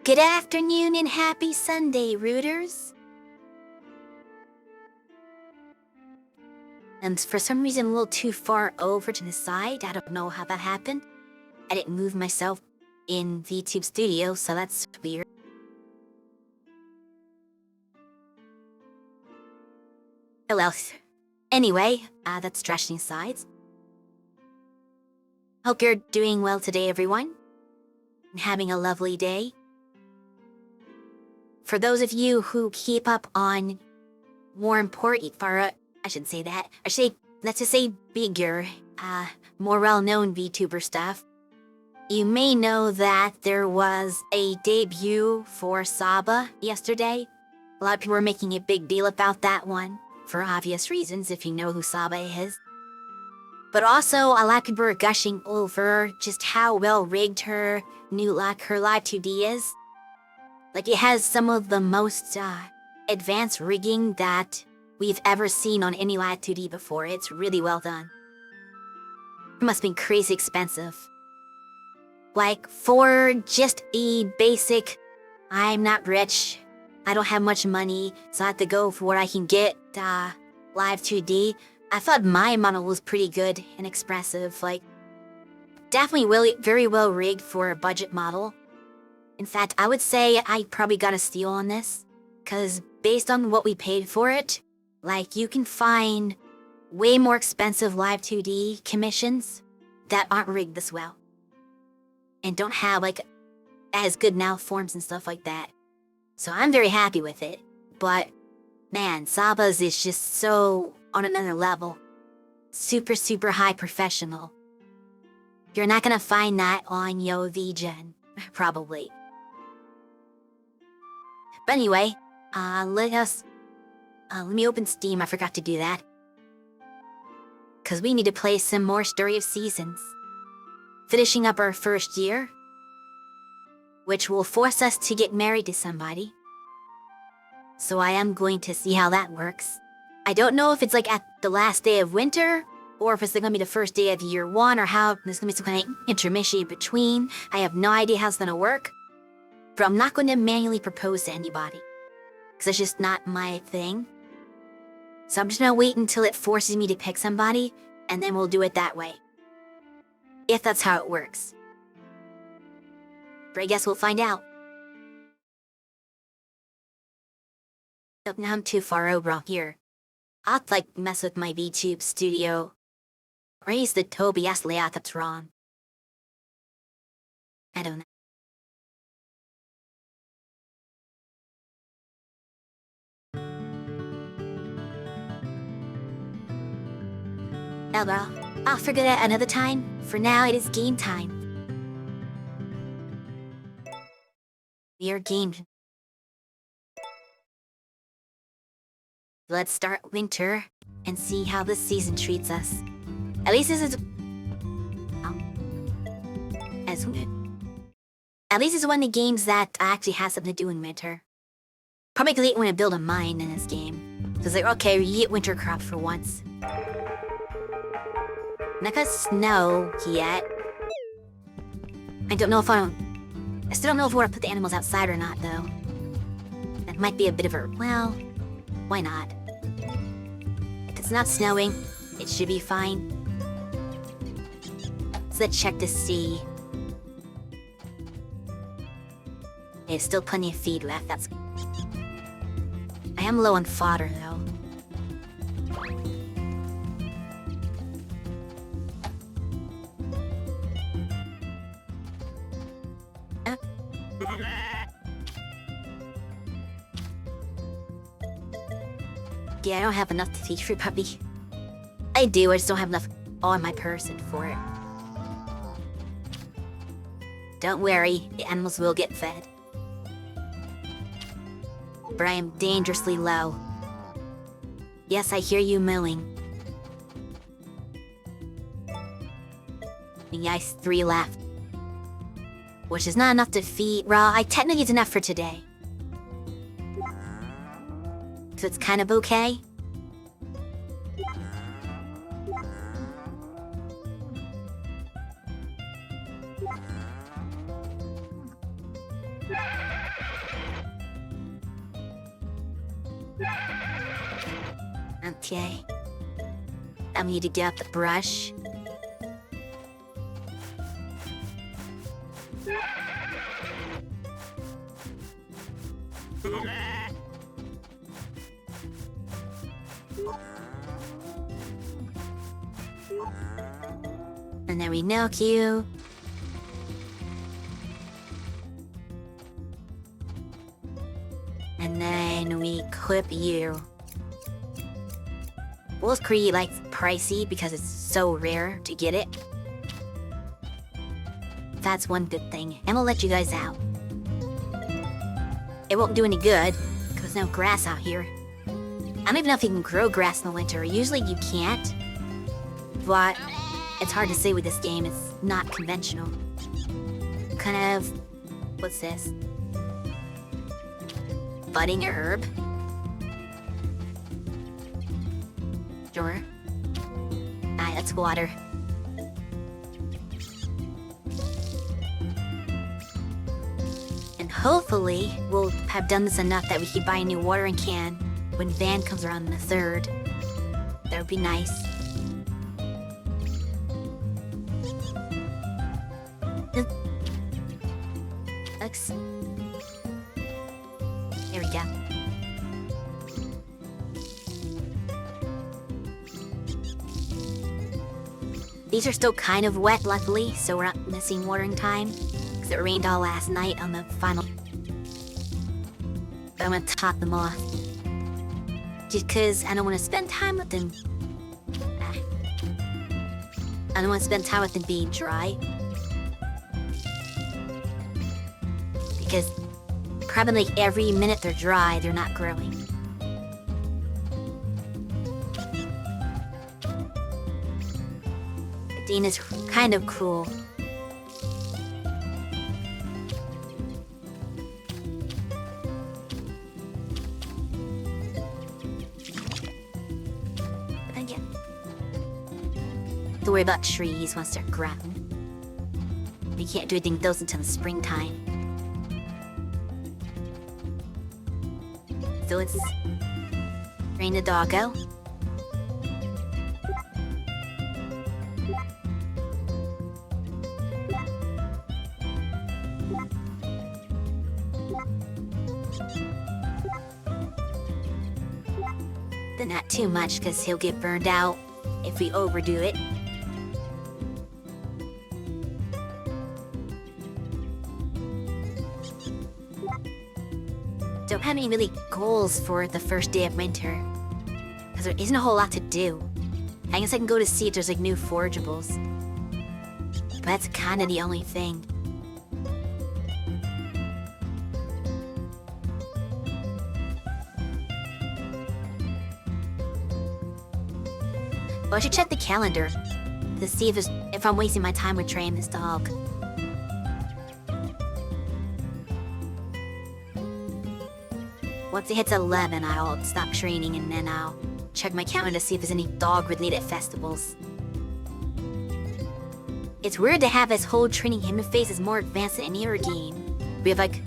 Good afternoon and happy Sunday, rooters. And for some reason, a little too far over to the side. I don't know how that happened. I didn't move myself in VTube Studio, so that's weird. Oh well. Anyway, that's trashing aside. Hope you're doing well today, everyone. And having a lovely day. For those of you who keep up on more important, I should say that. Let's just say bigger, more well-known VTuber stuff. You may know that there was a debut for Saba yesterday. A lot of people were making a big deal about that one, for obvious reasons if you know who Saba is. But also, a lot of people were gushing over just how well-rigged her live 2D is. Like, it has some of the most advanced rigging that we've ever seen on any live 2D before. It's really well done. It must have been crazy expensive. Like, for just a basic, I'm not rich, I don't have much money, so I have to go for what I can get live 2D. I thought my model was pretty good and expressive. Like, definitely very well rigged for a budget model. In fact, I would say I probably got a steal on this, because based on what we paid for it, like, you can find way more expensive live 2D commissions that aren't rigged this well. And don't have, like, as good malforms and stuff like that. So I'm very happy with it. But, man, Saba's is just so on another level. Super, super high professional. You're not gonna find that on VGen, probably. But anyway, let me open Steam. I forgot to do that. Because we need to play some more Story of Seasons. Finishing up our first year, which will force us to get married to somebody. So I am going to see how that works. I don't know if it's like at the last day of winter, or if it's going to be the first day of year one, or how there's going to be some kind of intermission in between. I have no idea how it's going to work. But I'm not going to manually propose to anybody, because it's just not my thing. So I'm just going to wait until it forces me to pick somebody, and then we'll do it that way. If that's how it works. But I guess we'll find out. Now I'm too far over here. I'll mess with my VTube Studio. Or use the Tobias layout that's wrong. I don't know. Oh well, I'll figure that another time. For now, it is game time. We are gamed. Let's start winter and see how this season treats us. At least this is... At least it's one of the games that actually has something to do in winter. Probably because they want to build a mine in this game. So it's like, okay, you get winter crops for once. Not gonna snow yet. I don't know if I still don't know if I want to put the animals outside or not, though. That might be a bit of a... Well, why not? If it's not snowing, it should be fine. So let's check to see. There's still plenty of feed left. That's... I am low on fodder, though. Yeah, I don't have enough to teach for puppy. I do, I just don't have enough on my person for it. Don't worry, the animals will get fed. But I am dangerously low. Yes, I hear you mooing. Yes, 3 left. Which is not enough to feed... Well, technically it's enough for today. So it's kind of okay. Okay. I need to get out the brush. And then we milk you. And then we clip you. Wolf Creed likes pricey because it's so rare to get it. That's one good thing, and we'll let you guys out. It won't do any good, because there's no grass out here. I don't even know if you can grow grass in the winter. Usually you can't. But it's hard to say with this game. It's not conventional. Kind of... What's this? Budding herb. Sure. Alright, let's water. And hopefully, we'll have done this enough that we can buy a new watering can when Van comes around on the 3rd. That would be nice. Looks... There we go. These are still kind of wet, luckily, so we're not missing watering time. Because it rained all last night on the final... But I'm gonna top them off. Just because I don't want to spend time with them. I don't want to spend time with them being dry. Because probably like every minute they're dry, they're not growing. Dean is kind of cruel. But again, don't worry about trees once they're grown. You can't do anything with those until the springtime. So let's train the doggo. But not too much, because he'll get burned out if we overdo it. Don't have any really goals for the first day of winter, because there isn't a whole lot to do. I guess I can go to see if there's like new forageables. But that's kind of the only thing. Well, I should check the calendar to see if I'm wasting my time with training this dog. Once it hits 11, I'll stop training, and then I'll check my calendar to see if there's any dog-related festivals. It's weird to have this whole training interface is more advanced than any other game. We have like,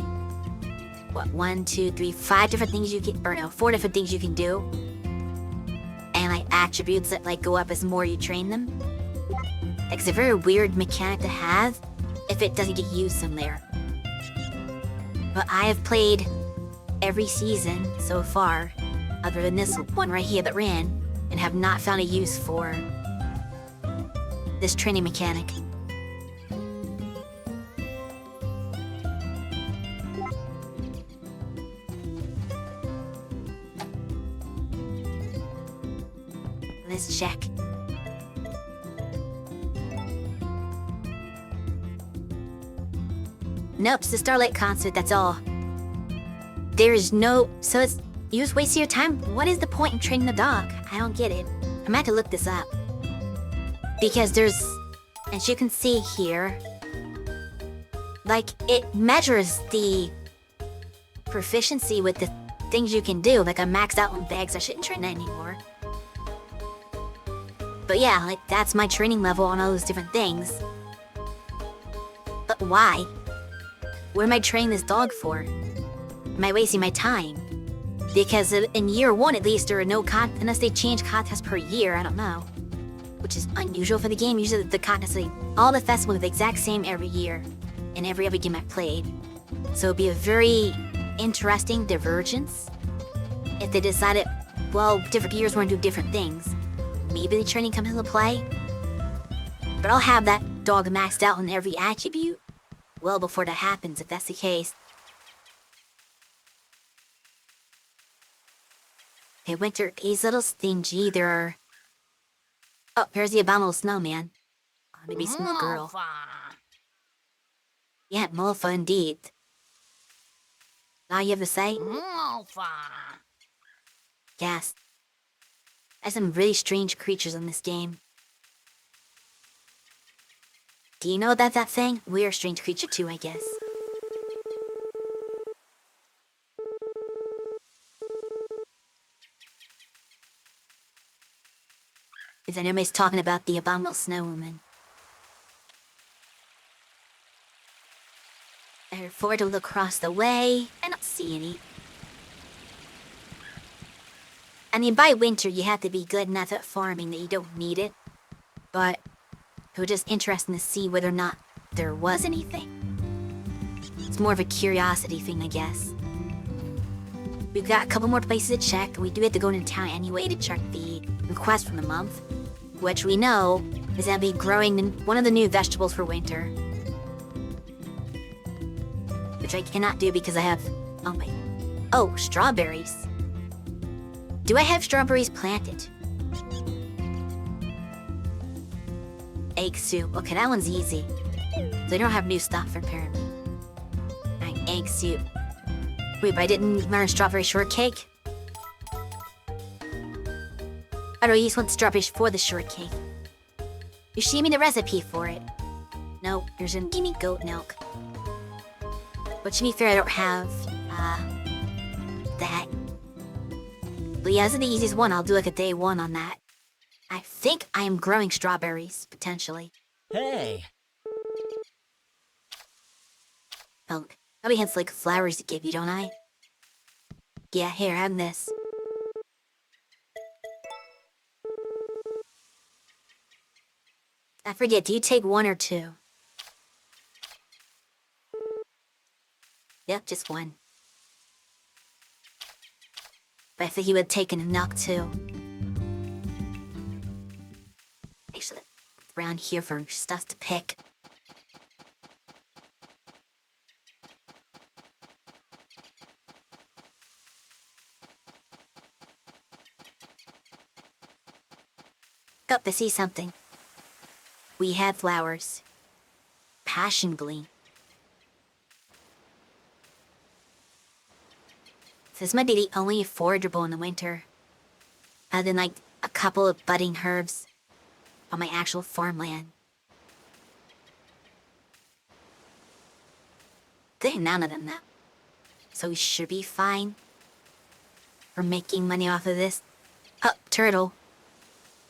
what, 1, 2, 3, 5 different things you can, or no, 4 different things you can do. And like attributes that like go up as more you train them. It's a very weird mechanic to have if it doesn't get used somewhere. But I have played every season so far, other than this one right here that ran, and have not found a use for this training mechanic. Let's check. Nope, it's the Starlight concert, that's all. There is no... So it's... You just wasting your time? What is the point in training the dog? I don't get it. I'm gonna have to look this up. Because there's... As you can see here... Like, it measures the... proficiency with the things you can do. Like, I'm maxed out on bags, I shouldn't train that anymore. But yeah, like, that's my training level on all those different things. But why? What am I training this dog for? Am I wasting my time? Because in year 1, at least, there are no unless they change contests per year, I don't know. Which is unusual for the game. Usually the contests, all the festivals are the exact same every year. In every other game I've played. So it'd be a very interesting divergence. If they decided, well, different years want to do different things. Maybe the training comes into play. But I'll have that dog maxed out in every attribute well before that happens, if that's the case. Hey, Winter, he's a little stingy. There are... Oh, there's the abominable snowman. Oh, maybe small girl. Yeah, Mulfa indeed. All you have to say? Yes. There's some really strange creatures in this game. Do you know that thing? We're a strange creature too, I guess. Is anybody's talking about the abominable snow woman? I forward to look across the way. I don't see any. I mean, by winter, you have to be good enough at farming that you don't need it. But it was just interesting to see whether or not there was anything. It's more of a curiosity thing, I guess. We've got a couple more places to check, and we do have to go into town anyway to check the request from the month, which we know is going to be growing one of the new vegetables for winter. Which I cannot do because I have... Oh, wait. Oh, strawberries. Do I have strawberries planted? Egg soup. Okay, that one's easy. They don't have new stuff, apparently. Alright, egg soup. Wait, but I didn't learn strawberry shortcake? I don't use one strawberries for the shortcake. You show me the recipe for it. No, there's an give me goat milk. But to be fair, I don't have, that. But yeah, this is the easiest one. I'll do like a day 1 on that. I think I am growing strawberries, potentially. Hey! Oh, probably has like flowers to give you, don't I? Yeah, here, have this. I forget, do you take 1 or 2? Yep, just 1. But I think he would have taken a milk too. Actually, around here for stuff to pick. Up to see something. We had flowers. Passion gleam. This might be the only forageable in the winter. Other than like a couple of budding herbs on my actual farmland. There ain't none of them now. So we should be fine. We're making money off of this. Oh, turtle.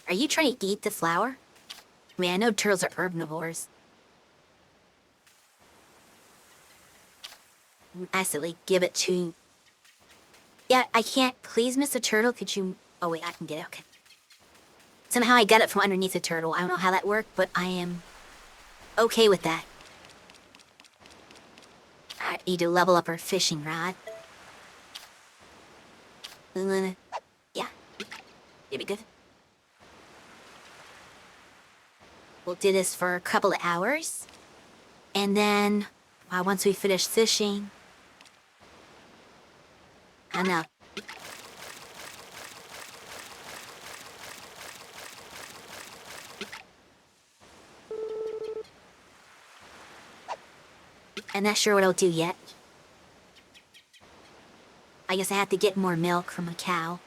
Are you trying to eat the flower? I mean, I know turtles are herbivores. Accidentally give it to... Yeah, I can't. Please, Mr. Turtle, could you... Oh, wait, I can get it. Okay. Somehow I got it from underneath the turtle. I don't know how that worked, but I am okay with that. I need to level up our fishing rod. Yeah. It'll be good. We'll do this for a couple of hours. And then, once we finish fishing... I know. I'm not sure what I'll do yet. I guess I have to get more milk from a cow.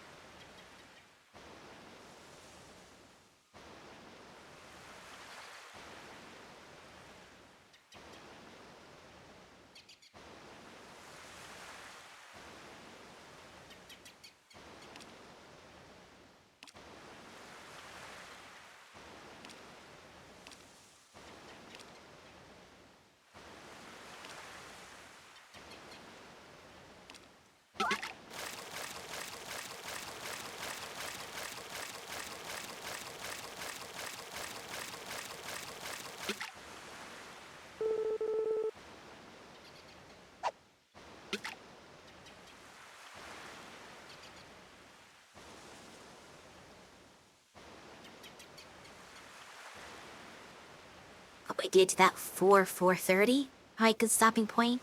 Wait, get to that 4:30? Alright, good stopping point.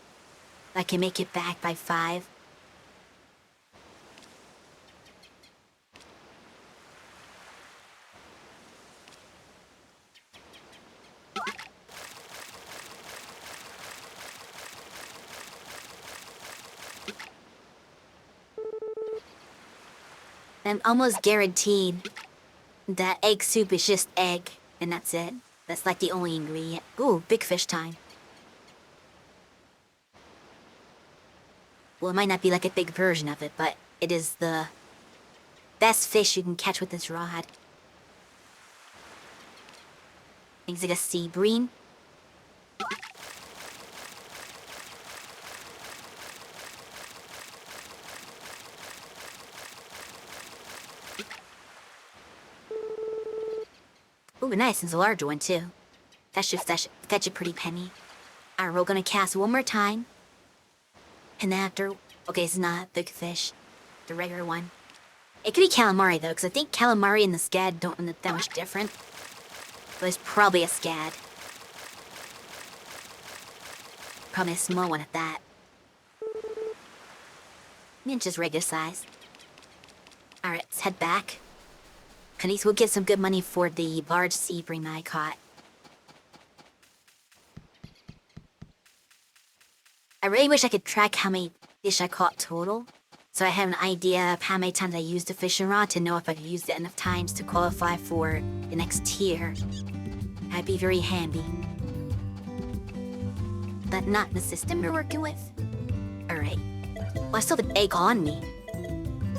I can make it back by 5. I'm almost guaranteed that egg soup is just egg, and that's it. That's like the only ingredient. Ooh, big fish time. Well, it might not be like a big version of it, but it is the best fish you can catch with this rod. Things like a sea bream. Ooh, nice, it's a large one too. That should fetch a pretty penny. Alright, we're gonna cast one more time. And then after, okay, it's not big fish. The regular one. It could be calamari though, because I think calamari and the scad don't look that much different. But it's probably a scad. Probably a small one at that. I mean, just regular size. Alright, let's head back. At least we'll get some good money for the large sea bream I caught. I really wish I could track how many fish I caught total, so I have an idea of how many times I used the fishing rod to know if I could use it enough times to qualify for the next tier. That'd be very handy. But not in the system we're working with. Alright. Well, I still have the egg on me.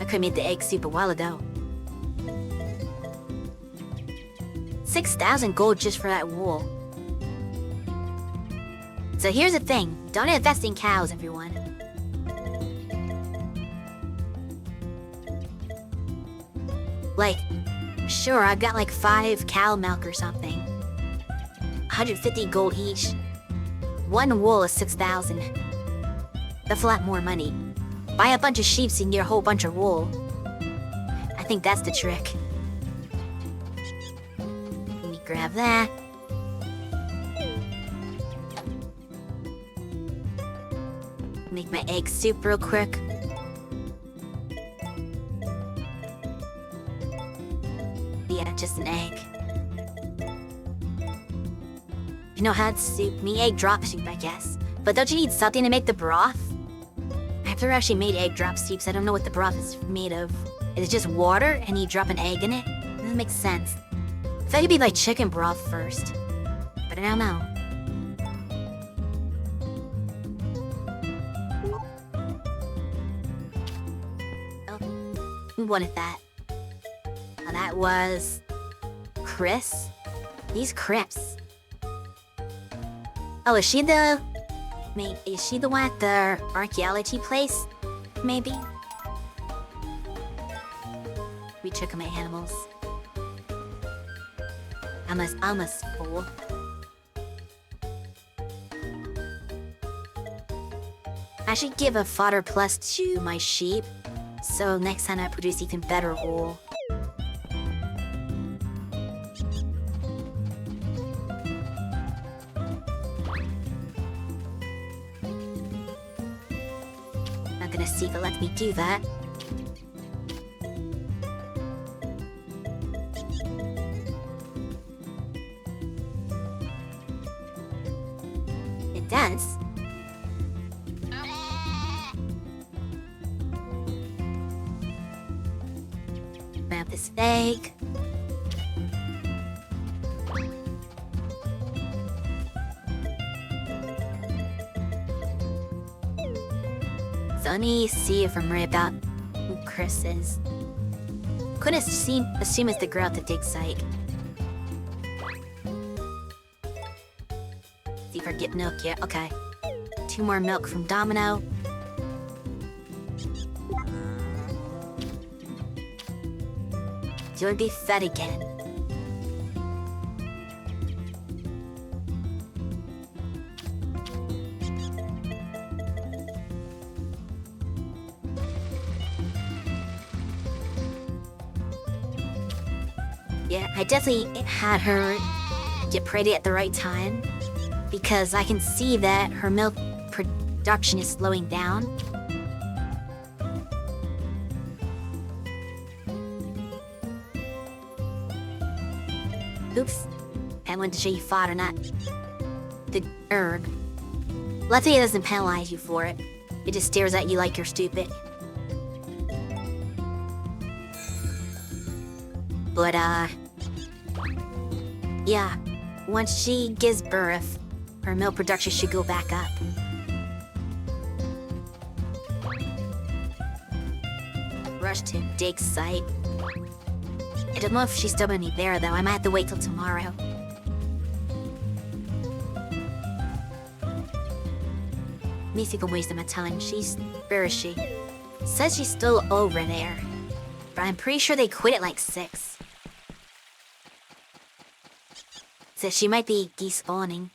I could've made the egg soup a while ago. 6,000 gold just for that wool. So here's the thing. Don't invest in cows, everyone. Like, sure, I've got like 5 cow milk or something. 150 gold each. One wool is 6,000. That's a lot more money. Buy a bunch of sheep so you can get a whole bunch of wool. I think that's the trick. Let me grab that. Make my egg soup real quick. Yeah, just an egg. You know how it's soup? Me egg drop soup, I guess. But don't you need something to make the broth? I've never actually made egg drop soup, so I don't know what the broth is made of. Is it just water and you drop an egg in it? That makes sense. I thought it'd be like chicken broth first. But I don't know. Who wanted that? Oh, that was Chris? These Crips. Oh, is she the one at the archaeology place? Maybe? We took my animals. I'm a fool. I should give a fodder plus to my sheep, so next time I produce even better wool. I'm gonna see if it lets me do that. It does. Grab this egg. So let me see if I'm right about who Chris is. Couldn't assume it's the girl at the dig site. See if I get milk yet. Okay. 2 more milk from Domino. You'll be fed again. Yeah, I definitely had her get pretty at the right time, because I can see that her milk production is slowing down. Oops. I wanted to show you fought or not. The herb. Let's say it doesn't penalize you for it. It just stares at you like you're stupid. But, yeah. Once she gives birth, her milk production should go back up. Rush to dig site. I don't know if she's still gonna be there, though. I might have to wait till tomorrow. Mythical waste of my time. Where is she? Says she's still over there. But I'm pretty sure they quit at like 6. So she might be despawning.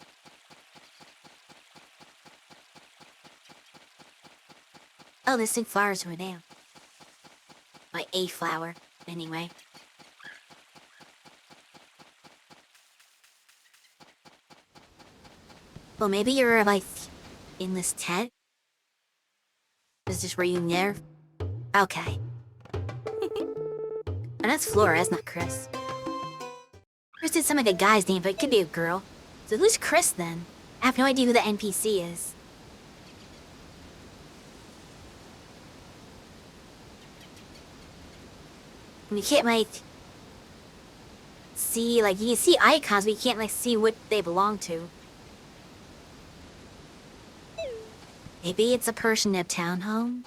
Oh, there's some flowers over there. Like a flower, anyway. Well, maybe you're like in this tent. Is this where you live? Okay. And that's Flora, that's not Chris. Chris did sound like a guy's name, but it could be a girl. So who's Chris then? I have no idea who the NPC is. And you can't like see, like you can see icons, but you can't like see what they belong to. Maybe it's a person in a townhome?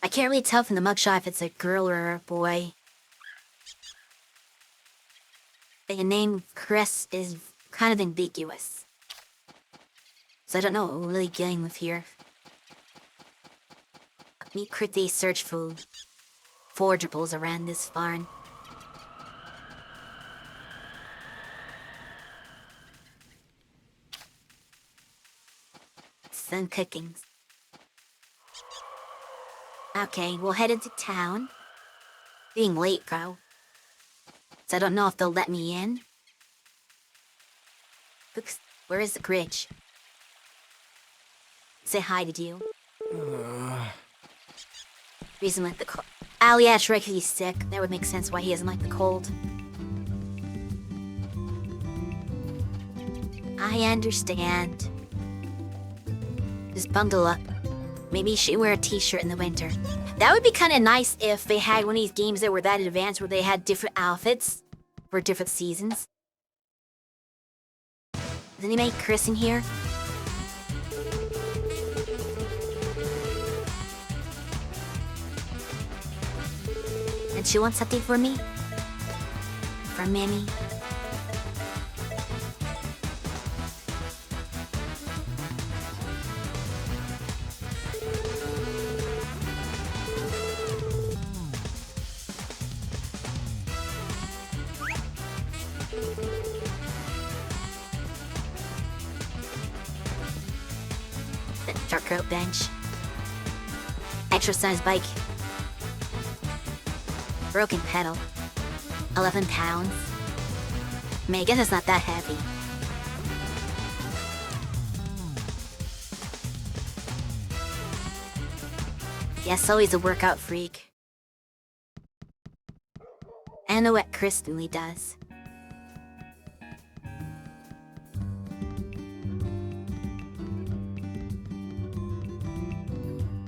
I can't really tell from the mugshot if it's a girl or a boy. The name Chris is kind of ambiguous. So I don't know what we're really dealing with here. Let me quickly search for forageables around this farm. Some cookings. Okay, we'll head into town. Being late, though. So I don't know if they'll let me in. Oops, where is the bridge? Say hi to you. Reason like the cold. Oh yeah, it's right, 'cause he's sick. That would make sense why he doesn't like the cold. I understand. Just bundle up. Maybe you should wear a t-shirt in the winter. That would be kind of nice if they had one of these games that were that advanced where they had different outfits for different seasons. Does anybody Chris in here? And she wants something for me? From Mammy? Dark coat bench. Exercise bike. Broken pedal. 11 pounds. I mean, I guess it's not that heavy. Yes, always a workout freak. I know what Chris really does.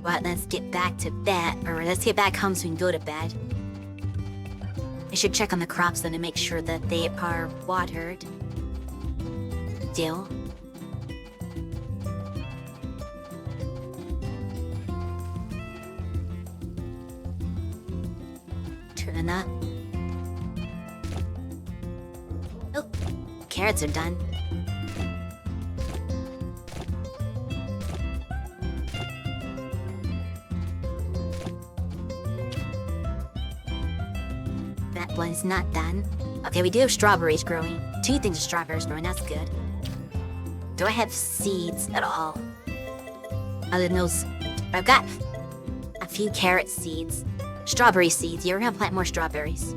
But let's get back to bed, or let's get back home so we can go to bed. I should check on the crops then to make sure that they are watered. Deal. Turn up. Oh, carrots are done. That one's not done. Okay, we do have strawberries growing. 2 things of strawberries growing, that's good. Do I have seeds at all? Other than those, I've got a few carrot seeds. Strawberry seeds, you're gonna plant more strawberries.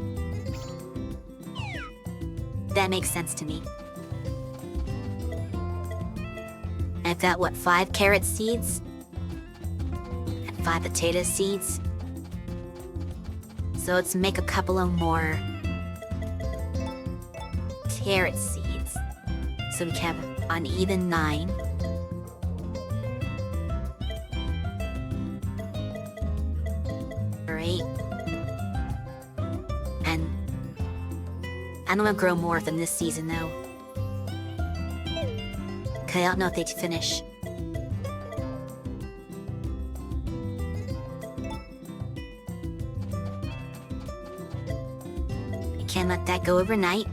That makes sense to me. I've got, what, 5 carrot seeds? And 5 potato seeds? So let's make a couple of more carrot seeds. So we have an even 9. Alright. And I don't want to grow more than this season though. Cause I don't know if they'd finish. We can't let that go overnight.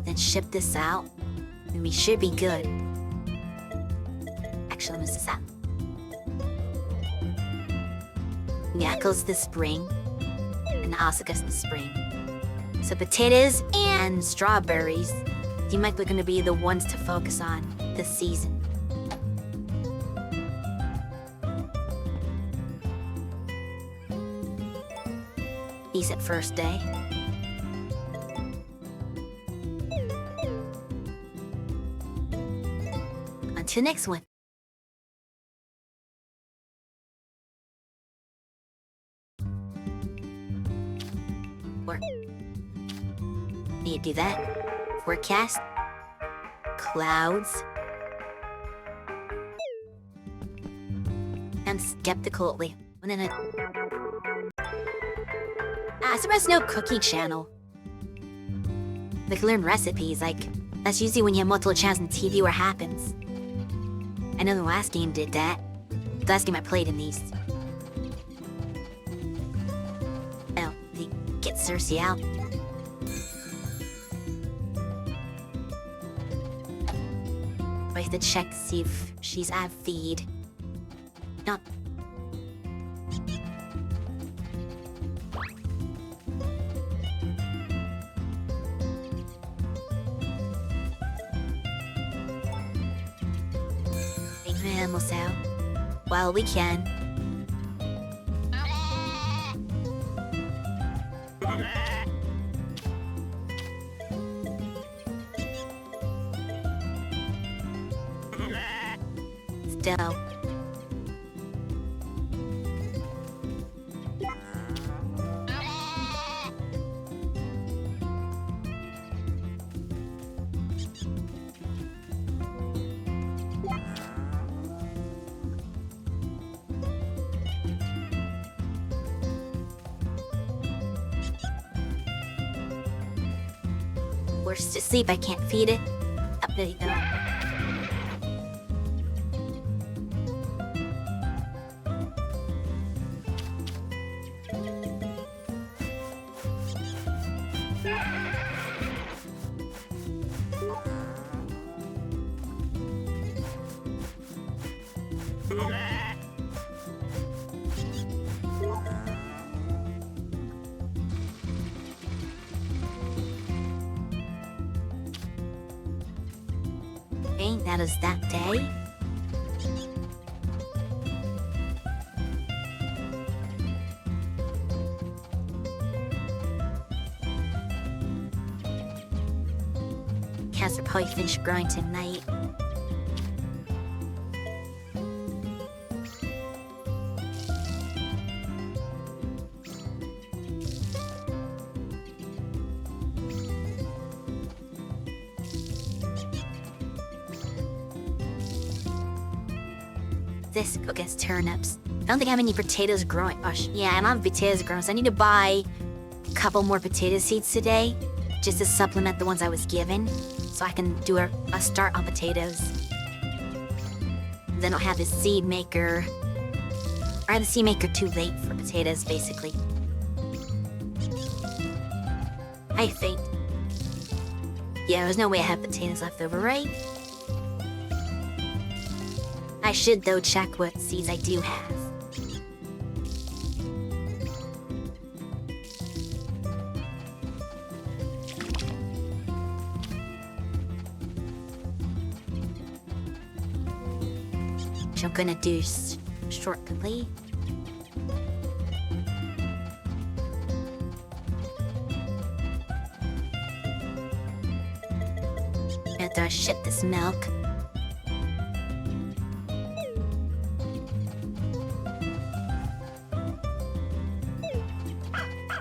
Then ship this out. And we should be good. Actually, let me this out. Yeah, it goes this spring. And also goes in the spring. So potatoes and strawberries seem like they're gonna be the ones to focus on this season. Decent first day. Until next one. Need to do that. Forecast. Clouds. I'm skeptical. Wait, one minute. Surprised no cooking channel. They can learn recipes, like, that's usually when you have multiple channels on TV where it happens. I know the last game did that. The last game I played in these. Oh, they get Cersei out. I have to check to see if she's at feed. No. Take my animals out. While we can. Still. We're asleep, I can't feed it. Oh, there you go. Okay, that is that day. Cats are probably finished growing tonight. This go gets turnips. I don't think I have any potatoes growing. Oh, yeah, I don't have potatoes growing, so I need to buy a couple more potato seeds today, just to supplement the ones I was given, so I can do a start on potatoes. Then I'll have the seed maker. Or I have the seed maker too late for potatoes, basically. I think. Yeah, there's no way I have potatoes left over, right? I should, though, check what seeds I do have. Which I'm gonna do shortly. have to ship this milk.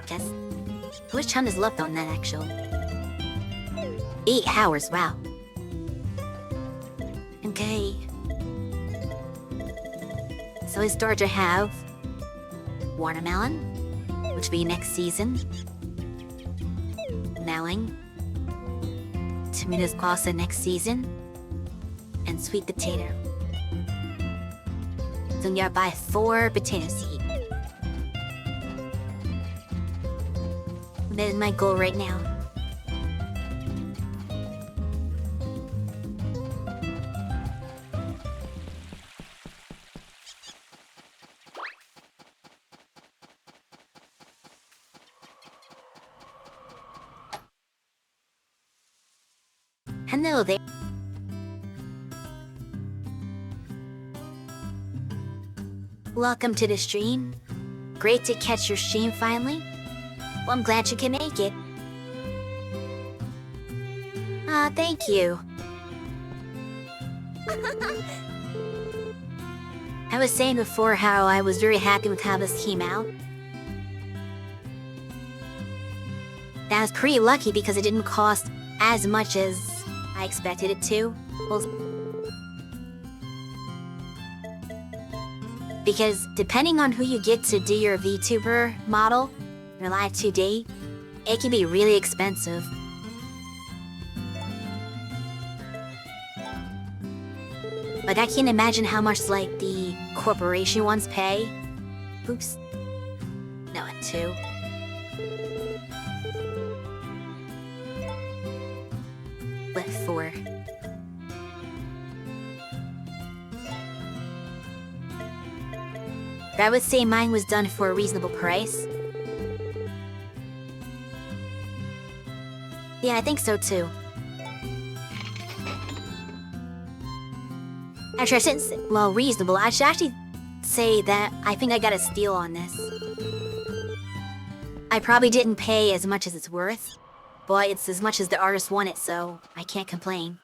Guess. How much time is left on that, actually? 8 hours, wow. Okay. So I start to have watermelon, which will be next season. Melon. Tomatoes also next season. And sweet potato. So I'm gonna buy 4 potato seeds. That is my goal right now. Hello there. Welcome to the stream. Great to catch your stream finally. Well, I'm glad you can make it. Thank you. I was saying before how I was very happy with how this came out. I was pretty lucky because it didn't cost as much as I expected it to. Because depending on who you get to do your VTuber model, your live 2D, it can be really expensive. Like, I can't imagine how much, like, the corporation ones pay. Oops. No, at 2. With 4. But I would say mine was done for a reasonable price. Yeah, I think so too. Actually, I shouldn't say, well, reasonable. I should actually say that I think I got a steal on this. I probably didn't pay as much as it's worth, but it's as much as the artist wanted, so I can't complain.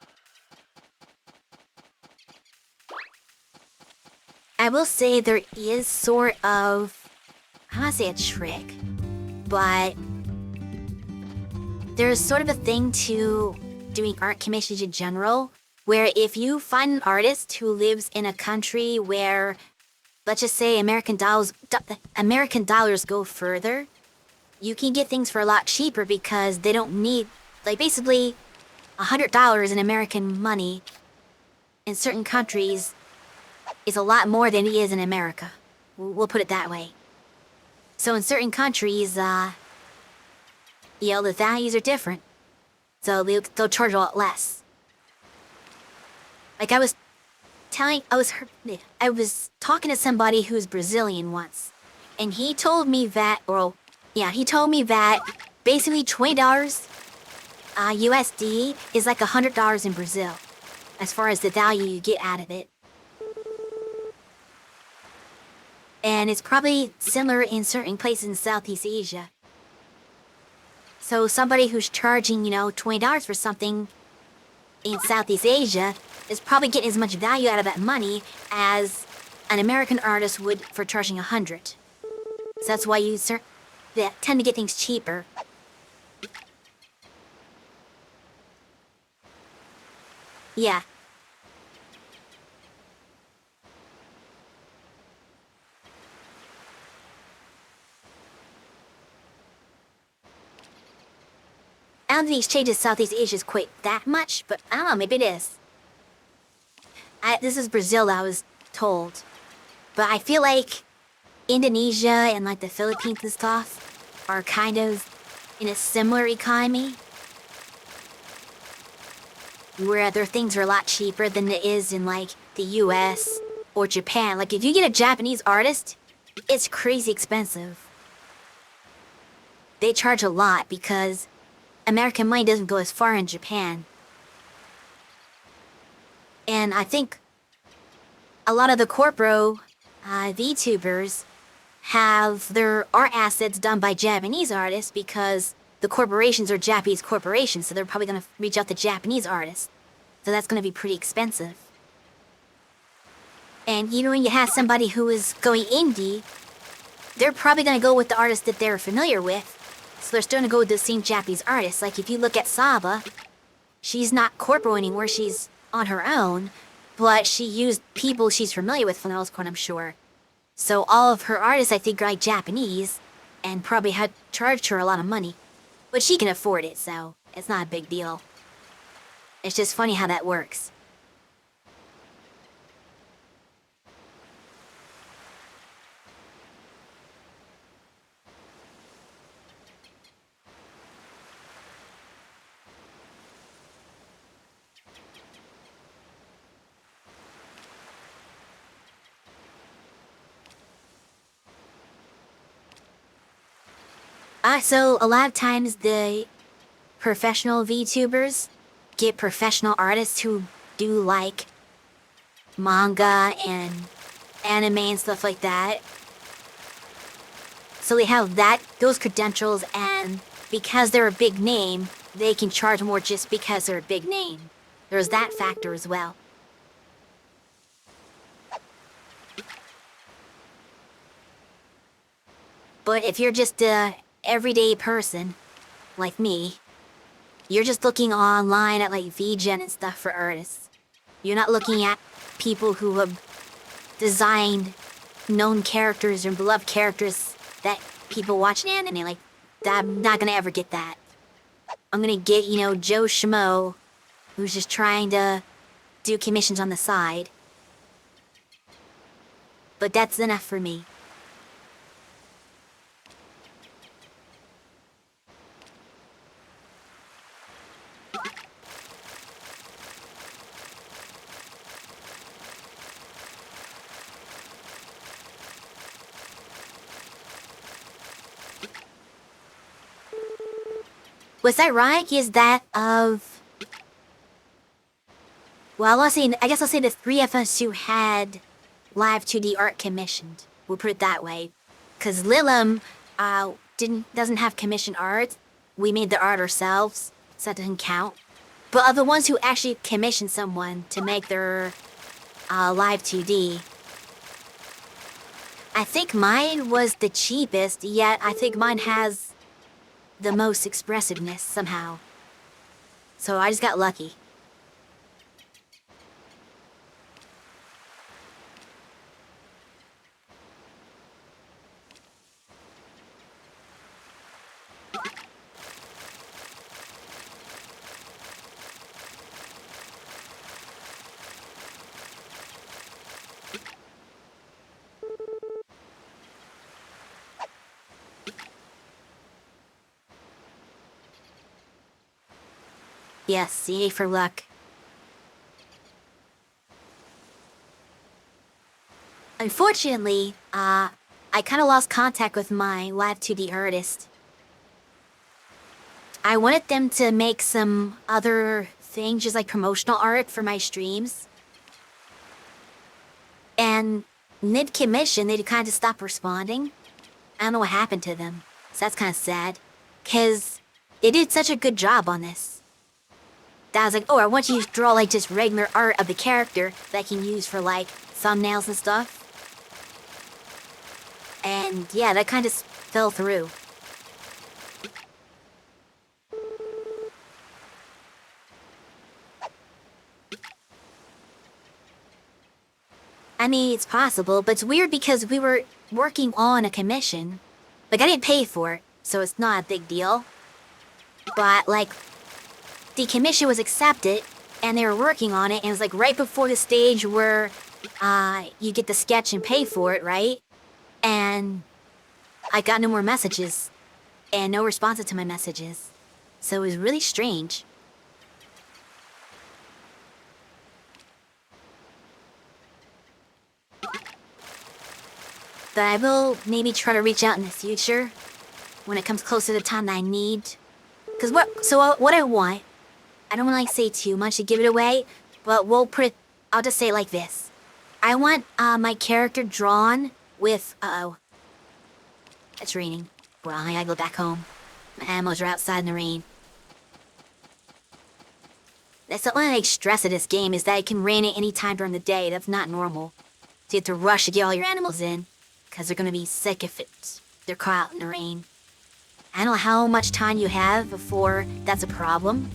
I will say there is sort of, I don't want to say a trick, but there's sort of a thing to doing art commissions in general, where if you find an artist who lives in a country where, let's just say American dollars go further, you can get things for a lot cheaper because they don't need, like, basically $100 in American money in certain countries is a lot more than it is in America. We'll put it that way. So in certain countries, the values are different. So they'll charge a lot less. Like I was talking to somebody who's Brazilian once, and he told me that, basically $20 USD is like $100 in Brazil, as far as the value you get out of it. And it's probably similar in certain places in Southeast Asia. So somebody who's charging, $20 for something in Southeast Asia is probably getting as much value out of that money as an American artist would for charging $100. So that's why you tend to get things cheaper. Yeah. I don't think the exchange in Southeast Asia is quite that much, but I don't know, maybe it is. This is Brazil, I was told. But I feel like Indonesia and like the Philippines and stuff are kind of in a similar economy, where their things are a lot cheaper than it is in like the US or Japan. Like if you get a Japanese artist, it's crazy expensive. They charge a lot because American money doesn't go as far in Japan. And I think a lot of the corpo VTubers have their art assets done by Japanese artists because the corporations are Japanese corporations, so they're probably going to reach out to Japanese artists. So that's gonna be pretty expensive. And you know, when you have somebody who is going indie, they're probably gonna go with the artist that they're familiar with. So they're still gonna go with the same Japanese artists. Like if you look at Saba, she's not corporal anymore, she's on her own, but she used people she's familiar with for the most part, I'm sure. So all of her artists, I think, are like Japanese, and probably had charged her a lot of money. But she can afford it, so it's not a big deal. It's just funny how that works. So a lot of times the professional VTubers get professional artists who do like manga and anime and stuff like that. So they have those credentials, and because they're a big name, they can charge more just because they're a big name. There's that factor as well. But if you're just a everyday person, like me, you're just looking online at like VGen and stuff for artists. You're not looking at people who have designed known characters or beloved characters that people watch in anime. Like, I'm not gonna ever get that. I'm gonna get, you know, Joe Schmo, who's just trying to do commissions on the side. But that's enough for me. What's ironic is that of... Well, I guess I'll say the three of us who had live 2D art commissioned. We'll put it that way. Because Lilim doesn't have commissioned art. We made the art ourselves, so that doesn't count. But of the ones who actually commissioned someone to make their live 2D, I think mine was the cheapest, yet I think mine has the most expressiveness somehow. So I just got lucky. Yes, CA for luck. Unfortunately, I kind of lost contact with my live 2D artist. I wanted them to make some other things, just like promotional art for my streams. And mid-commission, they kind of stopped responding. I don't know what happened to them, so that's kind of sad. Because they did such a good job on this. That I was like, oh, I want you to draw like just regular art of the character that I can use for like thumbnails and stuff. And yeah, that kind of fell through. I mean, it's possible, but it's weird because we were working on a commission. Like, I didn't pay for it, so it's not a big deal. But, like, the commission was accepted, and they were working on it, and it was, like, right before the stage where, you get the sketch and pay for it, right? And I got no more messages, and no responses to my messages. So it was really strange. But I will maybe try to reach out in the future when it comes closer to the time that I need. Cause what I want, I don't want to like say too much to give it away, but I'll just say it like this. I want my character drawn with, it's raining. Well, I gotta go back home. My animals are outside in the rain. That's the only stress of this game is that it can rain at any time during the day. That's not normal. So you have to rush to get all your animals in, because they're gonna be sick if they're caught out in the rain. I don't know how much time you have before that's a problem.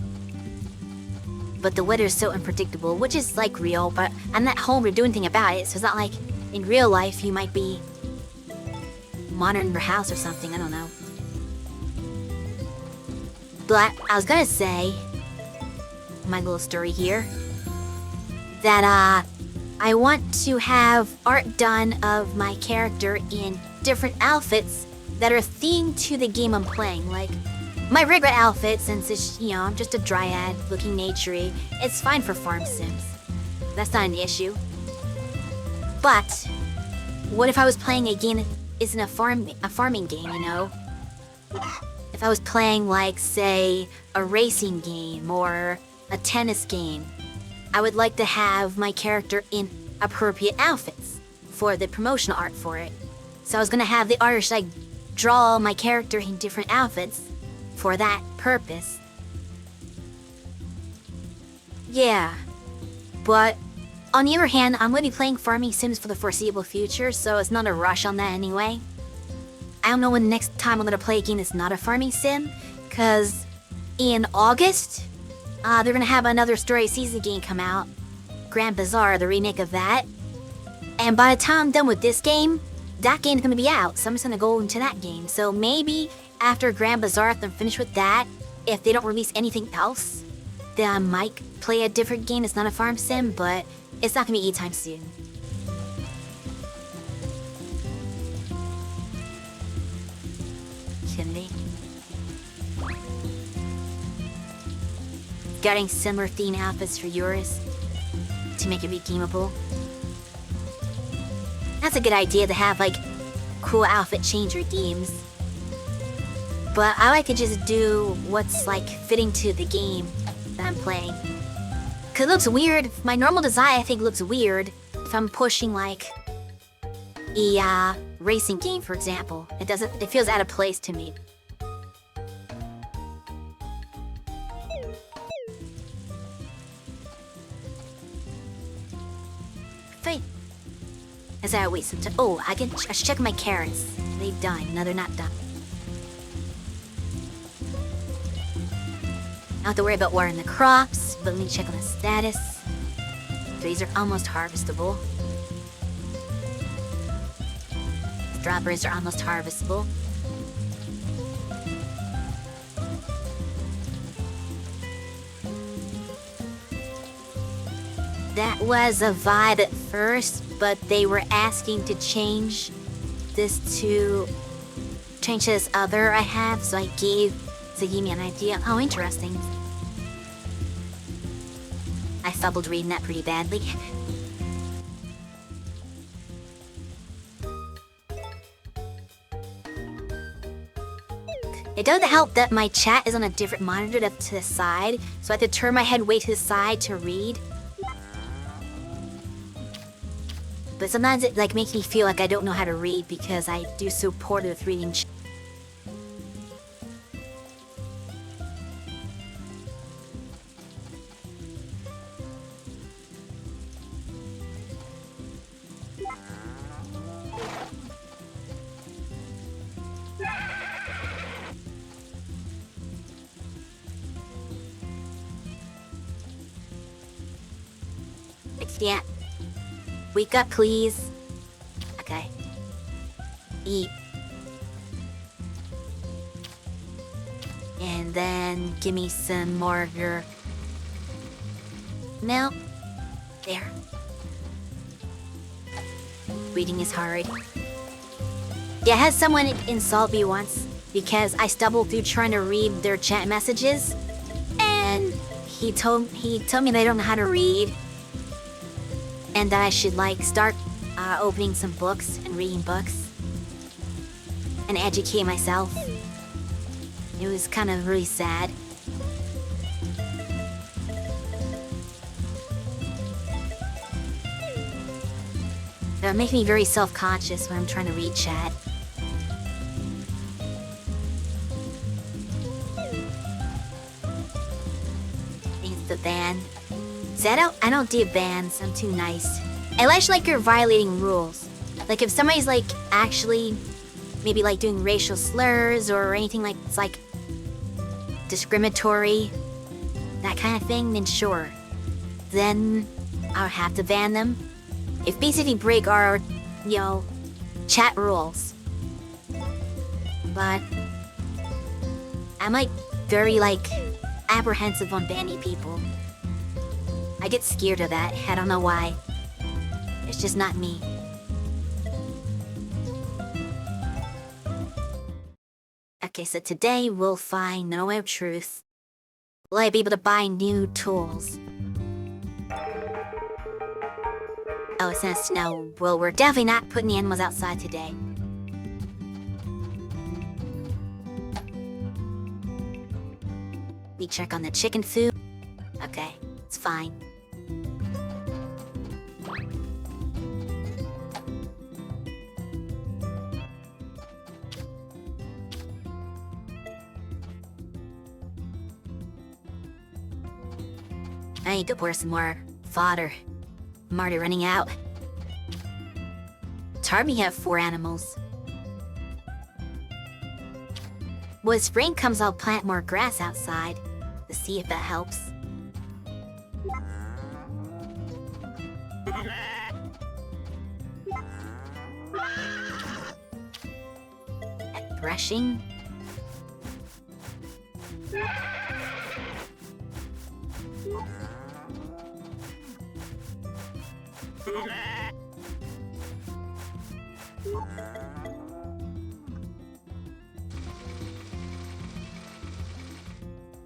But the weather's so unpredictable, which is like real, but I'm not home to do anything about it, so it's not like in real life you might be monitoring your house or something, I don't know. But I was gonna say, my little story here, that I want to have art done of my character in different outfits that are themed to the game I'm playing. Like, my regret outfit, since it's, I'm just a dryad looking naturey, it's fine for farm sims. That's not an issue. But what if I was playing a game that isn't a farming game, If I was playing, like, say, a racing game or a tennis game, I would like to have my character in appropriate outfits for the promotional art for it. So I was gonna have the artist, like, draw my character in different outfits for that purpose. Yeah. But on the other hand, I'm gonna be playing farming sims for the foreseeable future, so it's not a rush on that anyway. I don't know when the next time I'm gonna play a game that's not a farming sim, cause in August, they're gonna have another Story Season game come out, Grand Bazaar, the remake of that. And by the time I'm done with this game, that game's gonna be out, so I'm just gonna go into that game. So maybe after Grand Bazaar, if I'm finished with that, if they don't release anything else, then I might play a different game that's not a farm sim, but it's not gonna be anytime soon. Shouldn't be. Getting similar theme outfits for yours to make it redeemable. That's a good idea to have, like, cool outfit change redeems. But I like to just do what's, like, fitting to the game that I'm playing. Cause it looks weird. My normal design, I think, looks weird if I'm pushing, like, a racing game, for example. It feels out of place to me. Fine. As I wait some time. Oh, I should check my carrots. They've done. No, they're not done. I don't have to worry about watering the crops, but let me check on the status. These are almost harvestable. Strawberries are almost harvestable. That was a vibe at first, but they were asking to change this to this other I have, so I gave me an idea. Oh, interesting. I fumbled reading that pretty badly. It doesn't help that my chat is on a different monitor to the side, so I have to turn my head way to the side to read. But sometimes it makes me feel like I don't know how to read because I do so poorly with reading. Yeah. Wake up, please. Okay. Eat. And then give me some more of your milk. There. Reading is hard. Yeah, I had someone insult me once because I stumbled through trying to read their chat messages, and he told me they don't know how to read. And that I should, start opening some books and reading books and educate myself. It was kind of really sad. It makes me very self-conscious when I'm trying to read chat. The ban. See, I don't do bans. I'm too nice. Unless like you're violating rules. Like if somebody's like actually maybe like doing racial slurs or anything like it's like discriminatory, that kind of thing, then sure. Then I'll have to ban them. If basically break our, you know, chat rules. But I'm like very like apprehensive on banning people. I get scared of that. I don't know why. It's just not me. Okay, so today we'll find No Way of Truth. Will I be able to buy new tools? Oh, it's gonna snow. Well, we're definitely not putting the animals outside today. We check on the chicken food. Okay, it's fine. I need to pour some more fodder. I'm already running out. It's hard we have 4 animals. When spring comes, I'll plant more grass outside to see if that helps. At brushing.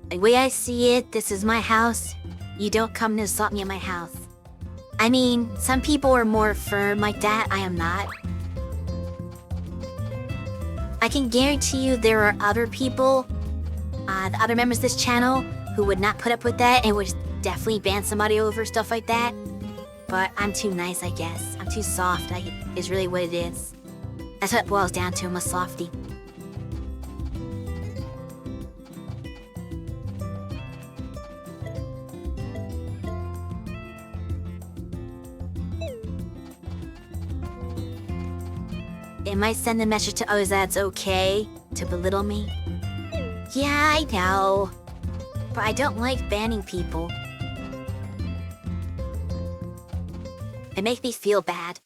The way I see it, this is my house. You don't come to assault me at my house. I mean, some people are more firm like that. I am not. I can guarantee you there are other people, the other members of this channel, who would not put up with that and would definitely ban somebody over stuff like that. But I'm too nice, I guess. I'm too soft, is really what it is. That's what it boils down to. I'm a softie. It might send a message to others that it's okay to belittle me. Yeah, I know. But I don't like banning people. It makes me feel bad.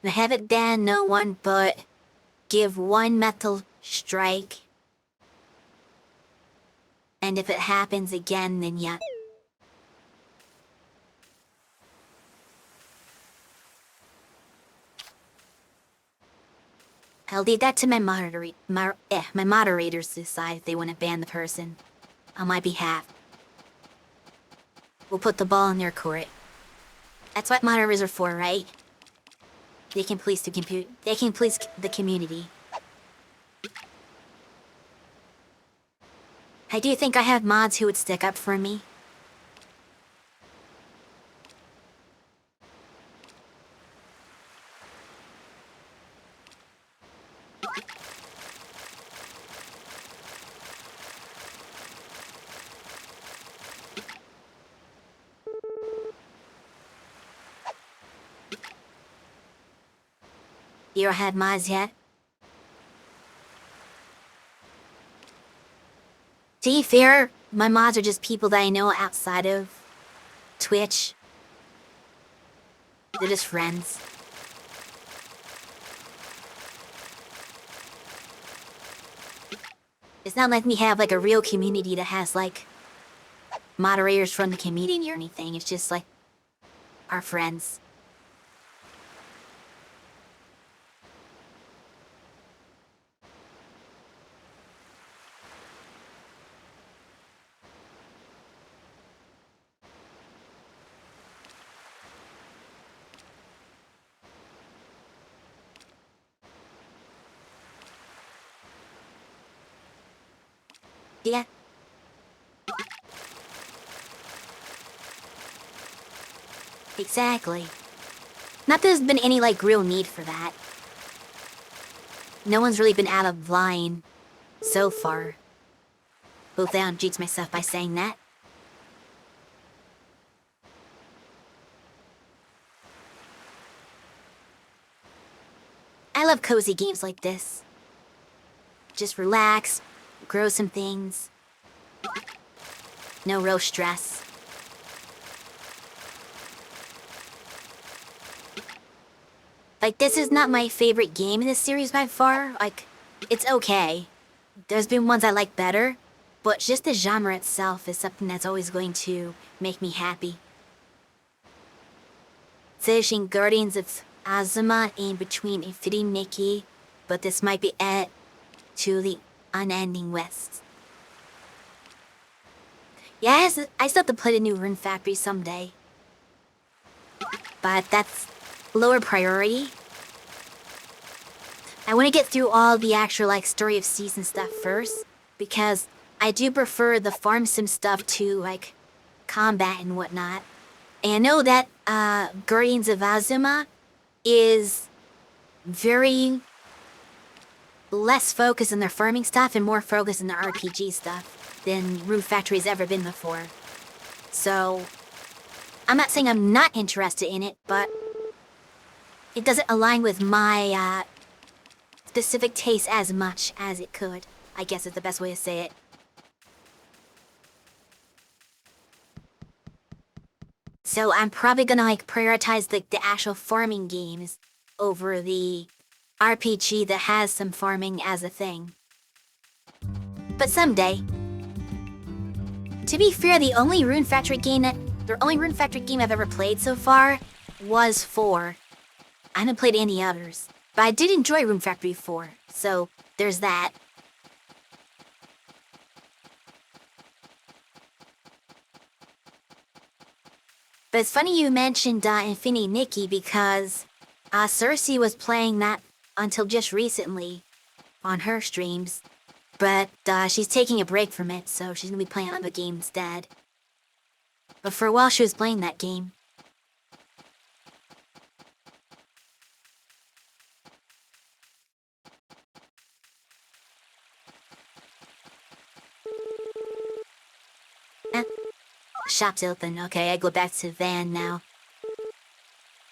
I haven't banned no one, but give 1 metal strike. And if it happens again, then yeah. I'll leave that to my moderators to decide if they want to ban the person on my behalf. We'll put the ball in their court. That's what moderators are for, right? They can police the community. I do think I have mods who would stick up for me. You had mods yet? To be fair, my mods are just people that I know outside of Twitch. They're just friends. It's not like we have like a real community that has like moderators from the community or anything. It's just like our friends. Yeah. Exactly. Not that there's been any, like, real need for that. No one's really been out of line so far. Hopefully I don't jinx myself by saying that. I love cozy games like this. Just relax, grow some things. No real stress. Like, this is not my favorite game in this series by far. Like, it's okay. There's been ones I like better, but just the genre itself is something that's always going to make me happy. Finishing Guardians of Azuma in between Infinity Nikki, but this might be it to the unending west. Yes, I still have to play the new Rune Factory someday. But that's lower priority. I want to get through all the actual, like, story of season stuff first, because I do prefer the farm sim stuff to, like, combat and whatnot. And I know that Guardians of Azuma is very less focused on their farming stuff and more focused on the RPG stuff than Rune Factory's ever been before. So, I'm not saying I'm not interested in it, but it doesn't align with my specific taste as much as it could. I guess is the best way to say it. So I'm probably gonna, like, prioritize the actual farming games over the RPG that has some farming as a thing. But someday. To be fair, the only Rune Factory game I've ever played so far was 4. I haven't played any others, but I did enjoy Rune Factory 4, so there's that. But it's funny you mentioned Infinity Nikki, because Cersei was playing that until just recently on her streams. But she's taking a break from it, so she's gonna be playing other games instead. But for a while she was playing that game. Shop's open. Okay, I go back to Van now.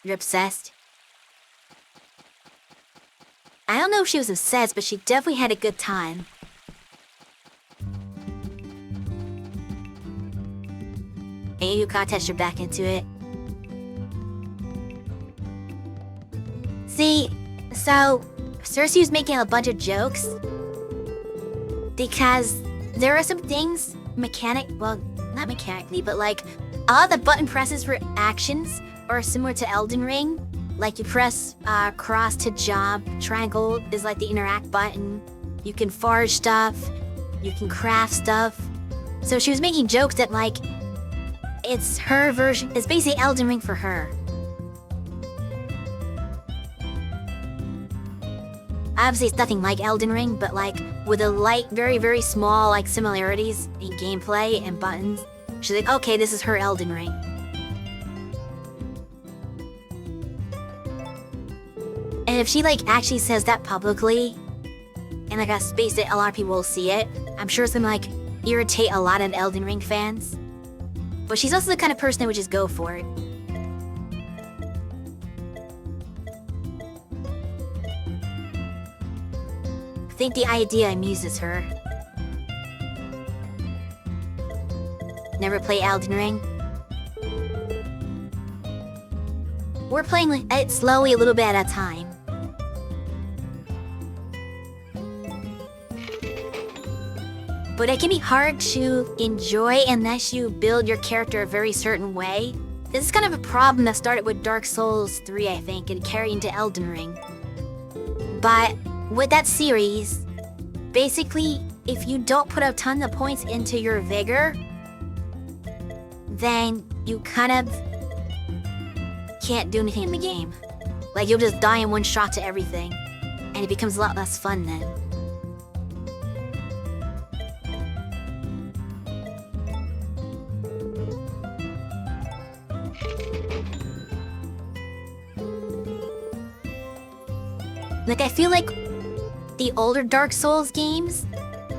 You're obsessed? I don't know if she was obsessed, but she definitely had a good time. Hey, you contest, you're back into it. See, so Cersei was making a bunch of jokes because there are some things not mechanically, but like all the button presses for actions are similar to Elden Ring. Like you press cross to jump, triangle is like the interact button. You can forge stuff, you can craft stuff. So she was making jokes that, like, it's her version, it's basically Elden Ring for her. Obviously it's nothing like Elden Ring, but like with a light, very, very small, like, similarities in gameplay and buttons. She's like, okay, this is her Elden Ring. And if she, like, actually says that publicly, and like a space that a lot of people will see it, I'm sure it's gonna, like, irritate a lot of Elden Ring fans. But she's also the kind of person that would just go for it. I think the idea amuses her. Never play Elden Ring? We're playing it slowly, a little bit at a time. But it can be hard to enjoy unless you build your character a very certain way. This is kind of a problem that started with Dark Souls 3, I think, and carried into Elden Ring. But with that series, basically, if you don't put a ton of points into your vigor, then you kind of can't do anything in the game. Like, you'll just die in one shot to everything, and it becomes a lot less fun then. Like, I feel like the older Dark Souls games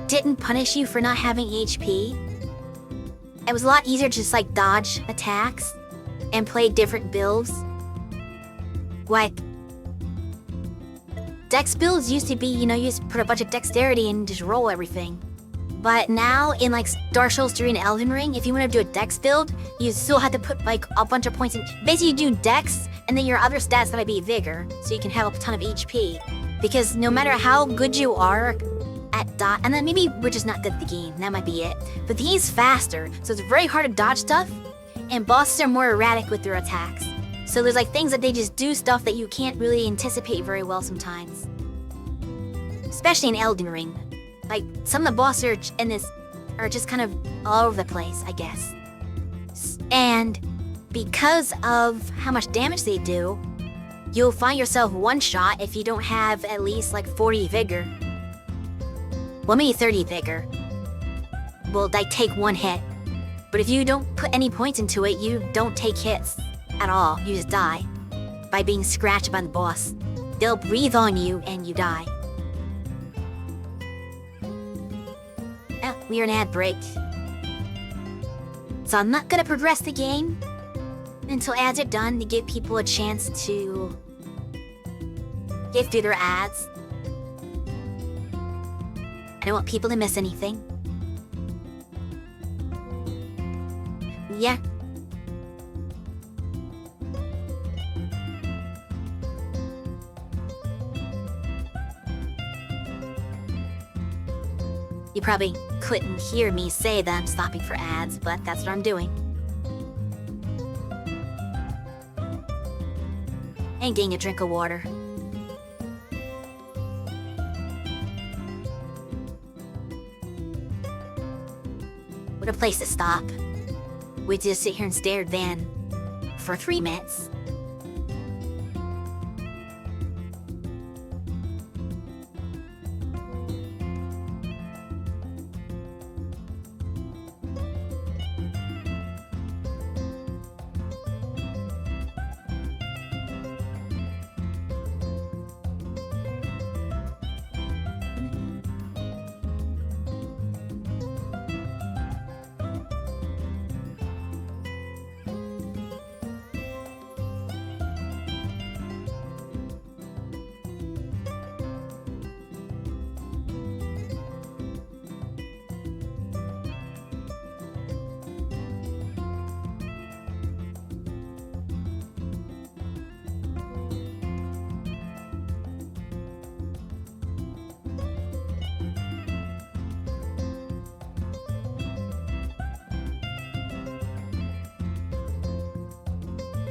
didn't punish you for not having HP. It was a lot easier to just, like, dodge attacks and play different builds. Like, dex builds used to be, you just put a bunch of dexterity and just roll everything. But now, in like Dark Souls 3 and Elden Ring, if you want to do a dex build, you still have to put like a bunch of points in. Basically, you do dex, and then your other stats gotta be vigor, so you can have a ton of HP. Because no matter how good you are at dodge, and then maybe we're just not good at the game, that might be it. But the game's faster, so it's very hard to dodge stuff, and bosses are more erratic with their attacks. So there's like things that they just do stuff that you can't really anticipate very well sometimes. Especially in Elden Ring. Like, some of the bosses in this are just kind of all over the place, I guess. And because of how much damage they do, you'll find yourself one-shot if you don't have at least like 40 vigor. Well, maybe 30 vigor. Well, they take one hit. But if you don't put any points into it, you don't take hits at all. You just die by being scratched by the boss. They'll breathe on you and you die. We're an ad break. So I'm not gonna progress the game until ads are done to give people a chance to get through their ads. I don't want people to miss anything. Yeah. You probably couldn't hear me say that I'm stopping for ads, but that's what I'm doing. And getting a drink of water. What a place to stop. We just sit here and stare at Van for 3 minutes.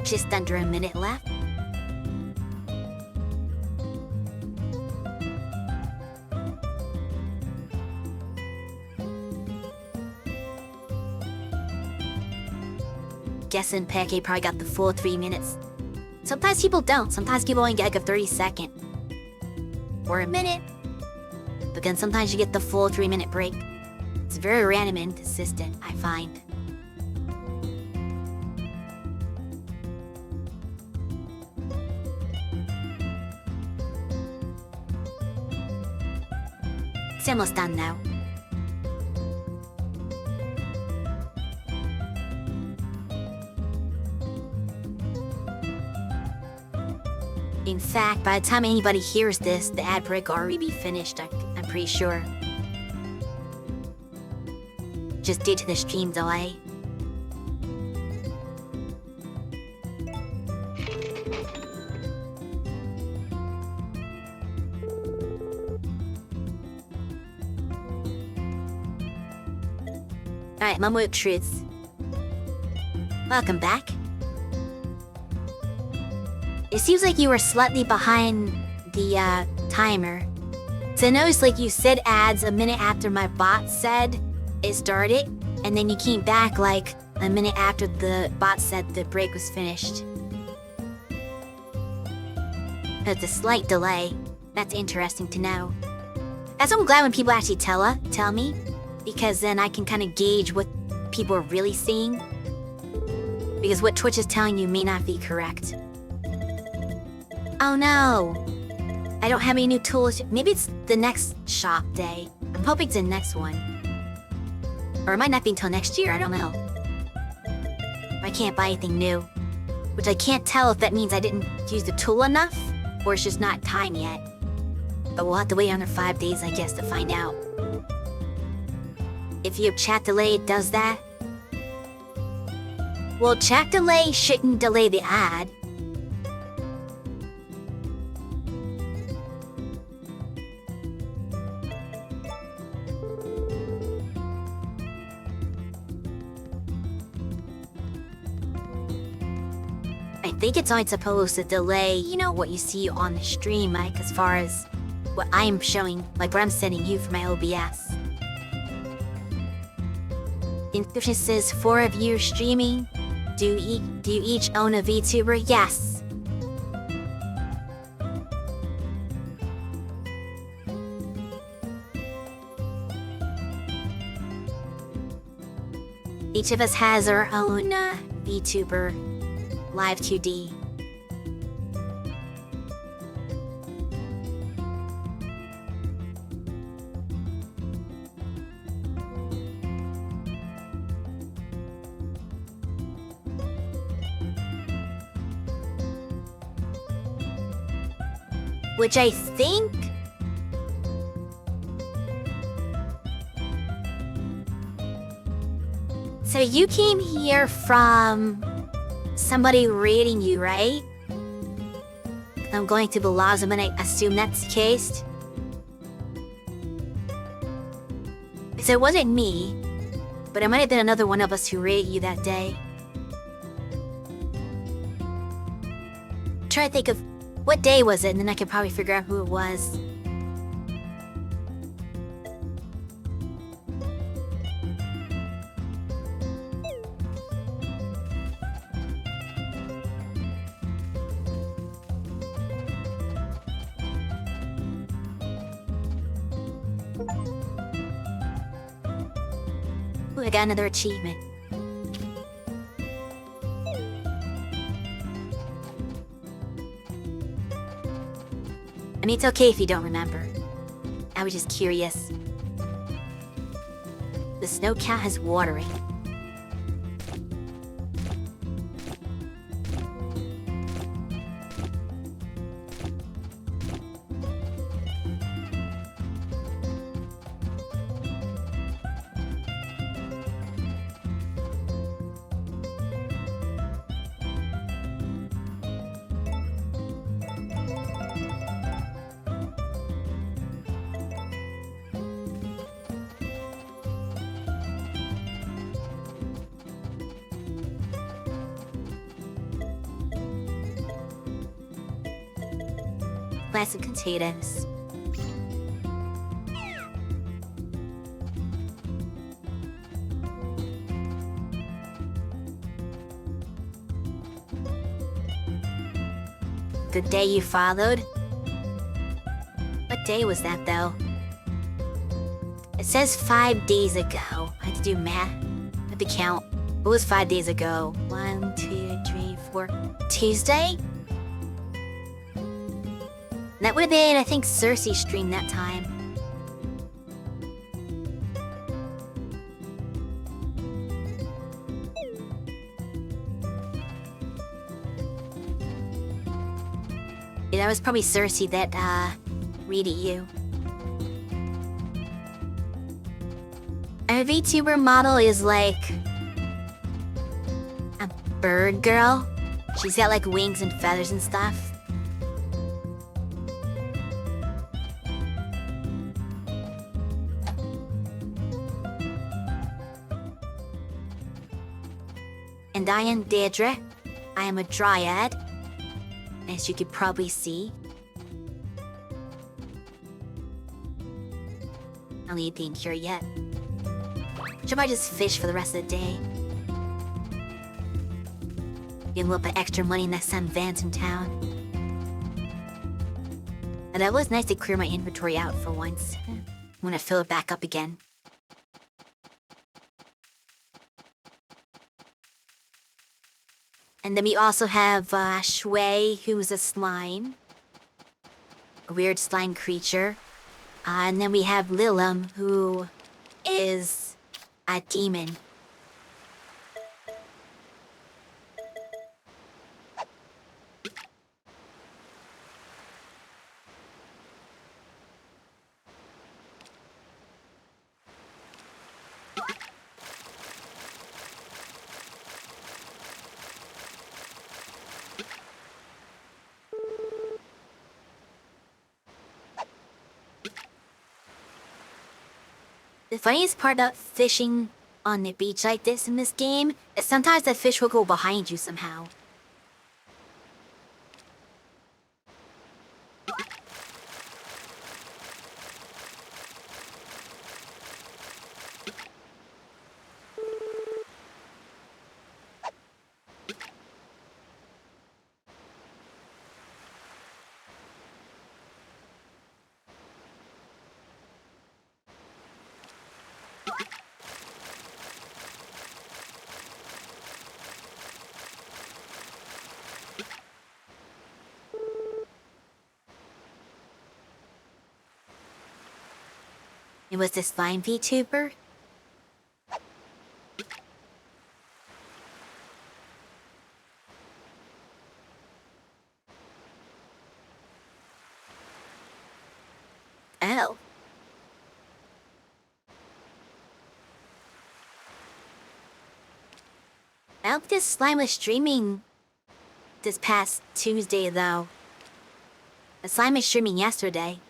Just under a minute left. Guessing Peke probably got the full 3 minutes. Sometimes people don't. Sometimes people only get like a 30-second. Or a minute. But then sometimes you get the full 3-minute break. It's very random and inconsistent, I find. It's almost done now. In fact, by the time anybody hears this, the ad break will already be finished, I'm pretty sure. Just due to the stream delay. Alright, Mumwook Truths. Welcome back. It seems like you were slightly behind the timer. So I noticed like you said ads a minute after my bot said it started, and then you came back like a minute after the bot said the break was finished. There's a slight delay. That's interesting to know. That's why I'm glad when people actually tell me, because then I can kind of gauge what people are really seeing. Because what Twitch is telling you may not be correct. Oh no! I don't have any new tools. Maybe it's the next shop day. I'm hoping it's the next one. Or it might not be until next year, I don't know. I can't buy anything new. Which I can't tell if that means I didn't use the tool enough, or it's just not time yet. But we'll have to wait another 5 days, I guess, to find out. If your chat delay does that. Well, chat delay shouldn't delay the ad. I think it's only supposed to delay, you know, what you see on the stream, like, as far as what I'm showing, like what I'm sending you from my OBS. The inscription says 4 of you streaming. Do you each own a VTuber? Yes. Each of us has our own VTuber, Live 2D. Which I think... So you came here from somebody rating you, right? I'm going to Belazum and I assume that's the case. So it wasn't me, but it might have been another one of us who rated you that day. Try to think of what day was it, and then I could probably figure out who it was. Ooh, I got another achievement. I mean, it's okay if you don't remember. I was just curious. The snow cat has watering. Plant some potatoes. The day you followed? What day was that, though? It says 5 days ago. I had to do math. I had to count. What was 5 days ago? 1, 2, 3, 4. Tuesday? That would have been, I think, Cersei streamed that time. Yeah, that was probably Cersei that, read at you. Our VTuber model is like... a bird girl. She's got, like, wings and feathers and stuff. And I am Deirdre. I am a dryad, as you could probably see. I don't need being here yet. Should I just fish for the rest of the day? Get a little bit extra money next time Van's in town. And it was nice to clear my inventory out for once. I want to fill it back up again. And then we also have Shui, who's a slime. a weird slime creature. And then we have Lilum, who is a demon. The funniest part about fishing on the beach like this in this game is sometimes the fish will go behind you somehow. It was this slime VTuber. Oh. I hope this slime was streaming this past Tuesday, though. The slime was streaming yesterday.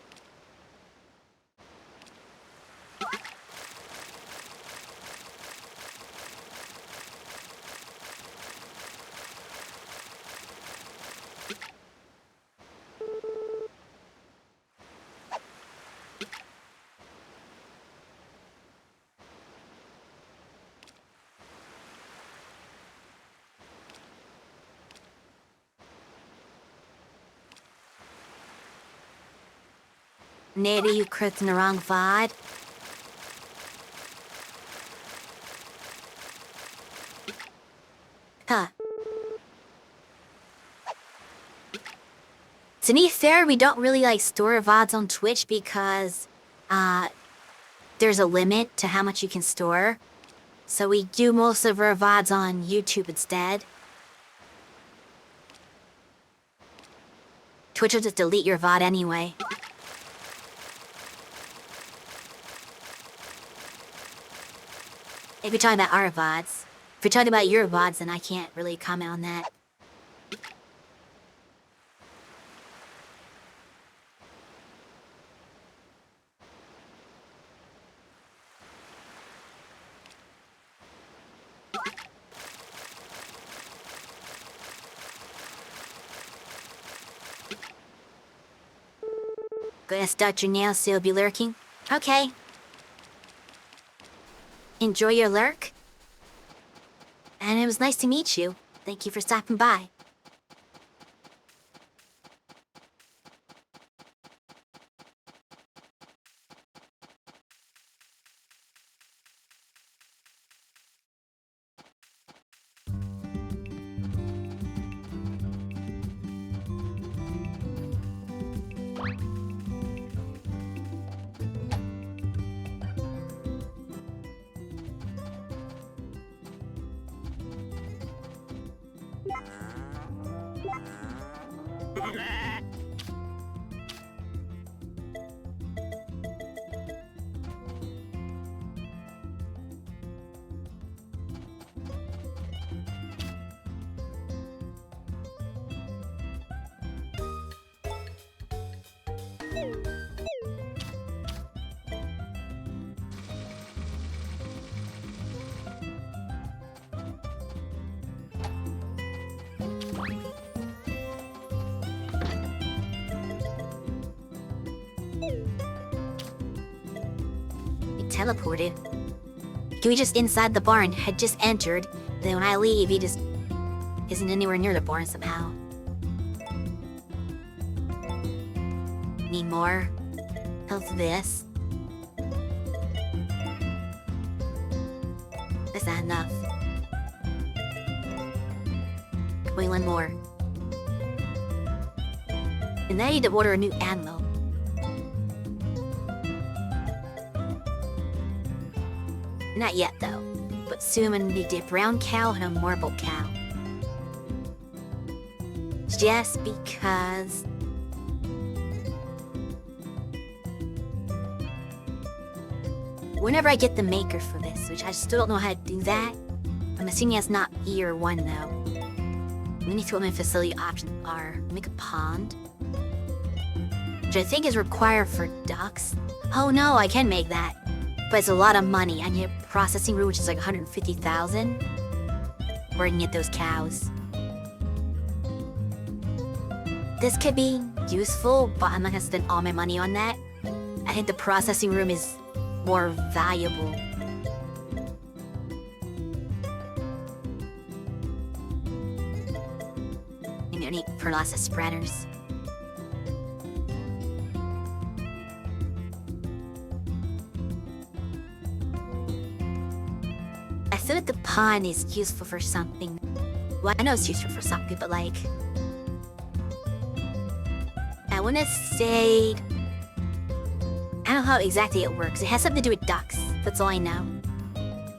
Maybe you clicked in the wrong VOD. Huh. To be fair, we don't really store VODs on Twitch because there's a limit to how much you can store. So we do most of our VODs on YouTube instead. Twitch will just delete your VOD anyway. If you're talking about our VODs. If you're talking about your VODs, then I can't really comment on that. Gonna start your nails so you'll be lurking? Okay. Enjoy your lurk. And it was nice to meet you. Thank you for stopping by. Teleported. He was just inside the barn, had just entered. Then when I leave, he just isn't anywhere near the barn somehow. Need more? How's this? That's not enough. Wait, one more. And then I need to order a new animal. Not yet, though. But soon I'm gonna need a brown cow and a marble cow. Just because... Whenever I get the maker for this, which I still don't know how to do that, I'm assuming it's not year 1, though. Let me see what my facility options are. Make a pond. Which I think is required for ducks. Oh no, I can make that. But it's a lot of money. I need a processing room, which is like 150,000. Where I can get those cows. This could be useful, but I'm not gonna spend all my money on that. I think the processing room is more valuable. Maybe I need for lots of spreaders. I feel like the pond is useful for something. Well, I know it's useful for something, but like... I wanna say... I don't know how exactly it works. It has something to do with ducks. That's all I know.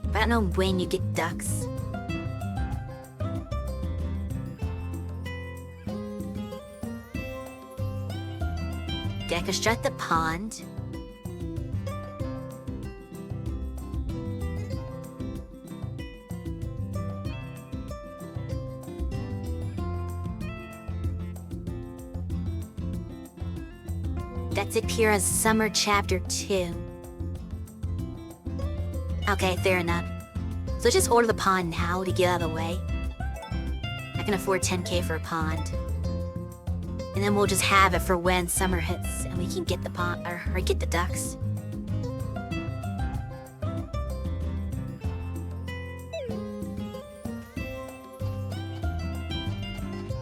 But I don't know when you get ducks. Okay, I construct the pond. That's appear as Summer Chapter 2. Okay, fair enough. So let's just order the pond now to get out of the way. I can afford 10k for a pond. And then we'll just have it for when summer hits and we can get the pond, or get the ducks.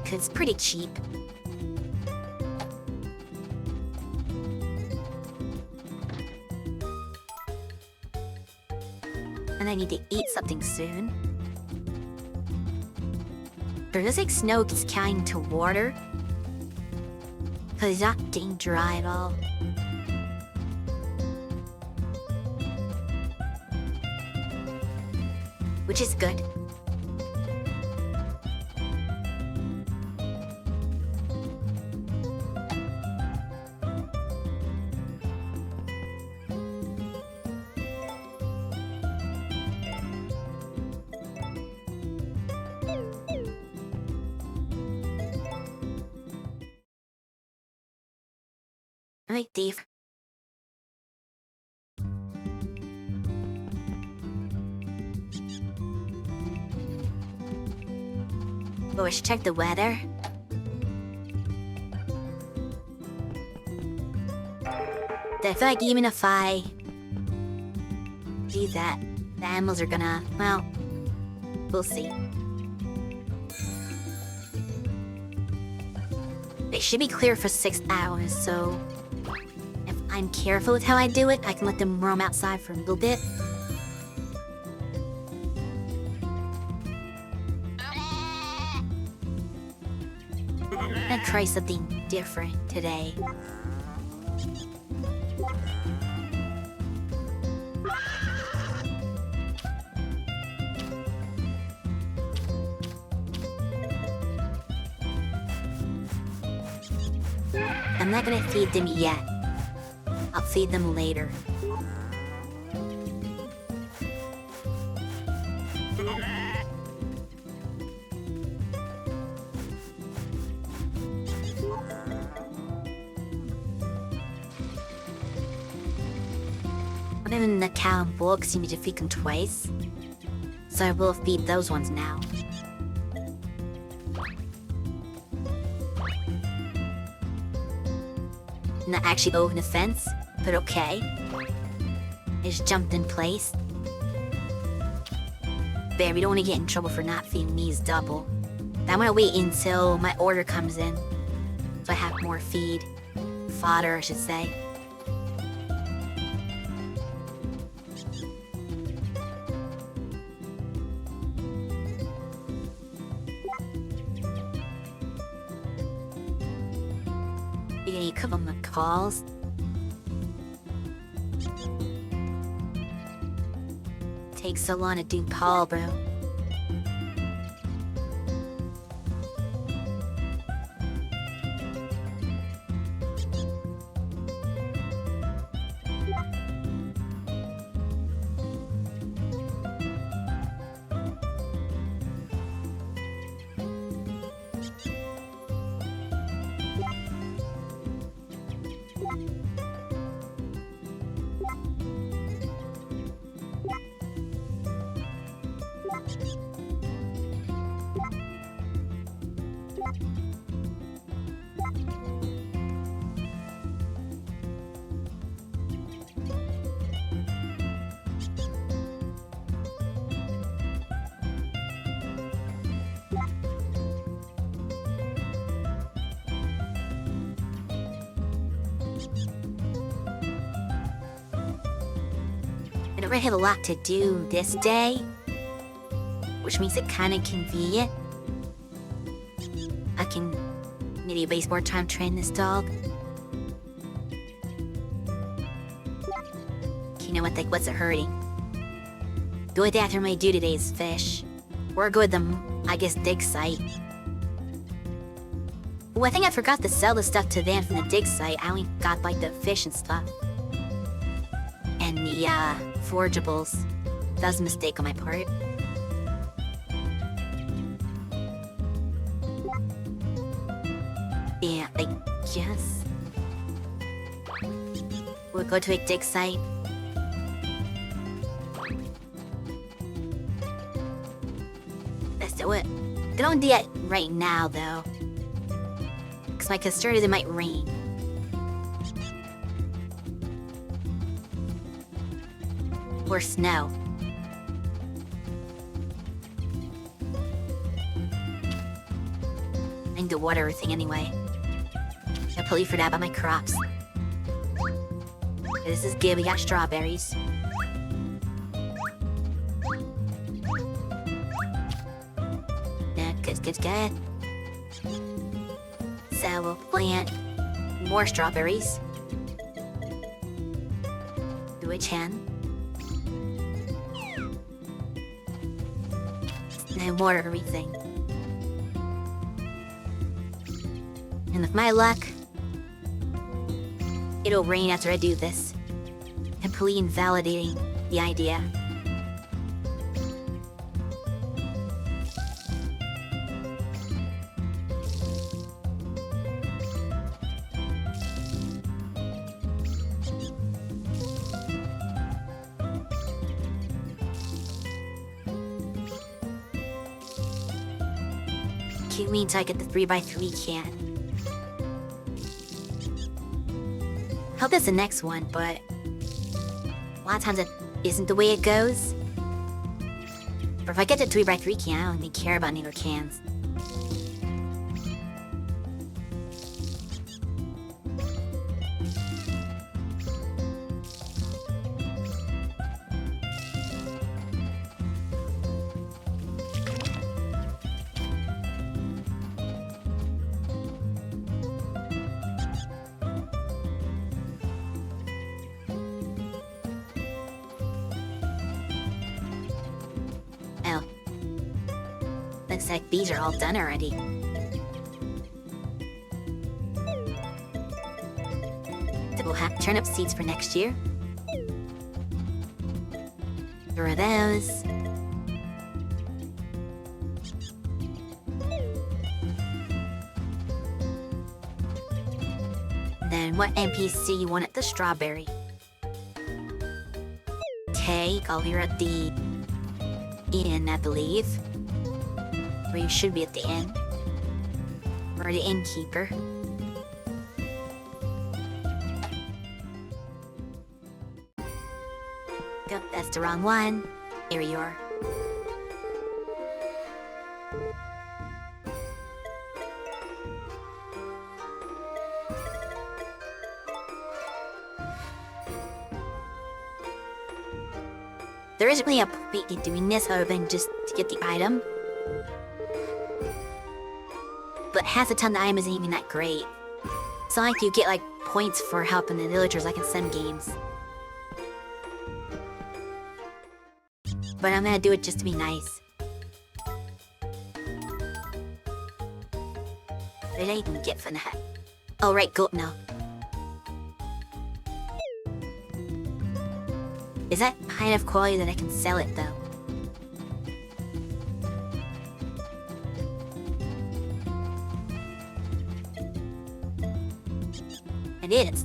Cause it's pretty cheap. And I need to eat something soon. Does this like snow gets counting to water? Cause it's not getting dry at all. Which is good. Alright, Dave. Oh, I should check the weather. I feel like even if I do that, the animals are gonna, well, we'll see. They should be clear for 6 hours, so if I'm careful with how I do it, I can let them roam outside for a little bit. I'm gonna try something different today. I'm not gonna feed them yet. I'll feed them later. Even the cow and bull seem to feed them twice. So I will feed those ones now. Not actually over the fence, but okay. I just jumped in place. There, we don't want to get in trouble for not feeding these double. I'm gonna wait until my order comes in. So I have more feed. Fodder, I should say. You cook them the calls. takes so long to do Paul, bro? I don't really have a lot to do this day, which makes it kind of convenient. I can maybe waste more time training this dog. You know what, like, what's it hurting? Go with after my due today is fish. Or go with the, I guess, dig site. Well, I think I forgot to sell the stuff to them from the dig site. I only got, like, the fish and stuff. And the, forageables. That was a mistake on my part. Yeah, I guess. We'll go to a dig site. Let's do it. Don't do it right now, though. Because my concern is it might rain. Or snow. I need to water everything anyway. I probably forgot about my crops. Okay, this is good, we got strawberries. Yeah, good. So we'll plant more strawberries. Do a 10. And water everything. And with my luck, it'll rain after I do this. Completely invalidating the idea. It means I get the 3x3 can. Hope that's the next one, but a lot of times it isn't the way it goes. But if I get the 3x3 can, I don't even care about any other cans. Oh. Looks like these are all done already. So we'll have turnip seeds for next year. Throw those. Then what NPC you want at the strawberry? Take, I'll hear at the inn, I believe. Or you should be at the inn. Or the innkeeper. Go, that's the wrong one. Here you are. There isn't really a point in doing this other than just to get the item. But half the time the item isn't even that great. It's not like you get like points for helping the villagers like in some games. But but I'm gonna do it just to be nice. What did I even get for that? Oh, right, goat now. Is that high enough quality that I can sell it, though? It is.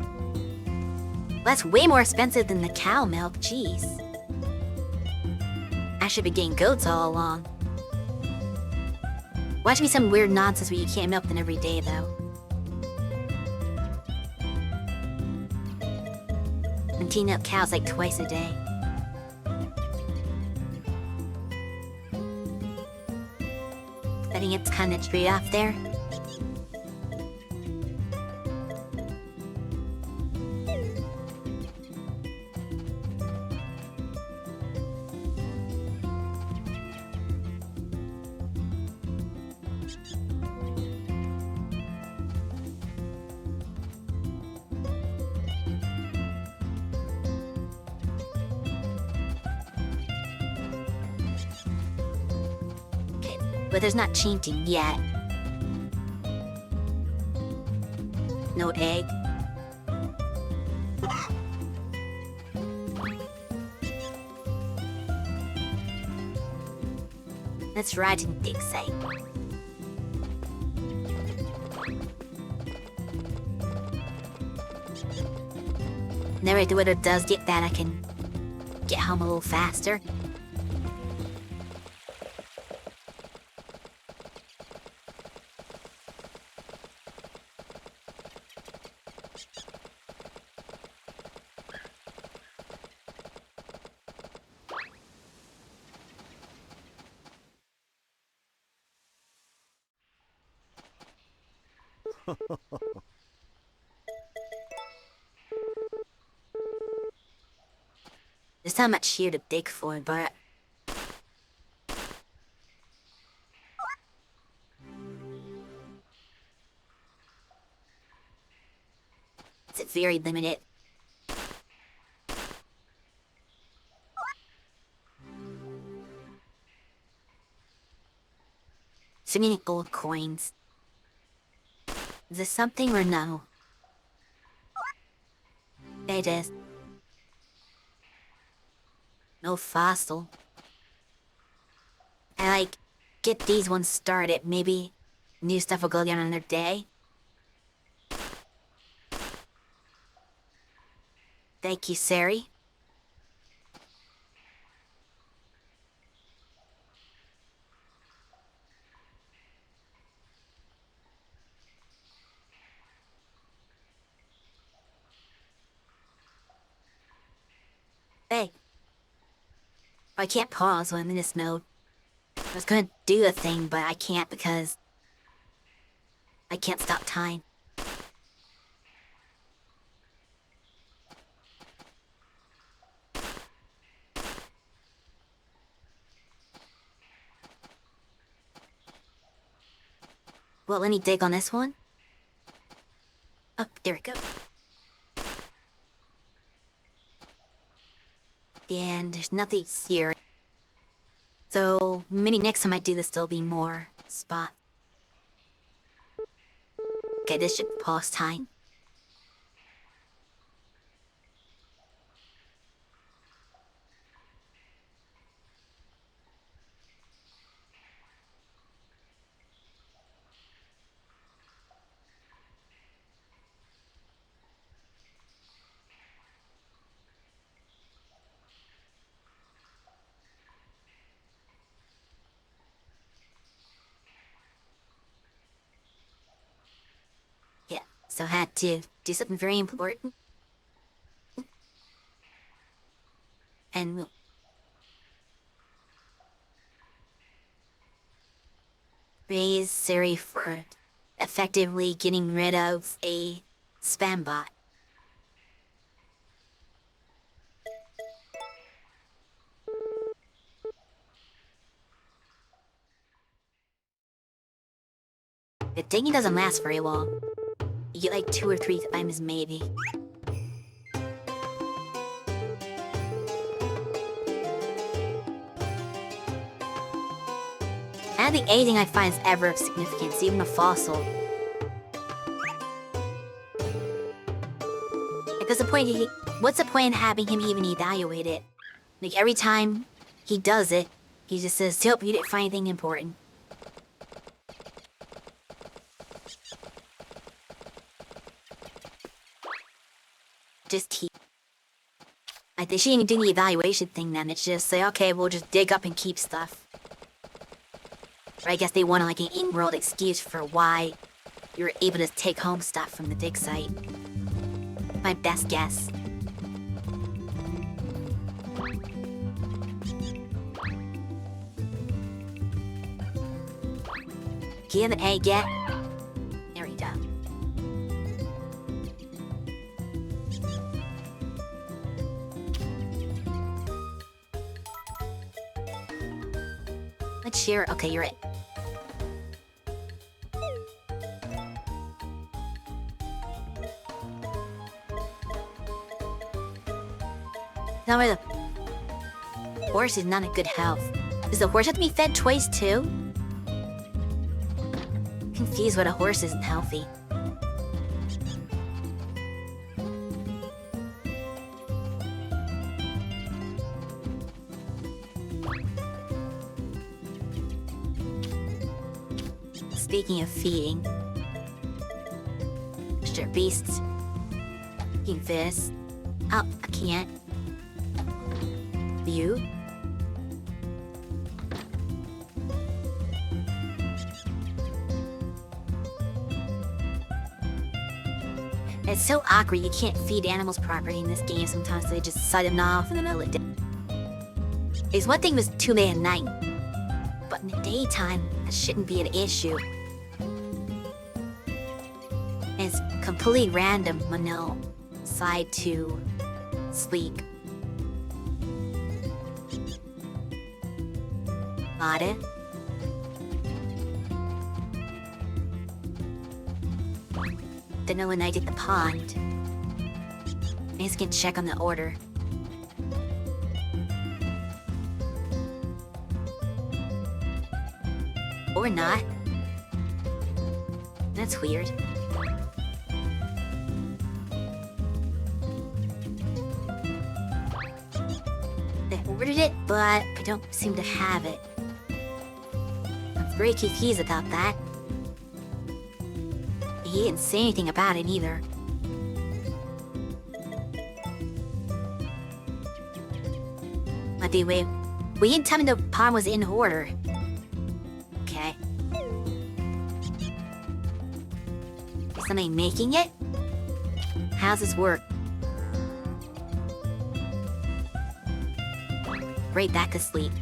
That's way more expensive than the cow milk, jeez. I should be getting goats all along. Watch me some weird nonsense where you can't milk them every day, though. And teeing up cows like twice a day. I think it's kind of straight off there. But there's not changing yet. No egg. That's right in dig site. Never do what it does get that I can get home a little faster. There's not much here to dig for, but... it's very limited. So many gold coins. Is this something or no? It is. No fossil. I get these ones started. Maybe new stuff will go down another day. Thank you, Sari. Hey. I can't pause when I'm in this mode. I was gonna do a thing, but I can't because I can't stop time. Well, let me dig on this one. Oh, there we go. And there's nothing here. So maybe next time I do this, there'll be more spot. Okay, this should pause time. Yeah, so I had to do something very important. And praise Sari for effectively getting rid of a spam bot. The digging doesn't last very long. You get like 2 or 3 times maybe. I think anything I find is ever of significance, even a fossil. What's the point in having him even evaluate it? Like, every time he does it, he just says, "Nope, you didn't find anything important." Like, they shouldn't even do the evaluation thing then. It's just say, okay, we'll just dig up and keep stuff. Or I guess they want like an in-world excuse for why you're able to take home stuff from the dig site. My best guess. Give it a get. There we go. Let's share. Okay, you're it. Tell me the horse is not in good health. Does the horse have to be fed twice too? Confused what a horse isn't healthy. Speaking of feeding, sure beasts. Eating fish. Oh, I can't. You? It's so awkward, you can't feed animals properly in this game. Sometimes they just set them off in the middle of the day. It's one thing if it's too late at night, but in the daytime, that shouldn't be an issue. It's completely random when they'll decide to sleep. Got it. Then when I did the pond, I just can check on the order. Or not. That's weird. They ordered it, but I don't seem to have it. I'm very confused about that. He didn't say anything about it either. But anyway, we didn't tell me the pond was in order. Okay. Is somebody making it? How's this work? Right back to sleep.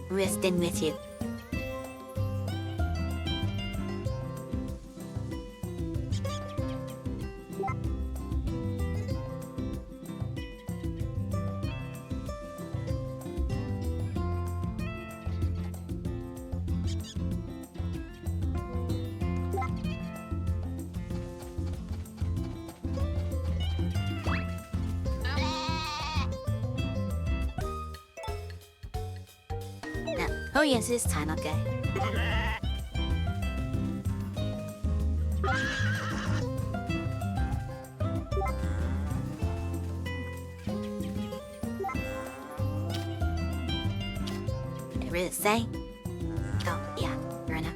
Resting with you. Oh yes, this time, okay. Did it really say? Oh, yeah, fair enough.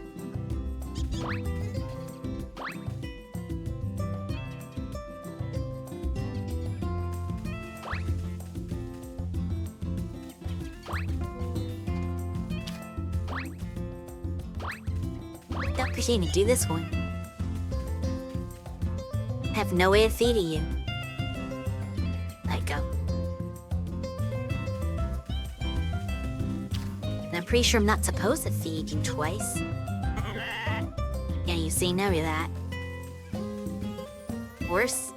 Don't appreciate me do this one. I have no way of feeding you. Let go. And I'm pretty sure I'm not supposed to feed you twice. Yeah, you see, know that. Horse?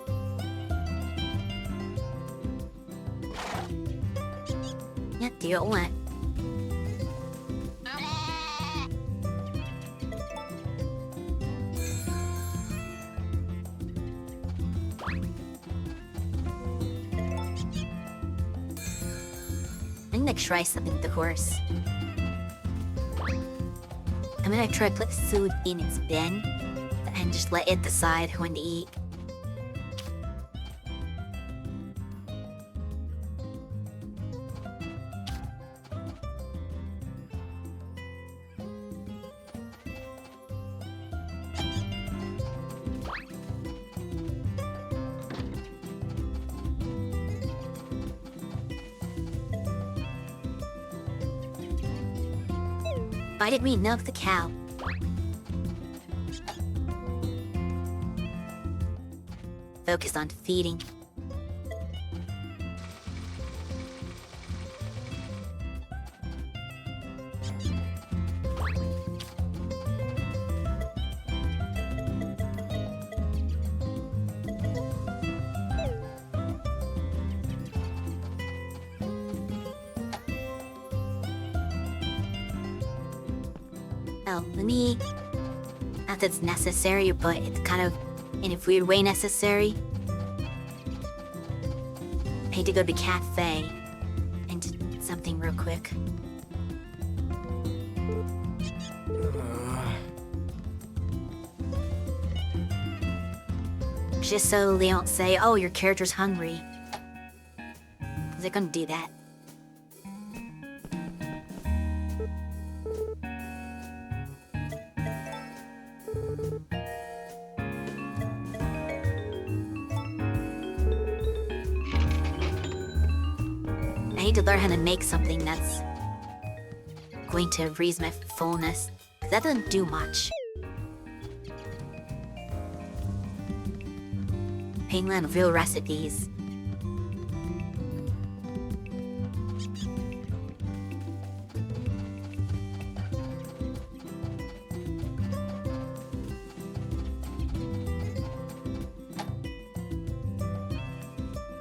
Yeah, do you want? gonna try something with the horse. I'm gonna try to put food in its bin and just let it decide when to eat. Why did we milk the cow? Focus on feeding. Oh, let me... Not that it's necessary, but it's kind of, in a weird way, necessary. I need to go to the cafe and do something real quick. Just so they don't say, oh, your character's hungry. They're gonna do that. I need to learn how to make something that's going to raise my fullness, because that doesn't do much. Painland real recipes.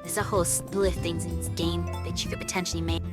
There's a whole slew of things in this game that you could potentially make.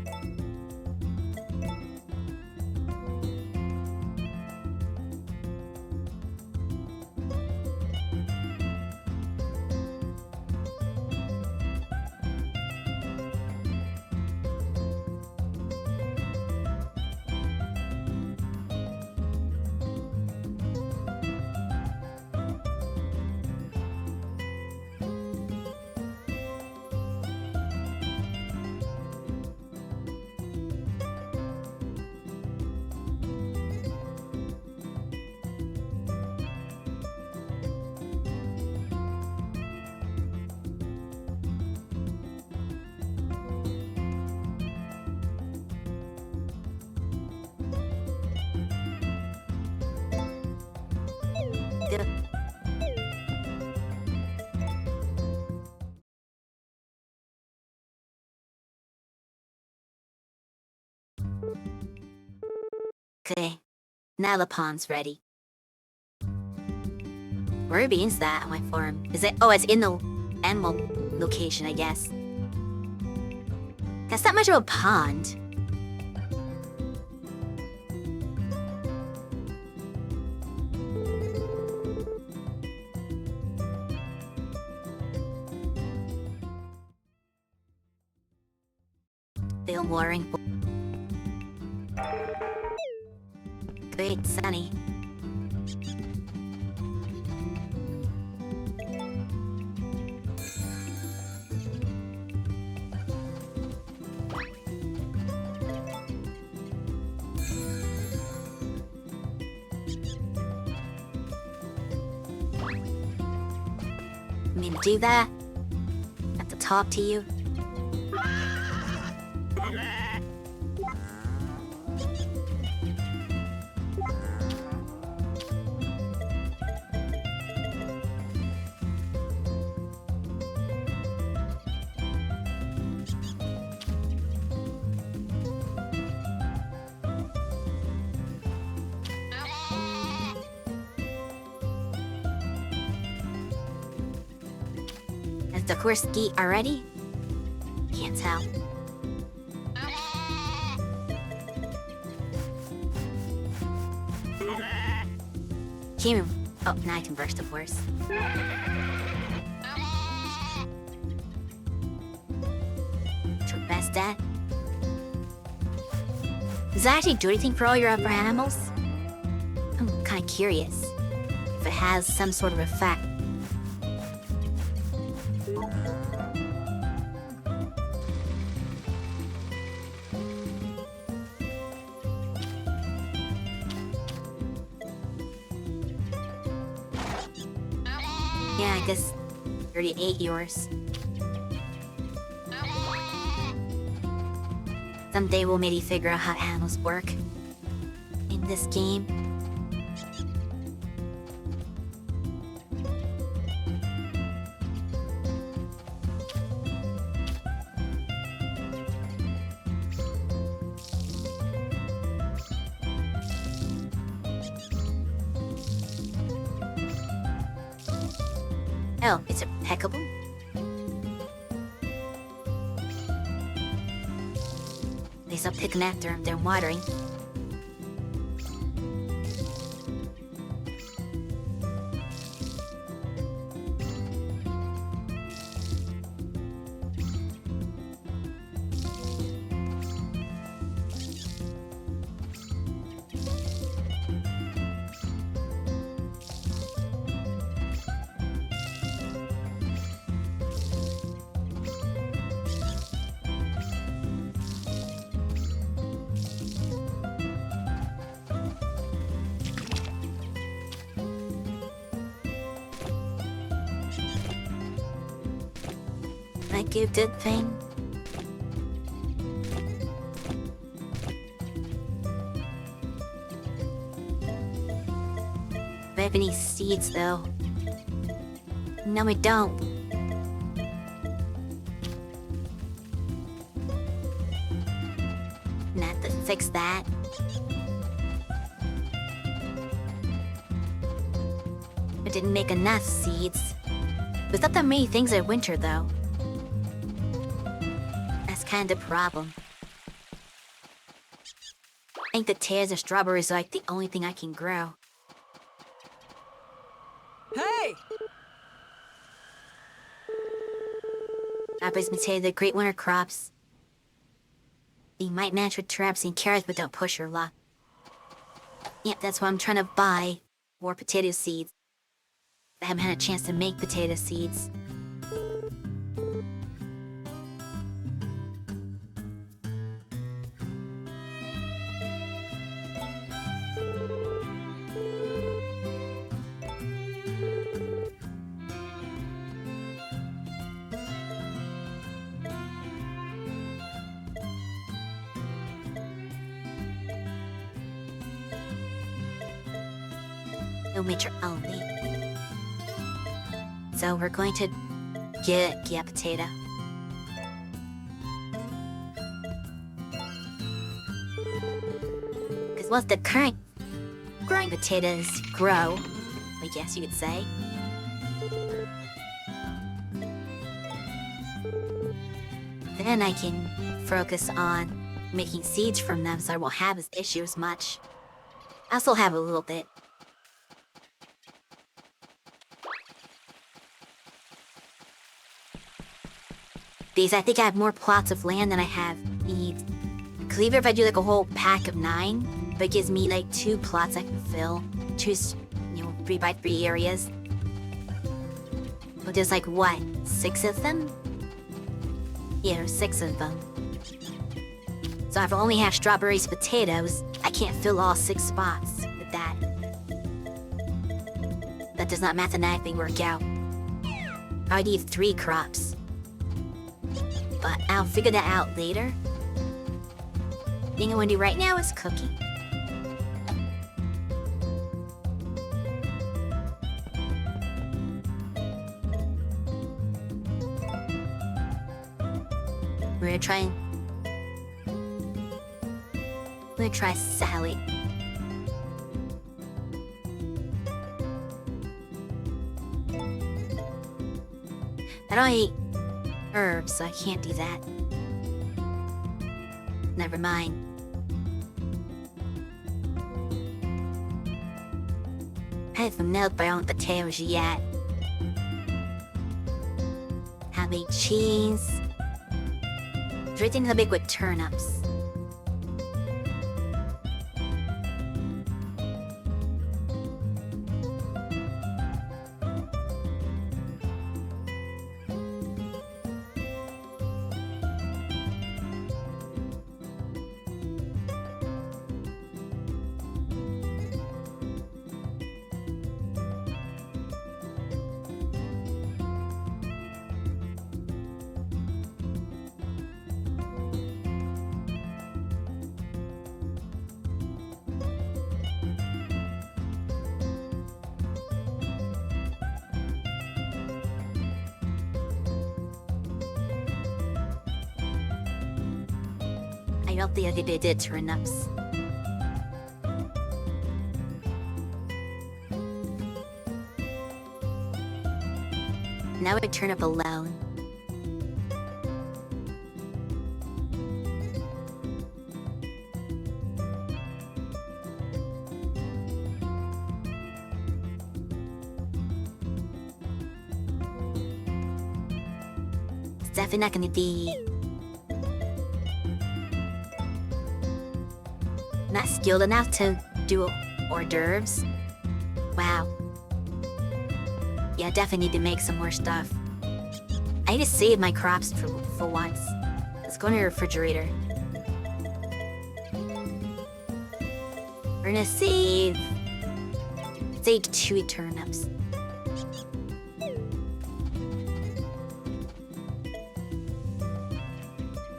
Okay, now the pond's ready. Where is that on my farm? Is it? Oh, it's in the animal location, I guess. That's not much of a pond. Still mooring. Great, sunny. I mean, do that. I have to talk to you. Has the horse eat already? Can't tell. Can't even... Oh, now I can burst the horse. What's your best at? Does that actually do anything for all your other animals? I'm kinda curious if it has some sort of effect. Yeah, I guess 38 yours. Someday we'll maybe figure out how animals work in this game. Oh, it's impeccable. They stop picking after they're watering. Might give good thing. Do I have any seeds though? No, I don't. Not to fix that. I didn't make enough seeds. There's not that many things in winter though. Kind of problem. I think the pears and strawberries are like the only thing I can grow. Hey! Strawberries, potatoes, they're great winter crops. You might match with turnips and carrots, but don't push your luck. Yep, that's why I'm trying to buy more potato seeds. I haven't had a chance to make potato seeds. No major only. So we're going to get a potato. Because once the current growing potatoes grow, I guess you could say, then I can focus on making seeds from them so I won't have this issue as much. I'll still have a little bit. Because I think I have more plots of land than I have seeds. Because even if I do like a whole pack of 9, but it gives me like 2 plots I can fill. 2, 3x3 areas. But there's like, what, 6 of them? Yeah, there's 6 of them. So if I only have strawberries and potatoes, I can't fill all 6 spots with that. That does not mathematically work out. I need 3 crops. But I'll figure that out later. The thing I want to do right now is cooking. We're gonna try salad. I don't eat herbs, so I can't do that. Never mind. I have some milk, but I don't want potatoes yet. Have made cheese. Everything's big with turnips. I don't think I did turnips. Now I turn up alone. It's definitely not gonna be not skilled enough to do hors d'oeuvres. Wow. Yeah, definitely need to make some more stuff. I need to save my crops for once. Let's go in the refrigerator. We're gonna save 2 turnips.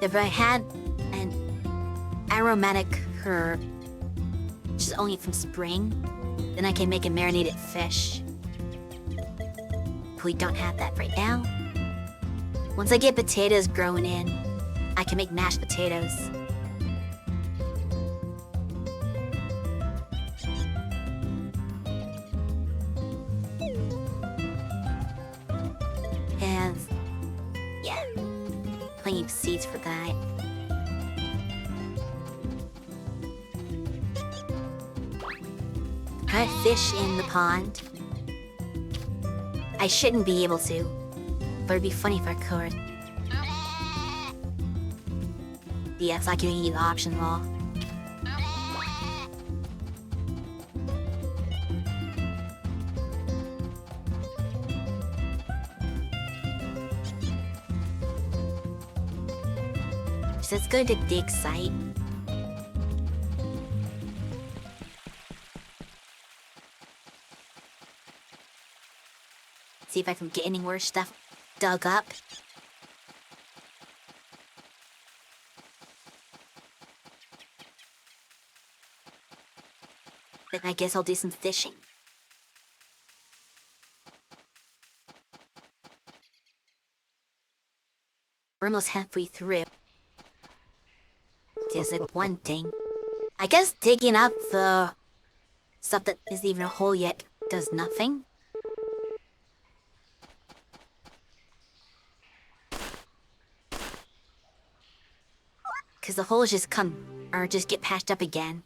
If I had an aromatic herb, which is only from spring, then I can make a marinated fish. We don't have that right now. Once I get potatoes growing in, I can make mashed potatoes. And yeah, plenty of seeds for that. Try to fish in the pond. I shouldn't be able to, but it'd be funny if I could. Yeah, it's like you need option law. So let's go to dig site. See if I can get any more stuff dug up. Then I guess I'll do some fishing. We're almost halfway through. There's like one thing. I guess digging up the stuff that isn't even a hole yet does nothing. Because the holes just just get patched up again.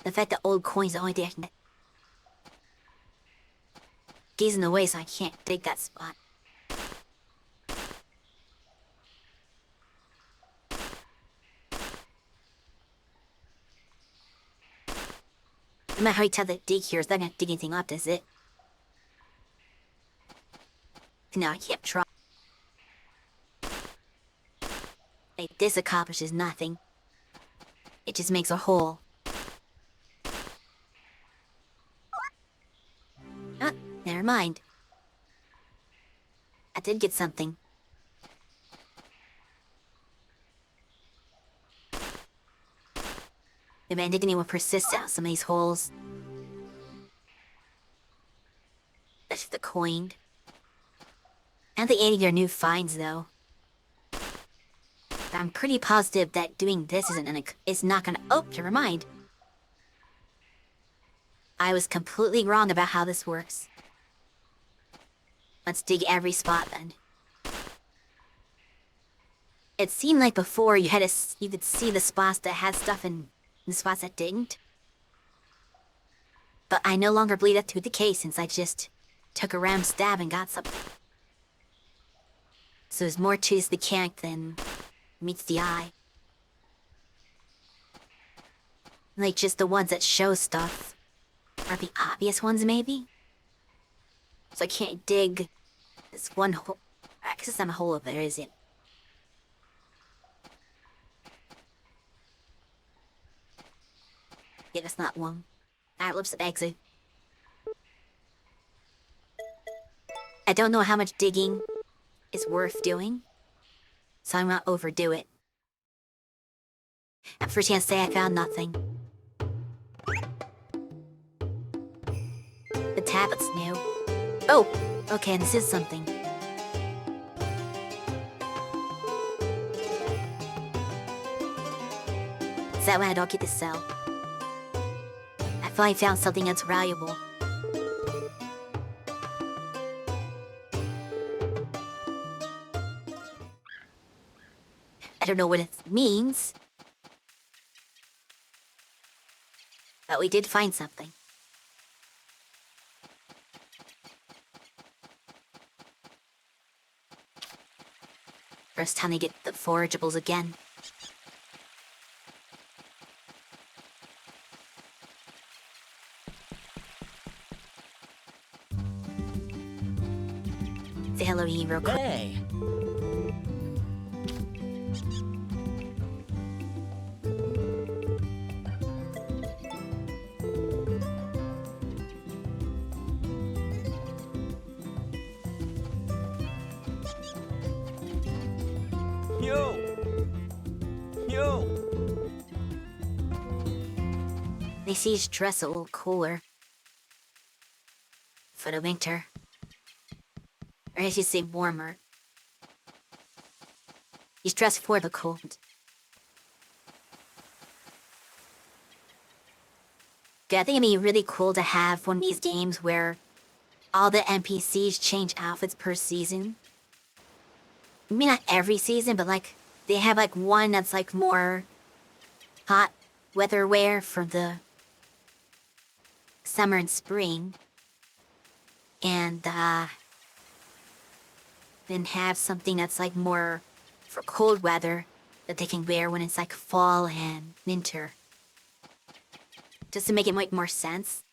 The fact that old coins are only there gazing away, so I can't dig that spot. No matter how you tell the dig here, it's not gonna dig anything up, is it? No, I can't try. Like, this accomplishes nothing. It just makes a hole. Ah, never mind. I did get something. The man digging will persist out some of these holes. That's the coin. And the 80 are new finds, though. I'm pretty positive that doing this is not gonna. Oh, never mind. I was completely wrong about how this works. Let's dig every spot then. It seemed like before you could see the spots that had stuff and the spots that didn't. But I no longer believe that to be the case since I just took a random stab and got something. So there's more to this mechanic than meets the eye. Like just the ones that show stuff. Or the obvious ones, maybe? So I can't dig this one hole. I guess it's not a hole over there, is it? Yeah, that's not one. Alright, let's exit. I don't know how much digging is worth doing, so I'm not overdo it. At first, you can't say I found nothing. The tablet's new. Oh, okay, this is something. that why I don't get to sell? I finally found something that's valuable. I don't know what it means, but we did find something. First time to get the forageables again. Say hello to you real quick. Hey. Yo. They see his dress a little cooler for the winter. Or I should say warmer. He's dressed for the cold. I think it'd be really cool to have one of these games where all the NPCs change outfits per season. I mean, not every season, but like, they have like one that's like more hot weather wear for the summer and spring. And, then have something that's like more for cold weather that they can wear when it's like fall and winter. Just to make it make more sense.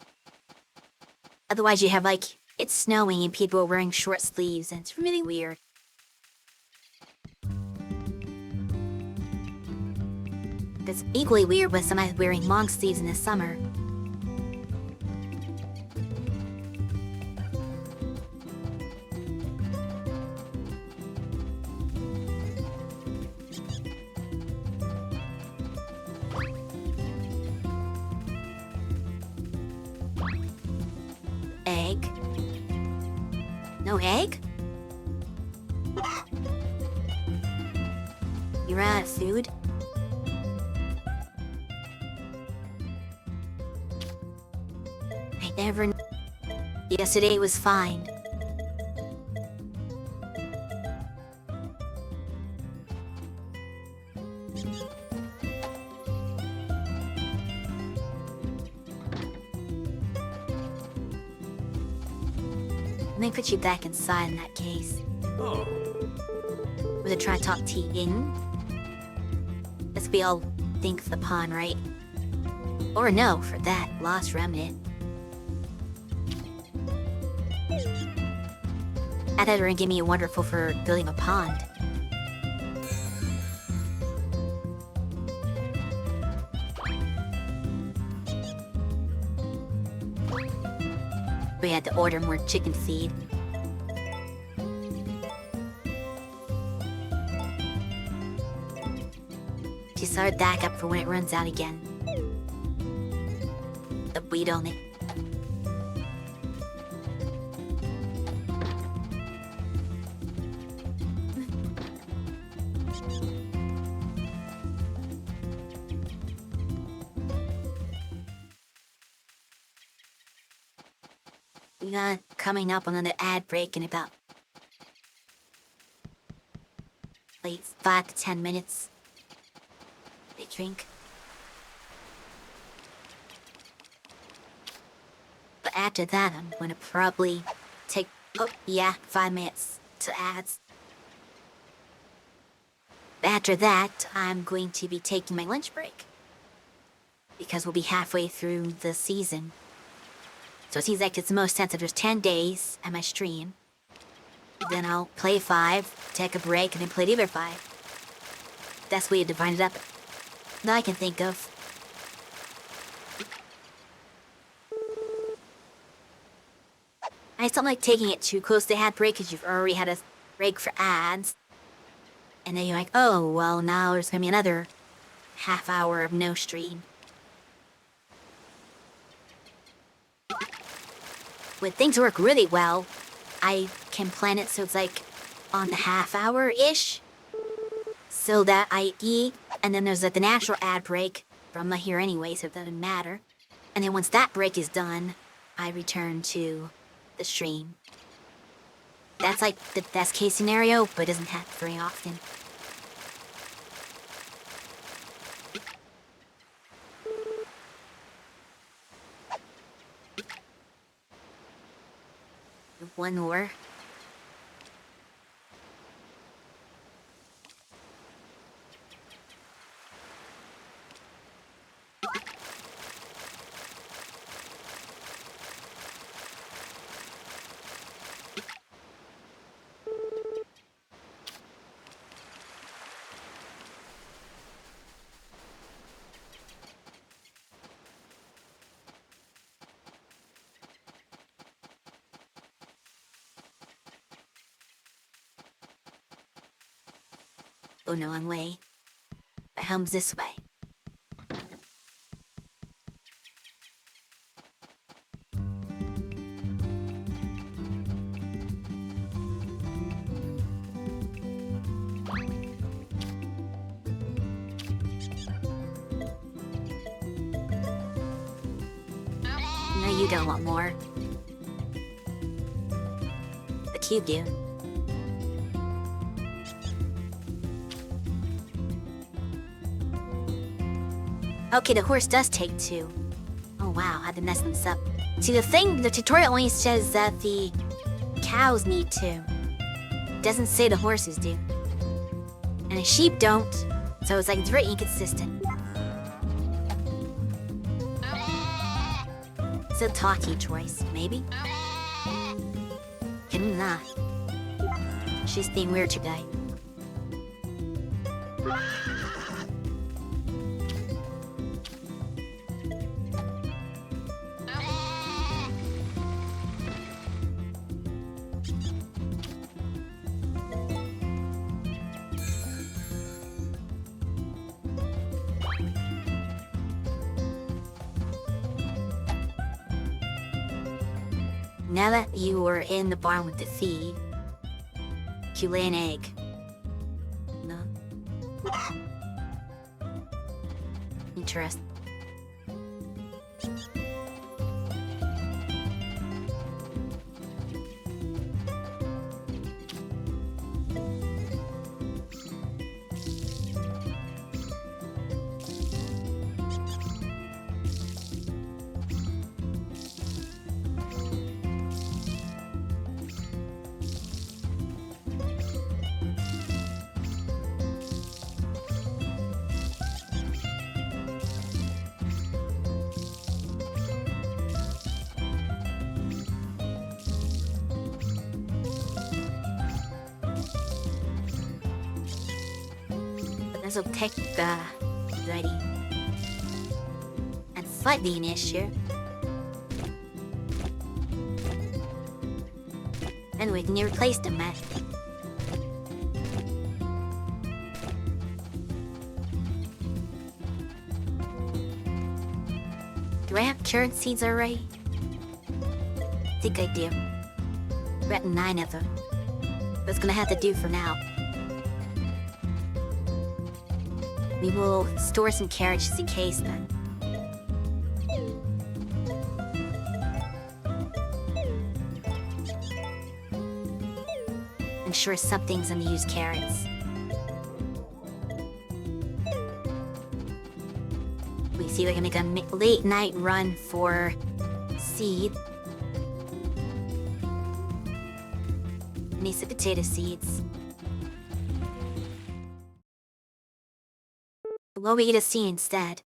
Otherwise you have like, it's snowing and people are wearing short sleeves and it's really weird. It's equally weird with somebody wearing long sleeves in the summer. Egg? No egg? You're out of food? I never kn- Yesterday was fine. Let me put you back inside in that case. Oh. With a try to talk tea in. Let's be all think of the pawn, right? Or no, for that, lost remnant. I thought you were gonna give me a wonderful for building a pond. We had to order more chicken feed. She started back up for when it runs out again. The weed on it. We got coming up on another ad break in about like 5 to 10 minutes. They drink. But after that, I'm gonna probably take, 5 minutes to ads. After that, I'm going to be taking my lunch break. Because we'll be halfway through the season. So it seems like it's the most sense if there's 10 days at my stream. Then I'll play 5, take a break, and then play the other 5. That's the way to divide it up. That I can think of. I just don't like taking it too close to ad break because you've already had a break for ads. And then you're like, oh, well, now there's gonna be another half hour of no stream. When things work really well, I can plan it so it's like on the half hour-ish. So that I eat, and then there's like the natural ad break, But I'm not here anyway, so it doesn't matter. And then once that break is done, I return to the stream. That's like the best case scenario, but it doesn't happen very often. One more. Oh no, I'm way. The helm's this way. No, you don't want more. The cube do. Okay, the horse does take 2. Oh wow, I've been messing this up. See, the tutorial only says that the cows need 2. It doesn't say the horses do. And the sheep don't, so it's like, it's very inconsistent. It's a talky choice, maybe? Can not. She's being weird today. Now that you were in the barn with the feed, you lay an egg. No? Interesting. This will take ready. And slightly an issue. And we can replace them, Matt. Do I have carrot seeds already? I think I do. We're at 9 of them. That's gonna have to do for now. We will store some carrots just in case then. I'm sure something's gonna use carrots. We see we can make a late night run for seed. Need some potato seeds. What we get to see instead?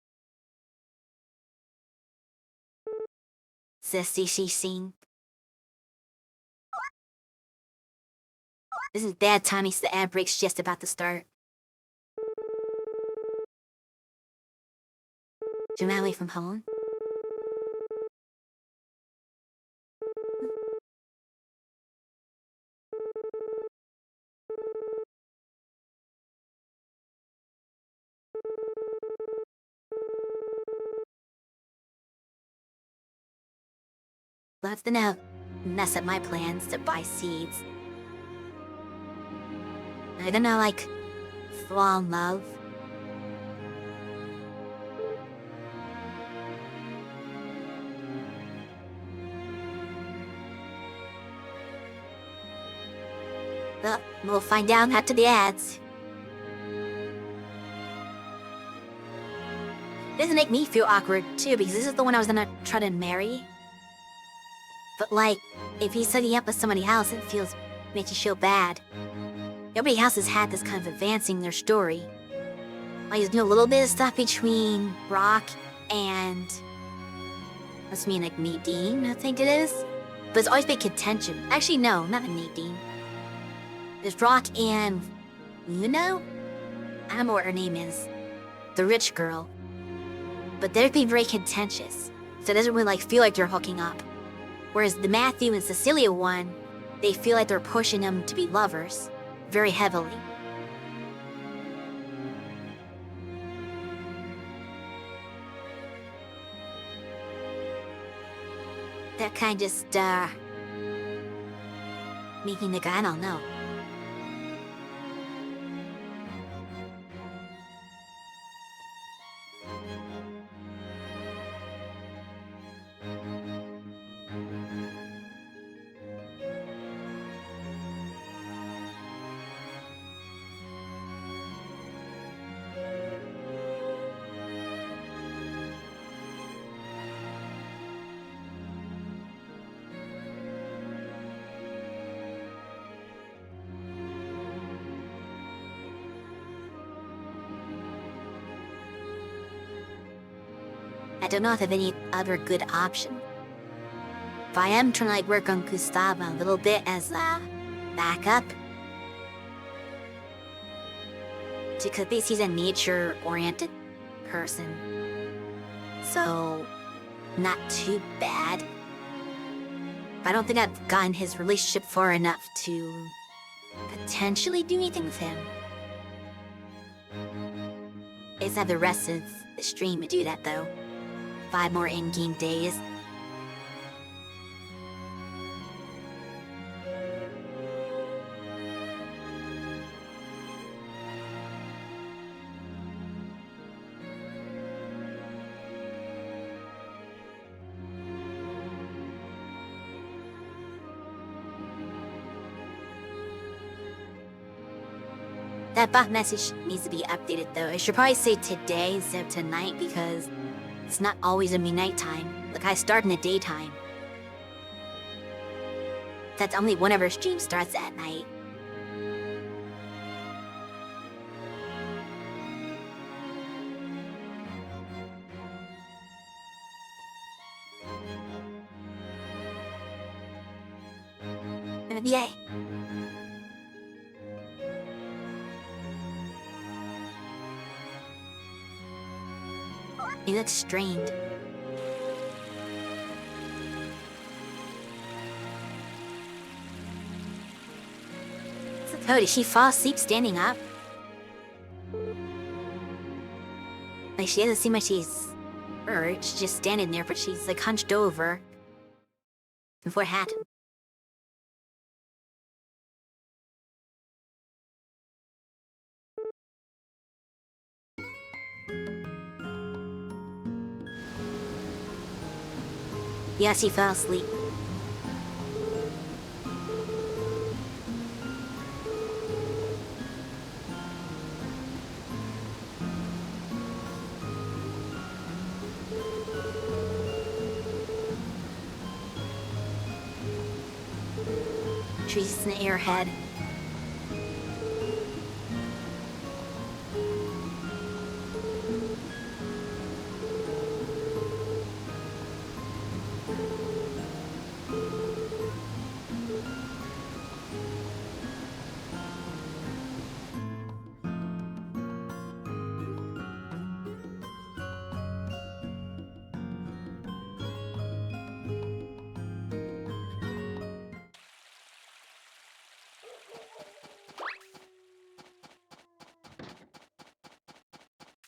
CC scene. This is bad timing, so the ad break's just about to start. Jim away from home. That's gonna mess up my plans to buy seeds. I'm gonna, like, fall in love. Well, we'll find out after the ads. Doesn't make me feel awkward, too, because this is the one I was gonna try to marry. But, like, if he's setting up with somebody else, it makes you feel bad. Nobody else has had this kind of advancing their story. Like, there's a little bit of stuff between Brock and... must mean, like, Nadine, I think it is. But it's always been contention. Actually, no, not Nadine. There's Brock and... I don't know what her name is. The rich girl. But they're being very contentious, so it doesn't really feel like they're hooking up. Whereas the Matthew and Cecilia one, they feel like they're pushing them to be lovers, very heavily. That kind of just, making the guy, I don't know. I don't know if I have any other good option. If I am trying to work on Gustavo a little bit as a backup, because he's a nature-oriented person, so not too bad. But I don't think I've gotten his relationship far enough to potentially do anything with him. It's have the rest of the stream to do that, though. 5 more in-game days. That bot message needs to be updated, though. I should probably say today instead of tonight, because it's not always gonna be nighttime. Like, I start in the daytime. That's only one of our streams starts at night. Yay! He looks strained. Oh, did she fall asleep standing up? Like, she doesn't seem like she's hurt. She's just standing there, but she's like hunched over. Before it happened. Yes, he fell asleep. She's an airhead.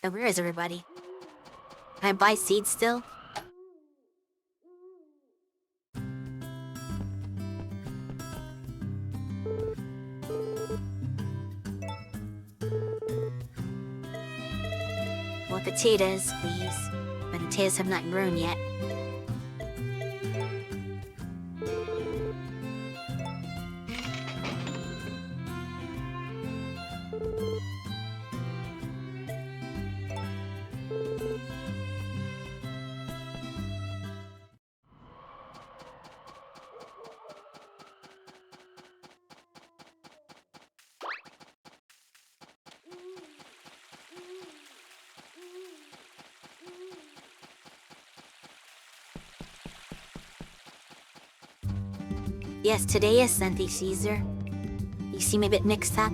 Oh, where is everybody? Can I buy seeds still? More potatoes, please. My potatoes have not grown yet. Yes, today is Sunday, Caesar. You seem a bit mixed up.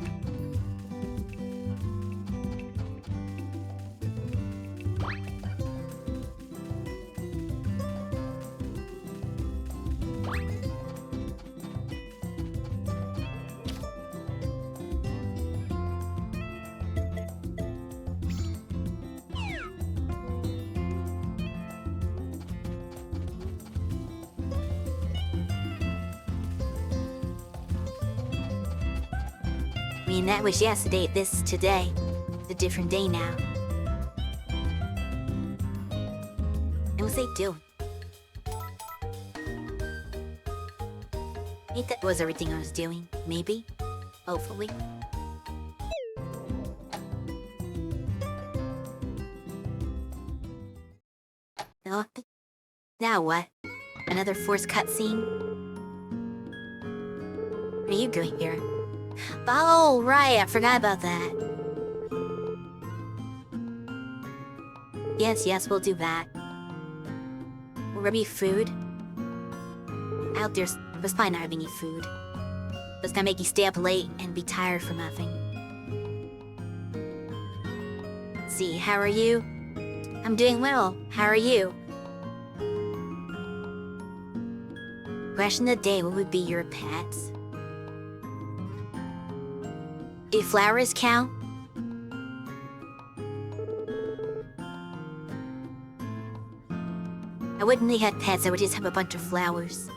I mean, that was yesterday, this is today. It's a different day now. And what's they doing? I think that was everything I was doing. Maybe? Hopefully. Oh, now what? Another forced cutscene? What are you doing here? Oh, right, I forgot about that. Yes, we'll do that. Will there be food? Out there's fine not having any food. It's gonna make you stay up late and be tired from nothing. Let's see, how are you? I'm doing well. How are you? Question of the day, what would be your pets? Do flowers count? I wouldn't really have pets, I would just have a bunch of flowers.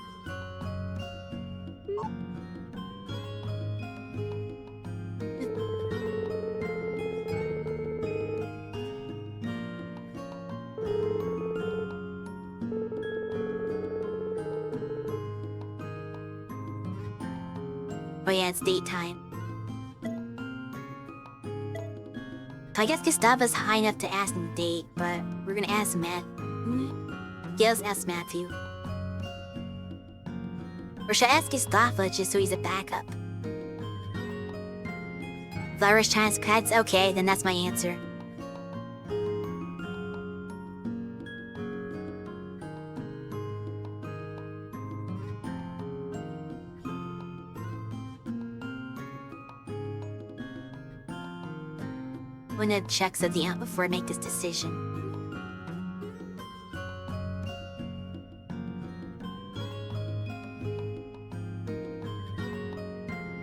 Oh yeah, it's date time. I guess Gustava's high enough to ask him to date, but we're gonna ask Matt. Yeah, let's ask Matthew. Or should I ask Gustava just so he's a backup? Flourish China's pets? Okay, then that's my answer. I'm gonna check something out before I make this decision.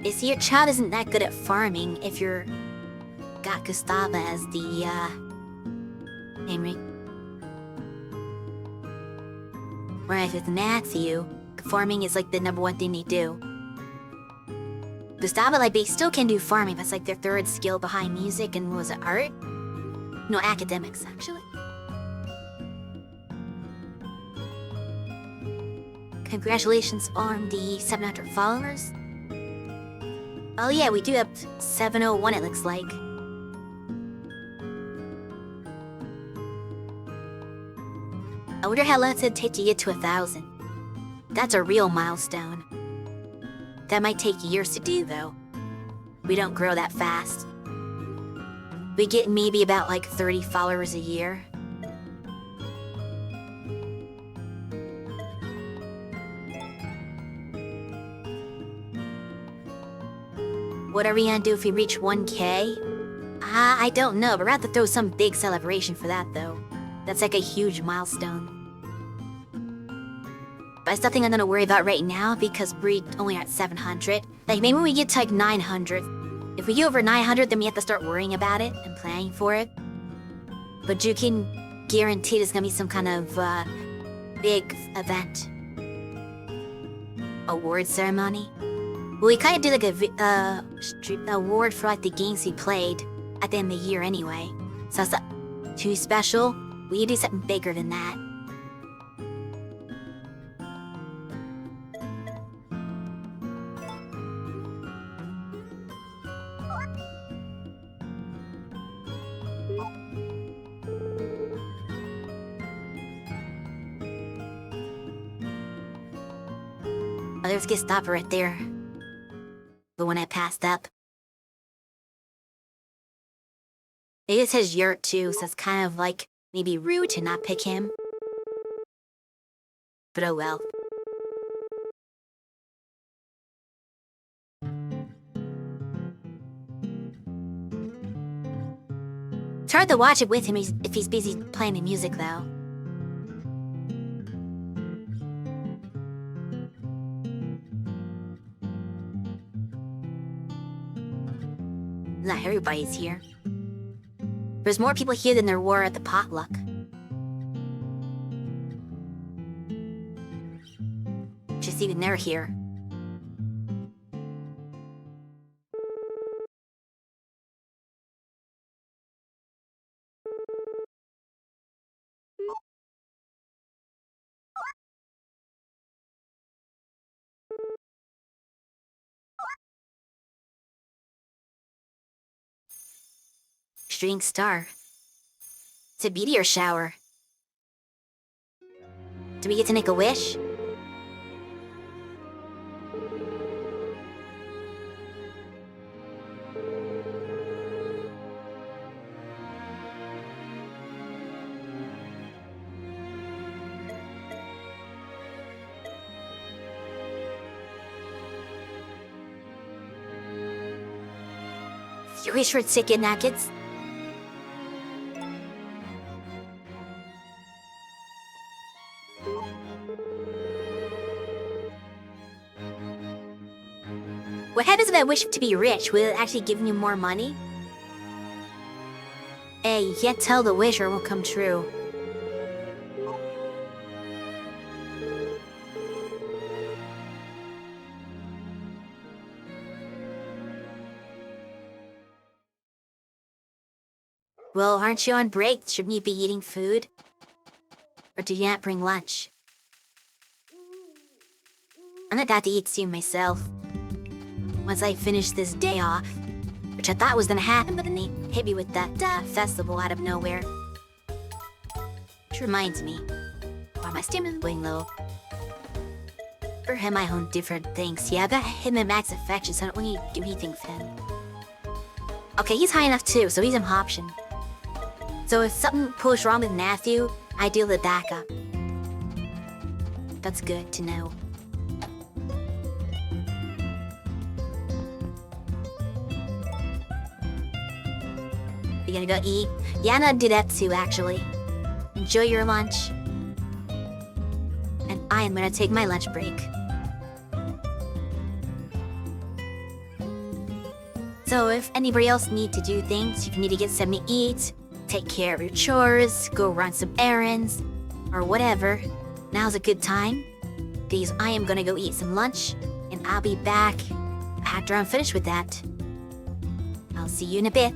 You see, your child isn't that good at farming if you're got Gustava as the, Henry. Whereas with Matthew, farming is like the #1 thing they do. Gustava, like, they still can do farming, that's like their third skill behind music and, what was it, art? No, academics, actually. Congratulations on the 700 followers. Oh yeah, we do have 701, it looks like. I wonder how long it'd take to get to 1,000. That's a real milestone. That might take years to do, though. We don't grow that fast. We get maybe about like 30 followers a year. What are we gonna do if we reach 1K? I don't know, but we're gonna have to throw some big celebration for that, though. That's like a huge milestone. But it's nothing I'm gonna worry about right now because we're only at 700. Like, maybe when we get to like 900. If we get over 900, then we have to start worrying about it and planning for it. But you can guarantee there's gonna be some kind of, big event. Award ceremony. Well, we kind of do like a award for like the games we played at the end of the year anyway. So it's not too special. We do something bigger than that. Oh, there's Gestapo right there. The one I passed up. It says Yurt too, so it's kind of like maybe rude to not pick him. But oh well. It's hard to watch it with him if he's busy playing the music, though. Not everybody's here. There's more people here than there were at the potluck. Just even they're here. Shooting star. It's a meteor shower. Do we get to make a wish? You wish for chicken nuggets? What happens if I wish to be rich? Will it actually give you more money? Hey, you can't tell the wish or it won't come true. Well, aren't you on break? Shouldn't you be eating food? Or did you not bring lunch? I'm about to eat soon myself. Once I finish this day off, which I thought was gonna happen, but then they hit me with that festival out of nowhere. Which reminds me, why my stamina going low? For him, I own different things. Yeah, I got him and Max affection, so I don't really do anything for him. Okay, he's high enough too, so he's an option. So if something goes wrong with Matthew, I deal with backup. That's good to know. You gonna go eat? Yeah, I'm gonna do that too, actually. Enjoy your lunch. And I am gonna take my lunch break. So if anybody else need to do things, if you need to get something to eat, take care of your chores, go run some errands, or whatever, now's a good time. Because I am gonna go eat some lunch, and I'll be back after I'm finished with that. I'll see you in a bit.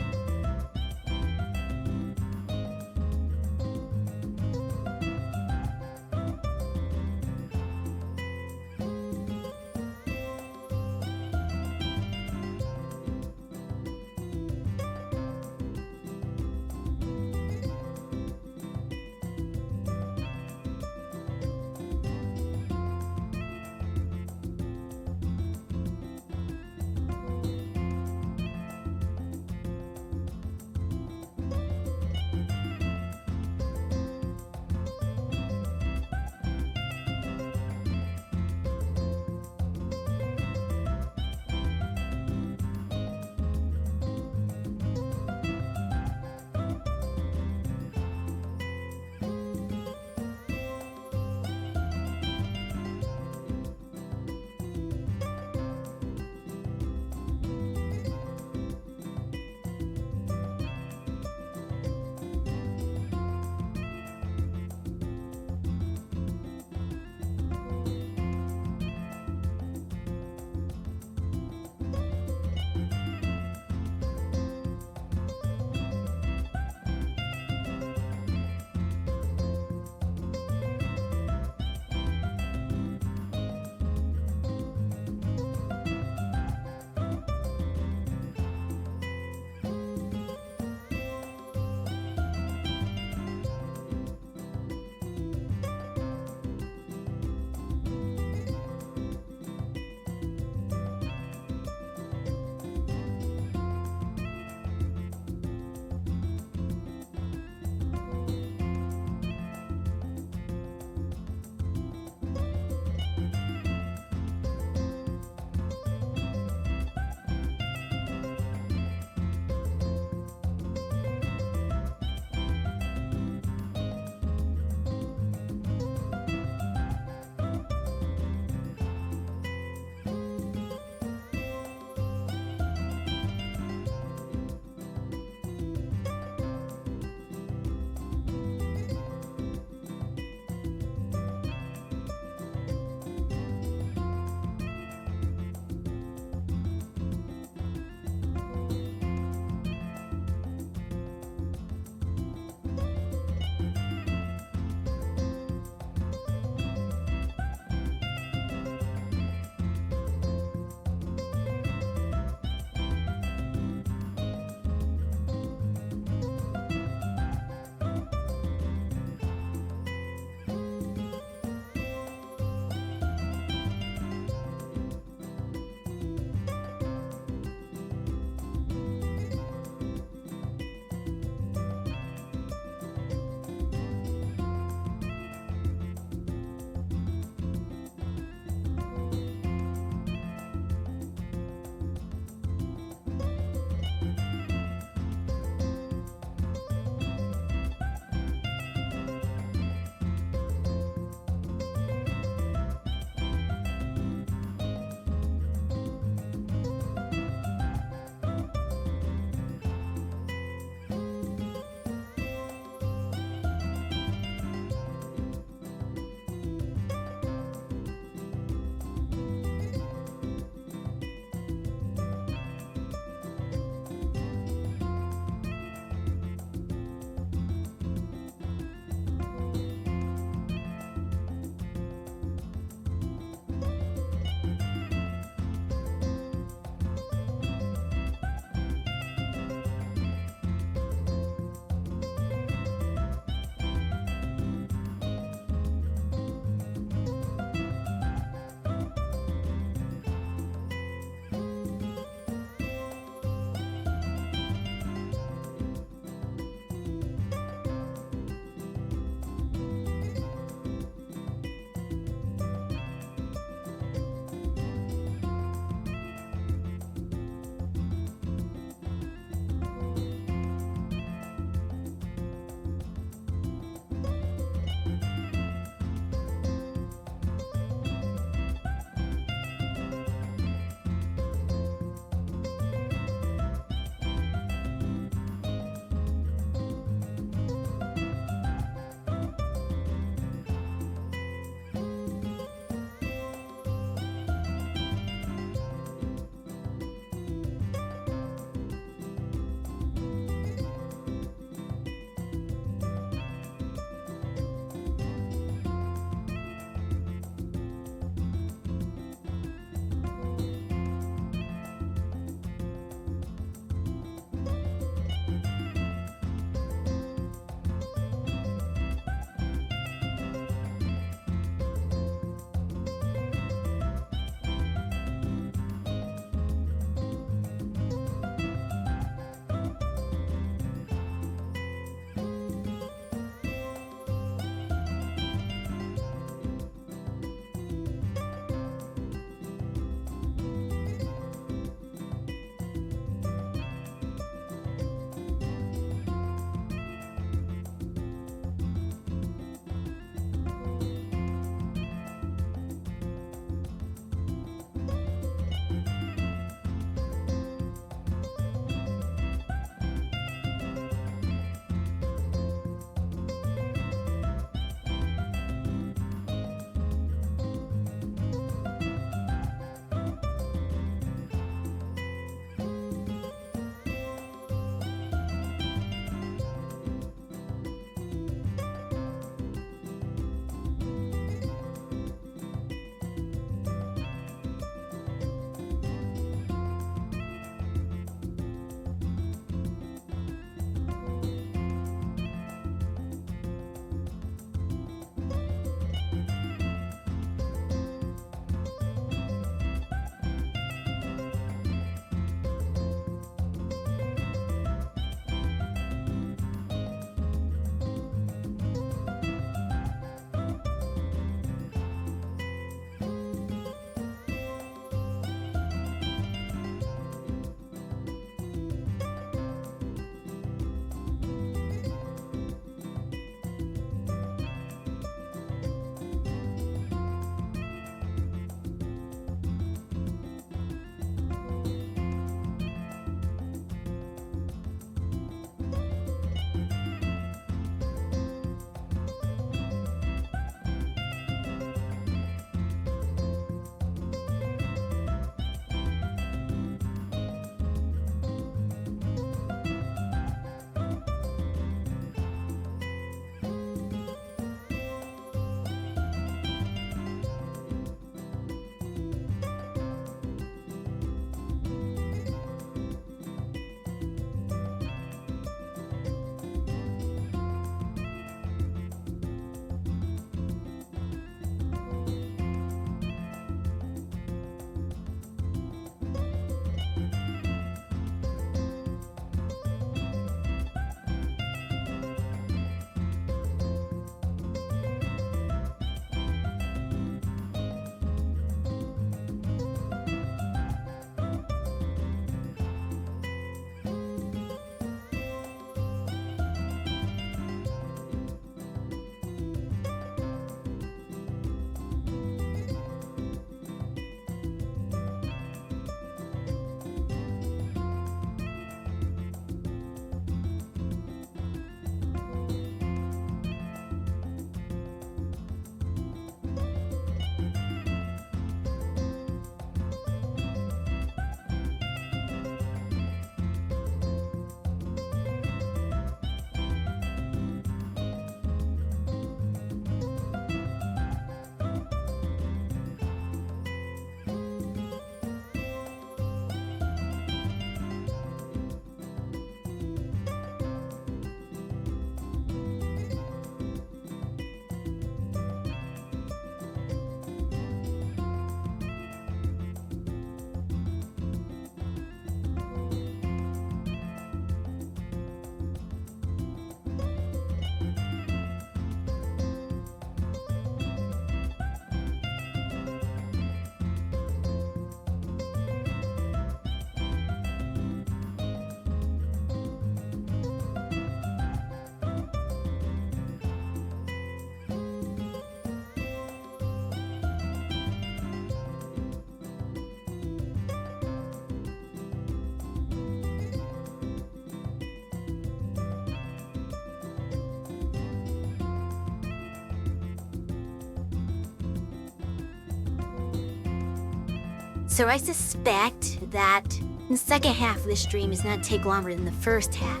So I suspect that the second half of the stream is not take longer than the first half.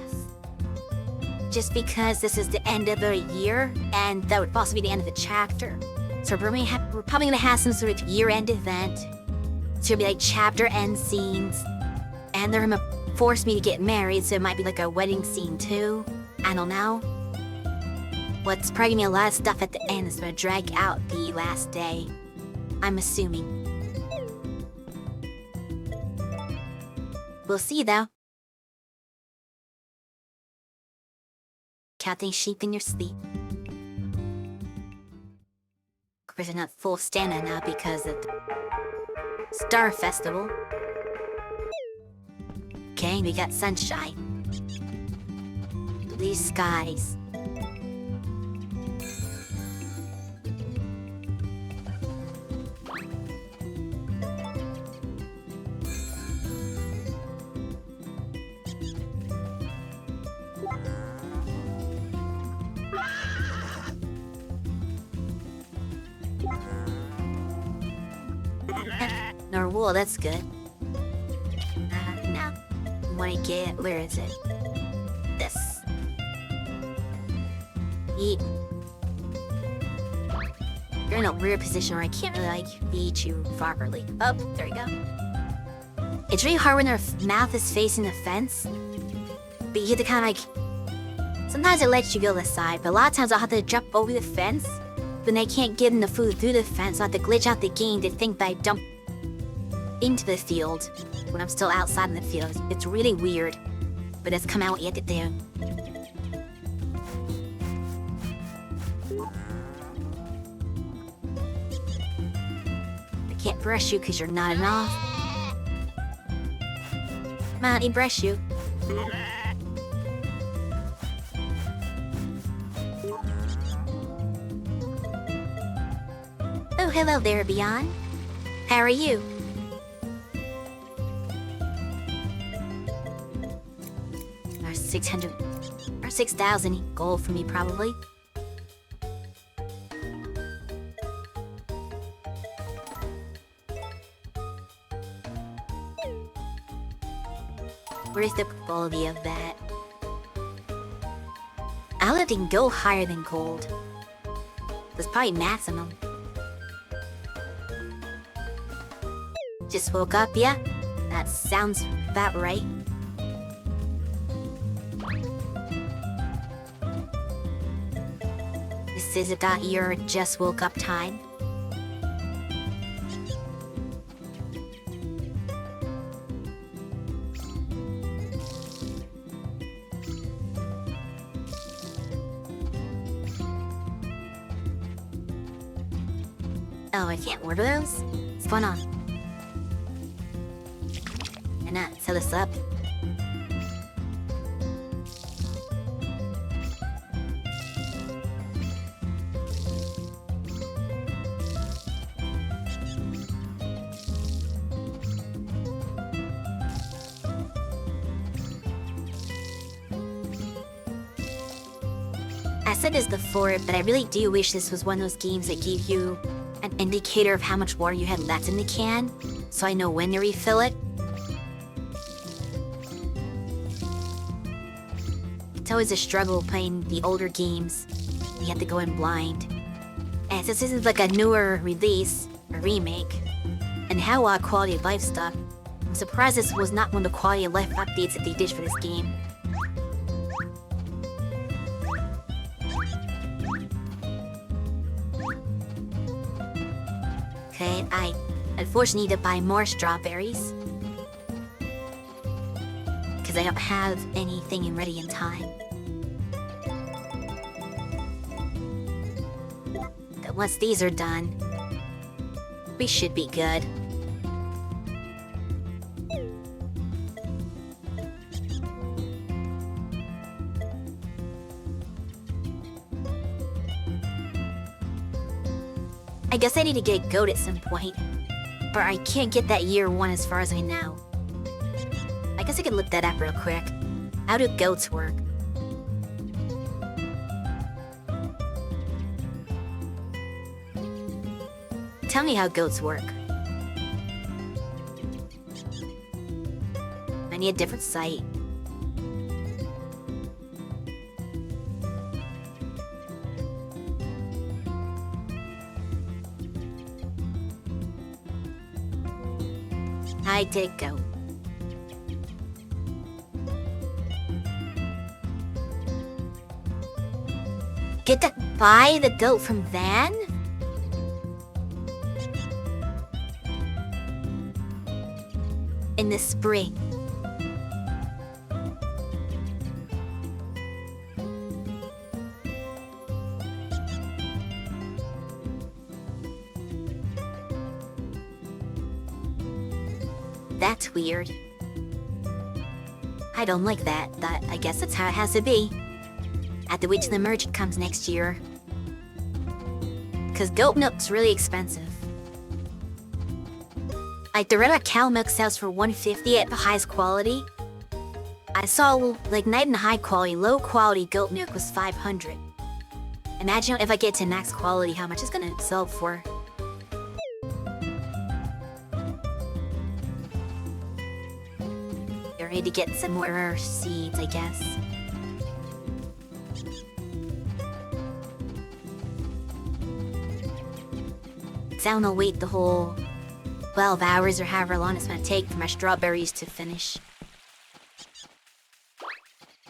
Just because this is the end of a year, and that would possibly be the end of the chapter. So we're probably gonna have some sort of year-end event. So it'll be like chapter end scenes. And they're gonna force me to get married, so it might be like a wedding scene too. I don't know. What's probably gonna be a lot of stuff at the end that's gonna drag out the last day. I'm assuming. We'll see though. Counting sheep in your sleep. Of course, they're not full stand now because of the Star Festival. Okay, we got sunshine. Blue skies. Nor wool, that's good. Now, wanna get, where is it? This. Eat. You're in a weird position where I can't really, like, feed you properly. Oh, there you go. It's really hard when their mouth is facing the fence. But you have to kind of, like... Sometimes it lets you go to the side, but a lot of times I'll have to jump over the fence. Then I can't get in the food through the fence, so I have to glitch out the game to think that I dumped into the field when I'm still outside in the field. It's really weird, but it's come out yet to do. I can't brush you because you're not enough. Come on, let me brush you. Oh, hello there, Beyond. How are you? Our 600... Our 6,000 gold for me, probably. Where's the quality of that? I'll let it go higher than gold. That's probably maximum. Just woke up, yeah? That sounds about right. This is about your just woke up time. Oh, I can't order those? What's going on? Why not? Set this up. I said this before, but I really do wish this was one of those games that gave you an indicator of how much water you had left in the can, so I know when to refill it. It's always a struggle playing the older games. You have to go in blind. And since this is like a newer release, a remake, and how a lot of quality of life stuff, I'm surprised this was not one of the quality of life updates that they did for this game. Okay, I unfortunately need to buy more strawberries. Because I don't have anything ready in time. But once these are done, we should be good. I guess I need to get a goat at some point, but I can't get that year one as far as I know. I guess I could look that up real quick. How do goats work? Tell me how goats work. I need a different site. I did go. Get to buy the goat from Van? In the spring. That's weird. I don't like that, but I guess that's how it has to be. I have to wait till the merchant comes next year. Cause goat milk's really expensive. Like the red cow milk sells for $150 at the highest quality. I saw like not even high quality, low quality goat milk was $500. Imagine if I get to max quality, how much it's gonna sell for. They're ready to get some more seeds, I guess. So I'll wait the whole 12 hours or however long it's gonna take for my strawberries to finish.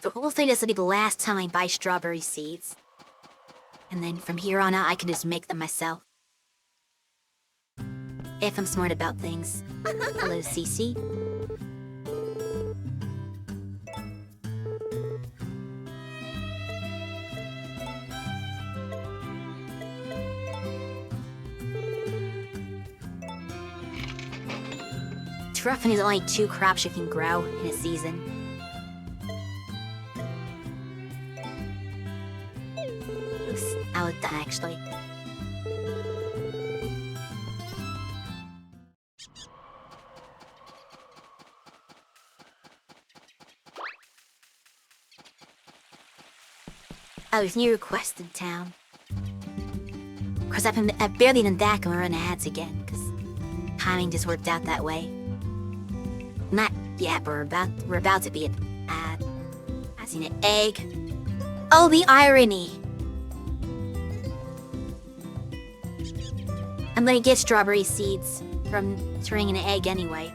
So hopefully this will be the last time I buy strawberry seeds. And then from here on out I can just make them myself. If I'm smart about things. Hello, Cece. It's rough when there's only 2 crops you can grow in a season. Looks out actually. Oh, there's new requests in town. Of course, I've barely done that and we're running ads again, because timing just worked out that way. Not yet, but we're about to be an ad. I've seen an egg. Oh, the irony! I'm gonna get strawberry seeds from turning an egg anyway.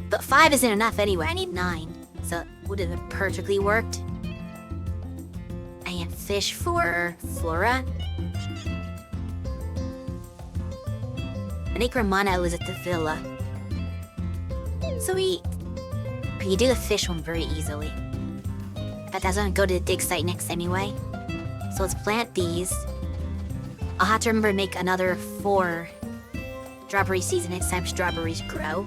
But 5 isn't enough anyway, I need 9. So it would have perfectly worked. And fish for Flora. I think Ramona lives at the villa. So you do the fish one very easily. But that's gonna go to the dig site next anyway. So let's plant these. I'll have to remember to make another 4 strawberry seeds the next time strawberries grow.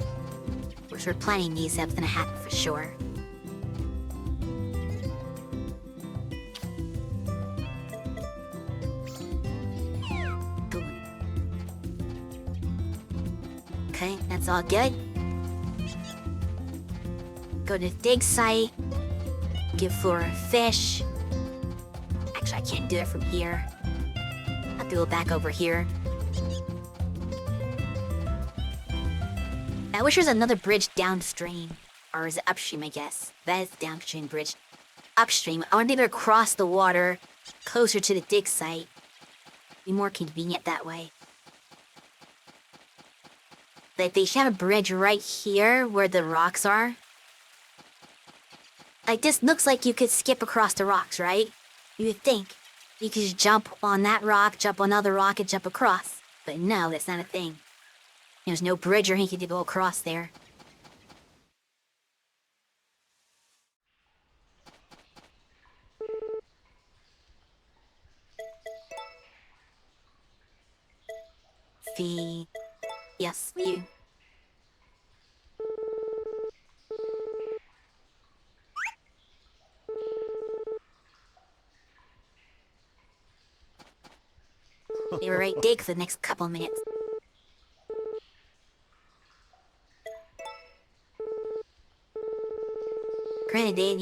We're sort of planting these, that's gonna happen for sure. Okay, that's all good. Go to the dig site. Give Flora a fish. Actually, I can't do it from here. I'll have to go back over here. I wish there was another bridge downstream. Or is it upstream, I guess? That is the downstream bridge. Upstream. I want to be able to cross the water closer to the dig site. Be more convenient that way. Like, they should have a bridge right here where the rocks are. Like, this looks like you could skip across the rocks, right? You would think you could just jump on that rock, jump on another rock, and jump across. But no, that's not a thing. There's no bridge or anything to go across there. Yes, you. They were right dig for the next couple minutes. Granted, they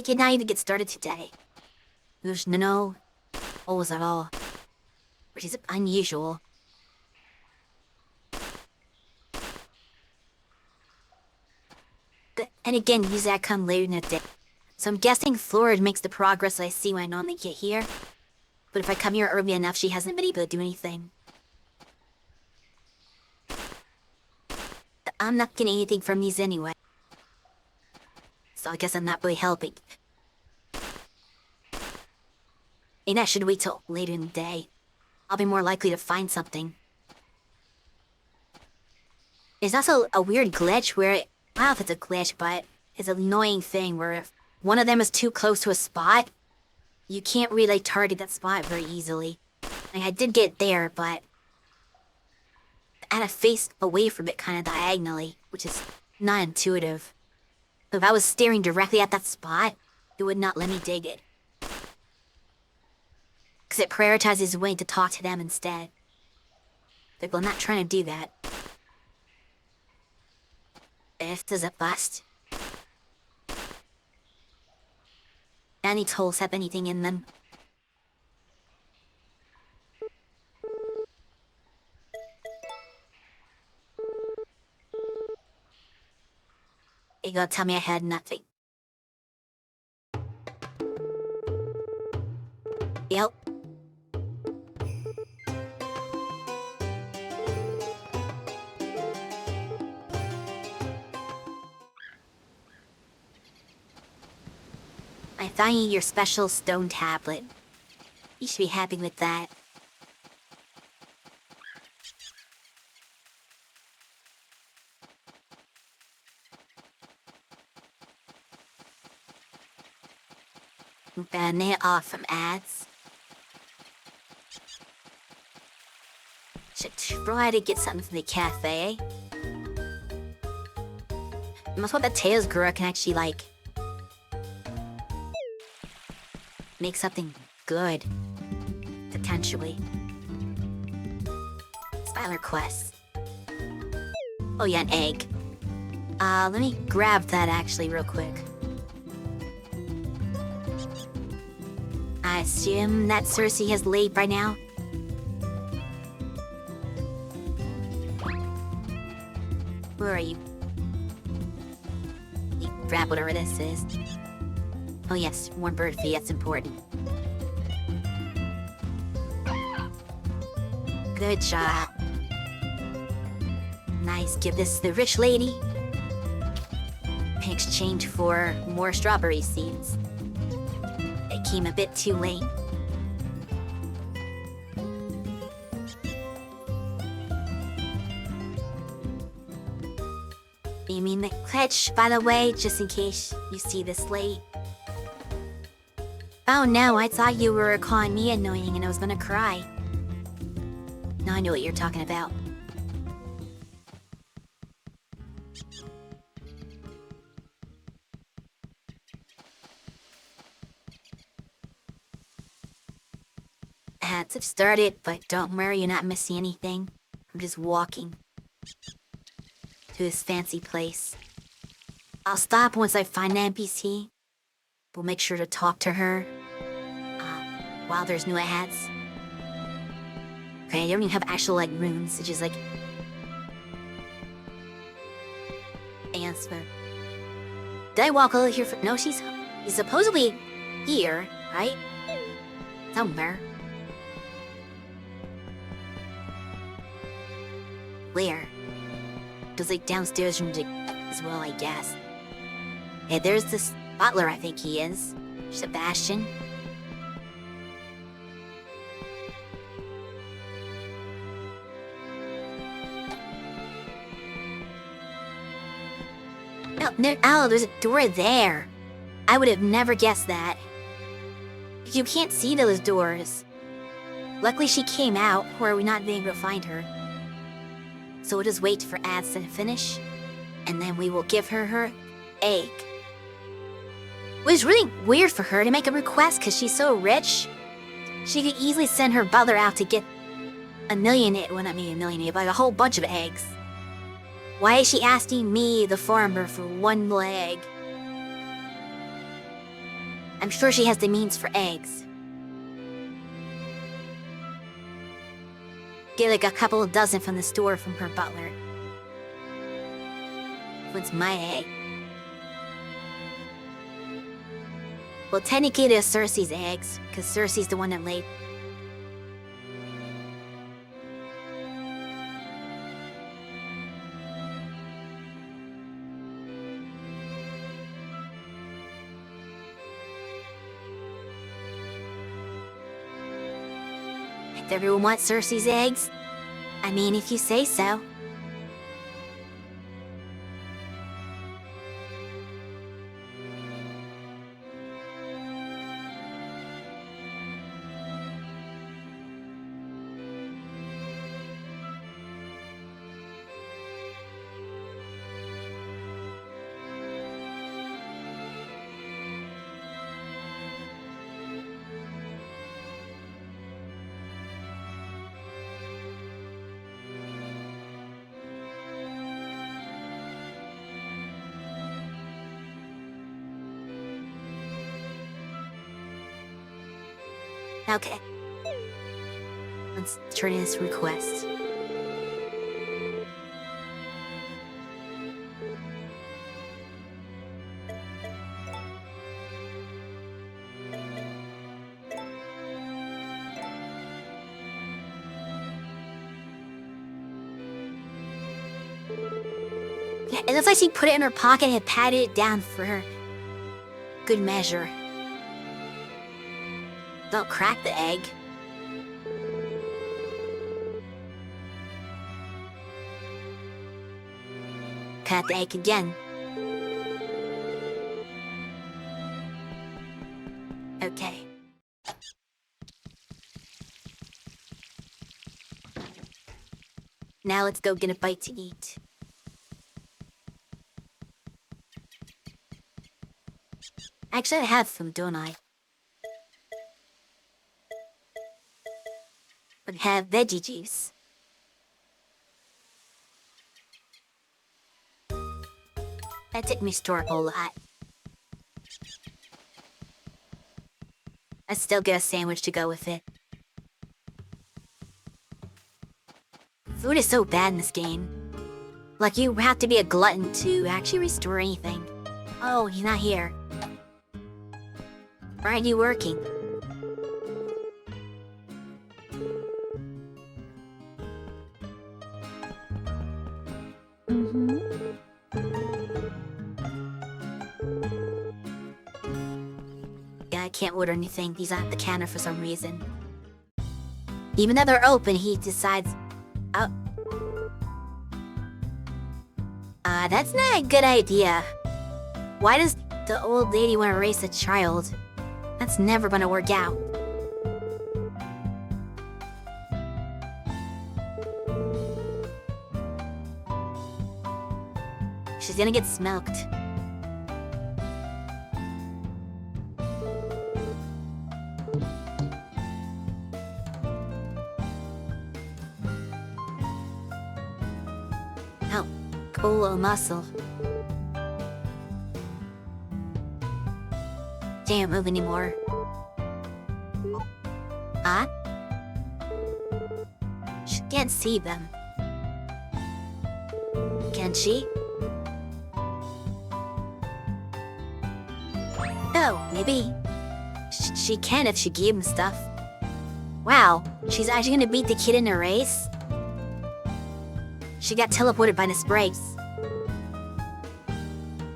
did not even get started today. There's no holes at all, which is unusual. And again, usually I come later in the day. So I'm guessing Florida makes the progress I see when I normally get here. But if I come here early enough, she hasn't been able to do anything. I'm not getting anything from these anyway. So I guess I'm not really helping. Maybe I should wait till later in the day. I'll be more likely to find something. There's also a weird glitch where, I don't know if it's a glitch, but it's an annoying thing where if one of them is too close to a spot, you can't really target that spot very easily. Like, I did get there, but I had to face away from it kind of diagonally, which is not intuitive. If I was staring directly at that spot, it would not let me dig it. Because it prioritizes a way to talk to them instead. Like, well, I'm not trying to do that. If there's a bust. Any tools have anything in them. You gotta tell me I had nothing. Yep. I found you your special stone tablet. You should be happy with that. Ban it off from ads. Should try to get something from the cafe. Must hope that Tails girl can actually, like, make something good. Potentially. Spiler quest. Oh yeah, an egg. Let me grab that actually real quick. I assume that Cersei has laid by now. Where are you? Grab whatever this is. Oh yes, warm bird feed, that's important. Good job. Nice, give this to the rich lady. In exchange for more strawberry seeds. It came a bit too late. You mean the clutch, by the way, just in case you see this late? Oh no, I thought you were calling me annoying and I was gonna cry. Now I know what you're talking about. Ads have started, but don't worry, you're not missing anything. I'm just walking to this fancy place. I'll stop once I find an NPC. We'll make sure to talk to her while there's new ads. Okay, I don't even have actual, like, runes. It's just like... answer. Did I walk over here for... No, she's supposedly here, right? Somewhere. Where? Goes, like, downstairs from as well, I guess. Hey, there's this butler, I think he is. Sebastian. Oh, there's a door there. I would have never guessed that. You can't see those doors. Luckily she came out, or we're not being able to find her. So we'll just wait for ads to finish, and then we will give her her egg. It was really weird for her to make a request because she's so rich. She could easily send her butler out to get well, not maybe a million, but like a whole bunch of eggs. Why is she asking me, the farmer, for one leg? I'm sure she has the means for eggs. Get like a couple of dozen from the store from her butler. What's my egg? Well, technically it is Cersei's eggs, because Cersei's the one that laid. If everyone wants Cersei's eggs, I mean, if you say so. Okay. Let's turn in this request. Yeah, it looks like she put it in her pocket and patted it down for her good measure. Don't crack the egg. Cut the egg again. Okay. Now let's go get a bite to eat. Actually, I have some, don't I? But have veggie juice. That didn't restore a whole lot. I still get a sandwich to go with it. Food is so bad in this game. Like, you have to be a glutton to actually restore anything. Oh, he's not here. Why aren't you working? Yeah, I can't order anything. He's at the counter for some reason. Even though they're open, he decides... Oh. That's not a good idea. Why does the old lady want to raise a child? That's never gonna work out. She's gonna get smoked. Oh, cool little muscle. Can't move anymore. Huh? She can't see them. Can she? Oh, maybe. She can if she gave him stuff. Wow, she's actually gonna beat the kid in a race? She got teleported by the sprites.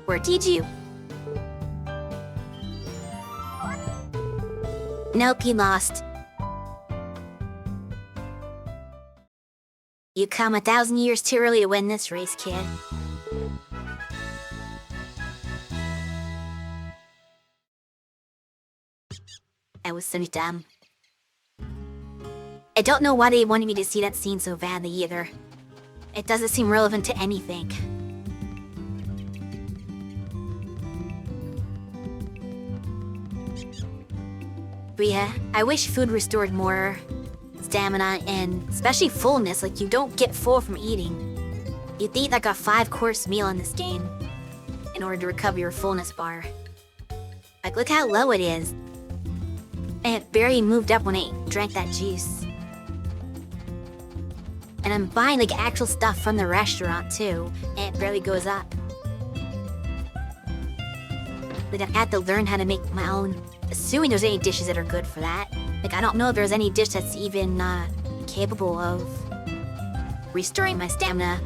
Where did you? Nope, he lost. You come 1,000 years too early to win this race, kid. I was so dumb. I don't know why they wanted me to see that scene so badly either. It doesn't seem relevant to anything. But yeah, I wish food restored more stamina and especially fullness, like you don't get full from eating. You'd eat like a 5-course meal in this game in order to recover your fullness bar. Like, look how low it is. And it barely moved up when I drank that juice. And I'm buying like actual stuff from the restaurant too, and it barely goes up. Like, I had to learn how to make my own. Assuming there's any dishes that are good for that. Like, I don't know if there's any dish that's even capable of restoring my stamina.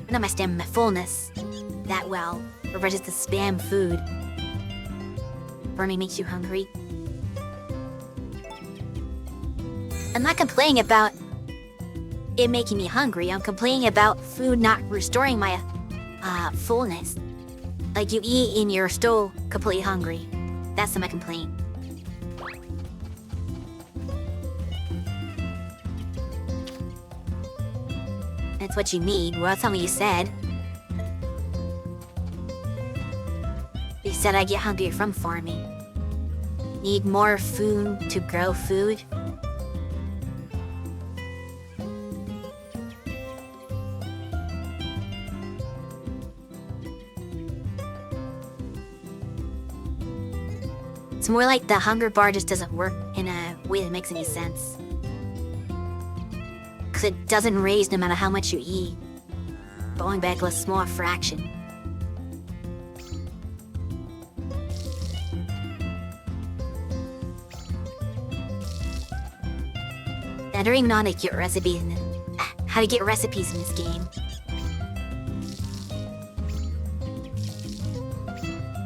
Not my stamina, my fullness. That well. Or if I just to spam food. Burning makes you hungry. I'm not complaining about it making me hungry. I'm complaining about food not restoring my fullness. Like, you eat and you're still completely hungry. That's my complaint. That's what you need. Well, that's not what you said. You said I get hungry from farming. Need more food to grow food? It's more like the hunger bar just doesn't work in a way that makes any sense. Because it doesn't raise no matter how much you eat. Going back a small fraction. I don't even know how to get recipes how to get recipes in this game.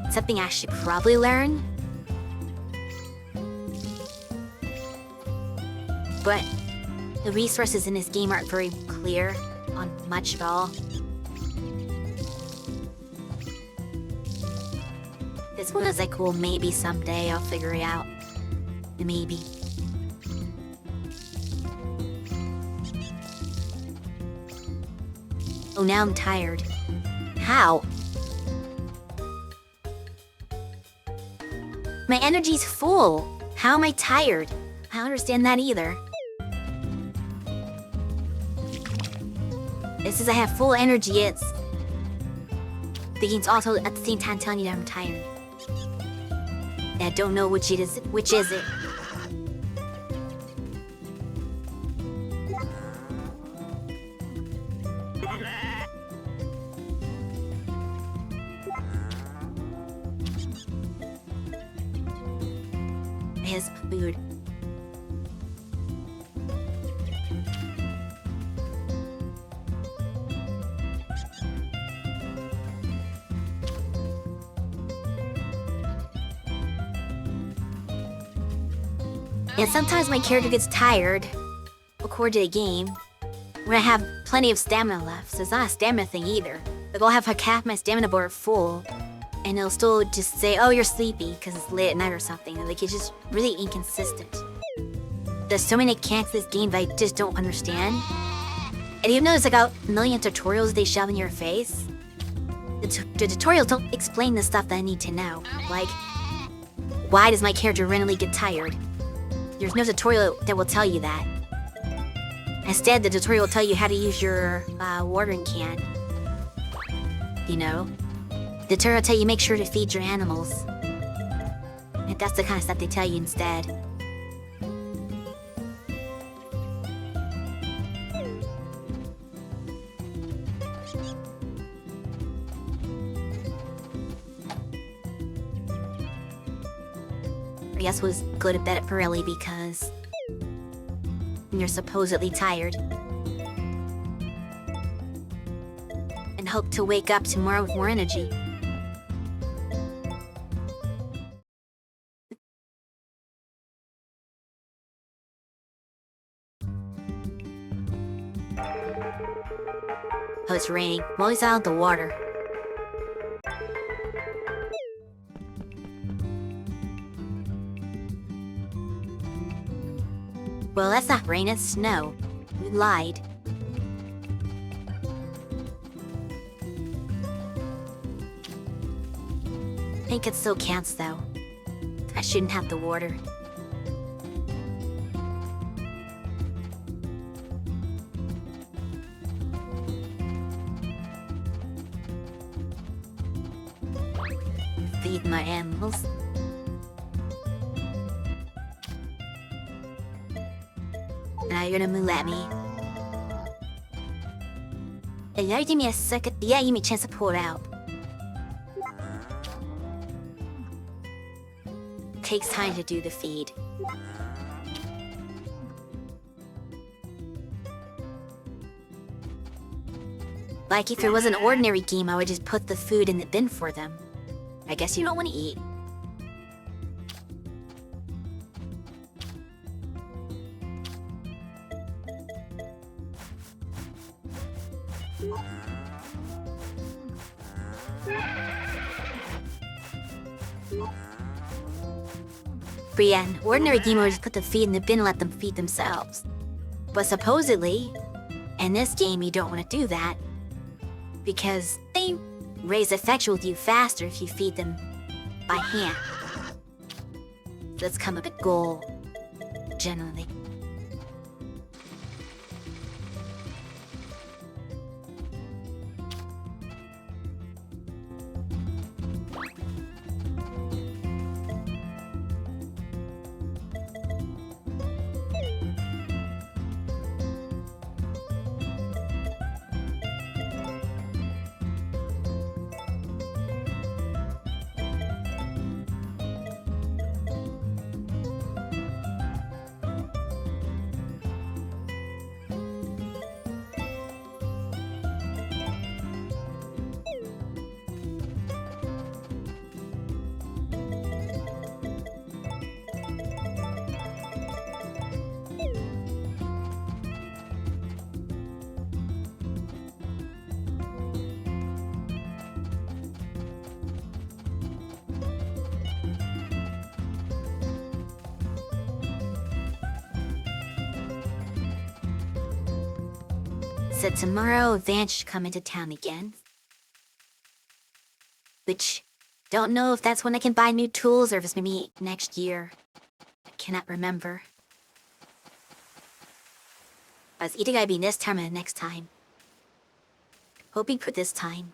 Something I should probably learn. But the resources in this game aren't very clear on much at all. This one is like, well, maybe someday I'll figure it out. Maybe. Oh, now I'm tired. How? My energy's full. How am I tired? I don't understand that either. It says I have full energy, it's... The game's also at the same time telling you that I'm tired. And I don't know which it is. Which is it? His food. And sometimes my character gets tired, according to the game, when I have plenty of stamina left. So it's not a stamina thing either. Like, I'll have half my stamina bar full, and it'll still just say, oh, you're sleepy, because it's late at night or something. Like, it's just really inconsistent. There's so many mechanics in this game that I just don't understand. And even though there's like a million tutorials they shove in your face, the tutorials don't explain the stuff that I need to know. Like, why does my character randomly get tired? There's no tutorial that will tell you that. Instead, the tutorial will tell you how to use your watering can. You know? The tutorial will tell you make sure to feed your animals. And that's the kind of stuff they tell you instead. I guess was go to bed early because you're supposedly tired. And hope to wake up tomorrow with more energy. Oh, it's raining. I'm always out of the water. Well, that's not rain, it's snow. We lied. I think it still counts, though. I shouldn't have the water. Feed my animals. Now you're gonna move at me. Yeah, give me a second. Yeah, give me a chance to pull it out. takes time to do the feed. Like if it was an ordinary game, I would just put the food in the bin for them. I guess you don't want to eat. But yeah, an ordinary gamer would just put the feed in the bin and let them feed themselves. But supposedly, in this game you don't want to do that, because they raise affection with you faster if you feed them by hand. That's kind of a goal, generally. So tomorrow, Vance should come into town again. Which, don't know if that's when I can buy new tools or if it's maybe next year. I cannot remember. But it's either gotta be this time or the next time. Hoping for this time.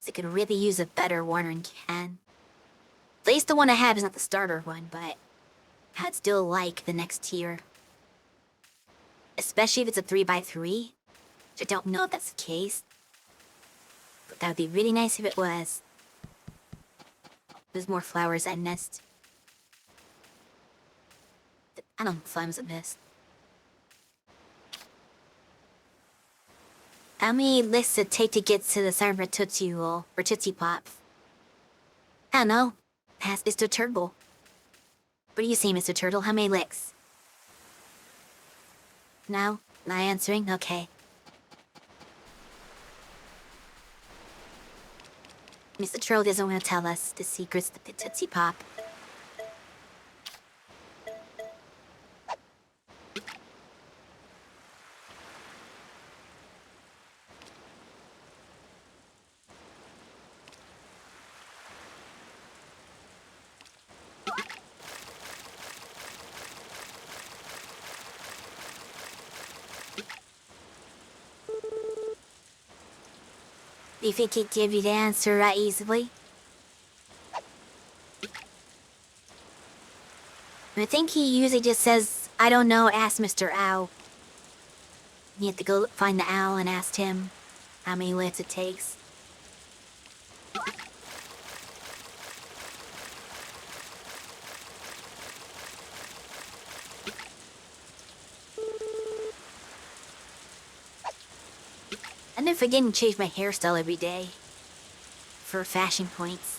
So I could really use a better watering can. At least the one I have is not the starter one, but I'd still like the next tier. Especially if it's a 3x3, which I don't know if that's the case. But that would be really nice if it was. There's more flowers at Nest. I don't know if I was at Nest. How many lists it take to get to the San Tootsie Roll or Tootsie Pop? I don't know. Ask Mr. Turtle. What do you say, Mr. Turtle? How many licks? No? Not answering? Okay. Mr. Turtle doesn't want to tell us the secrets of the Tootsie Pop. Do you think he'd give you the answer right easily? I think he usually just says, I don't know, ask Mr. Owl. You have to go find the owl and ask him how many lifts it takes. I never forget to change my hairstyle every day for fashion points.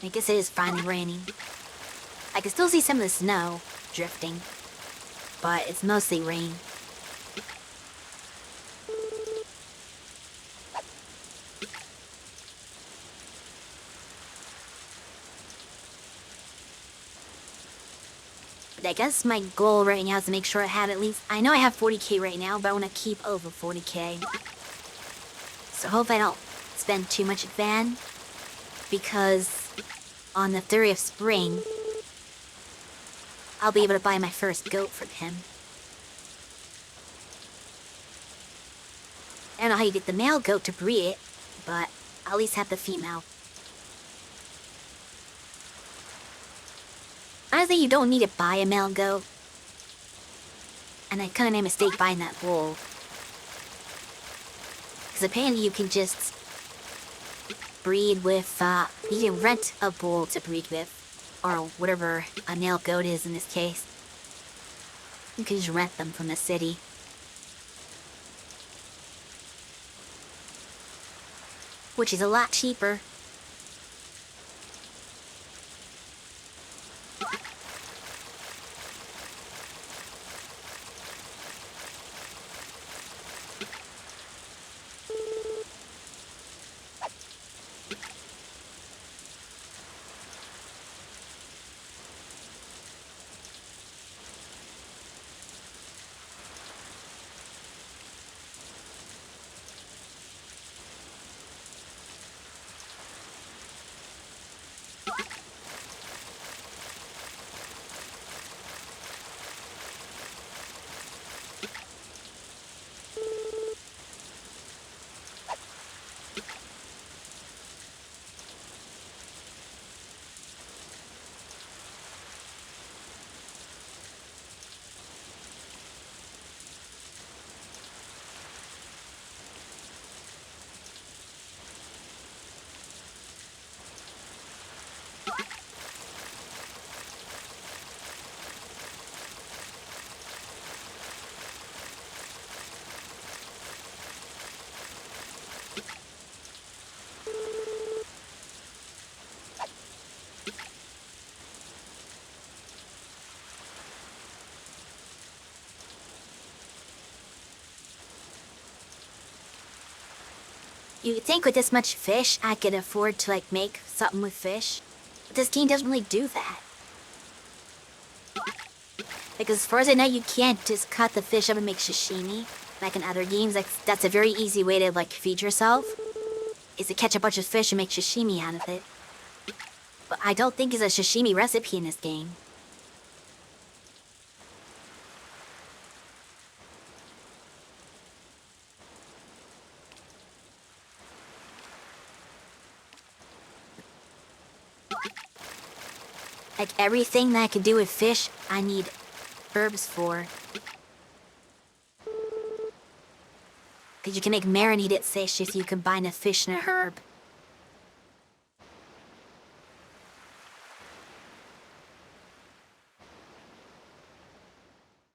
I guess it is finally raining. I can still see some of the snow drifting, but it's mostly rain. But I guess my goal right now is to make sure I have at least... I know I have 40k right now, but I want to keep over 40k. So hopefully I don't spend too much at Van, because on the 30th of spring, I'll be able to buy my first goat from him. I don't know how you get the male goat to breed it, but I'll at least have the female. Honestly, you don't need to buy a male goat. And I kinda made a mistake buying that bull. Because apparently you can just breed with, you can rent a bull to breed with, or whatever a male goat is in this case. You can just rent them from the city. Which is a lot cheaper. You'd think with this much fish, I could afford to, like, make something with fish. But this game doesn't really do that. Because as far as I know, you can't just cut the fish up and make sashimi. Like in other games, that's a very easy way to, like, feed yourself. Is to catch a bunch of fish and make sashimi out of it. But I don't think there's a sashimi recipe in this game. Like, everything that I can do with fish, I need herbs for. Because you can make marinated fish if you combine a fish and a herb.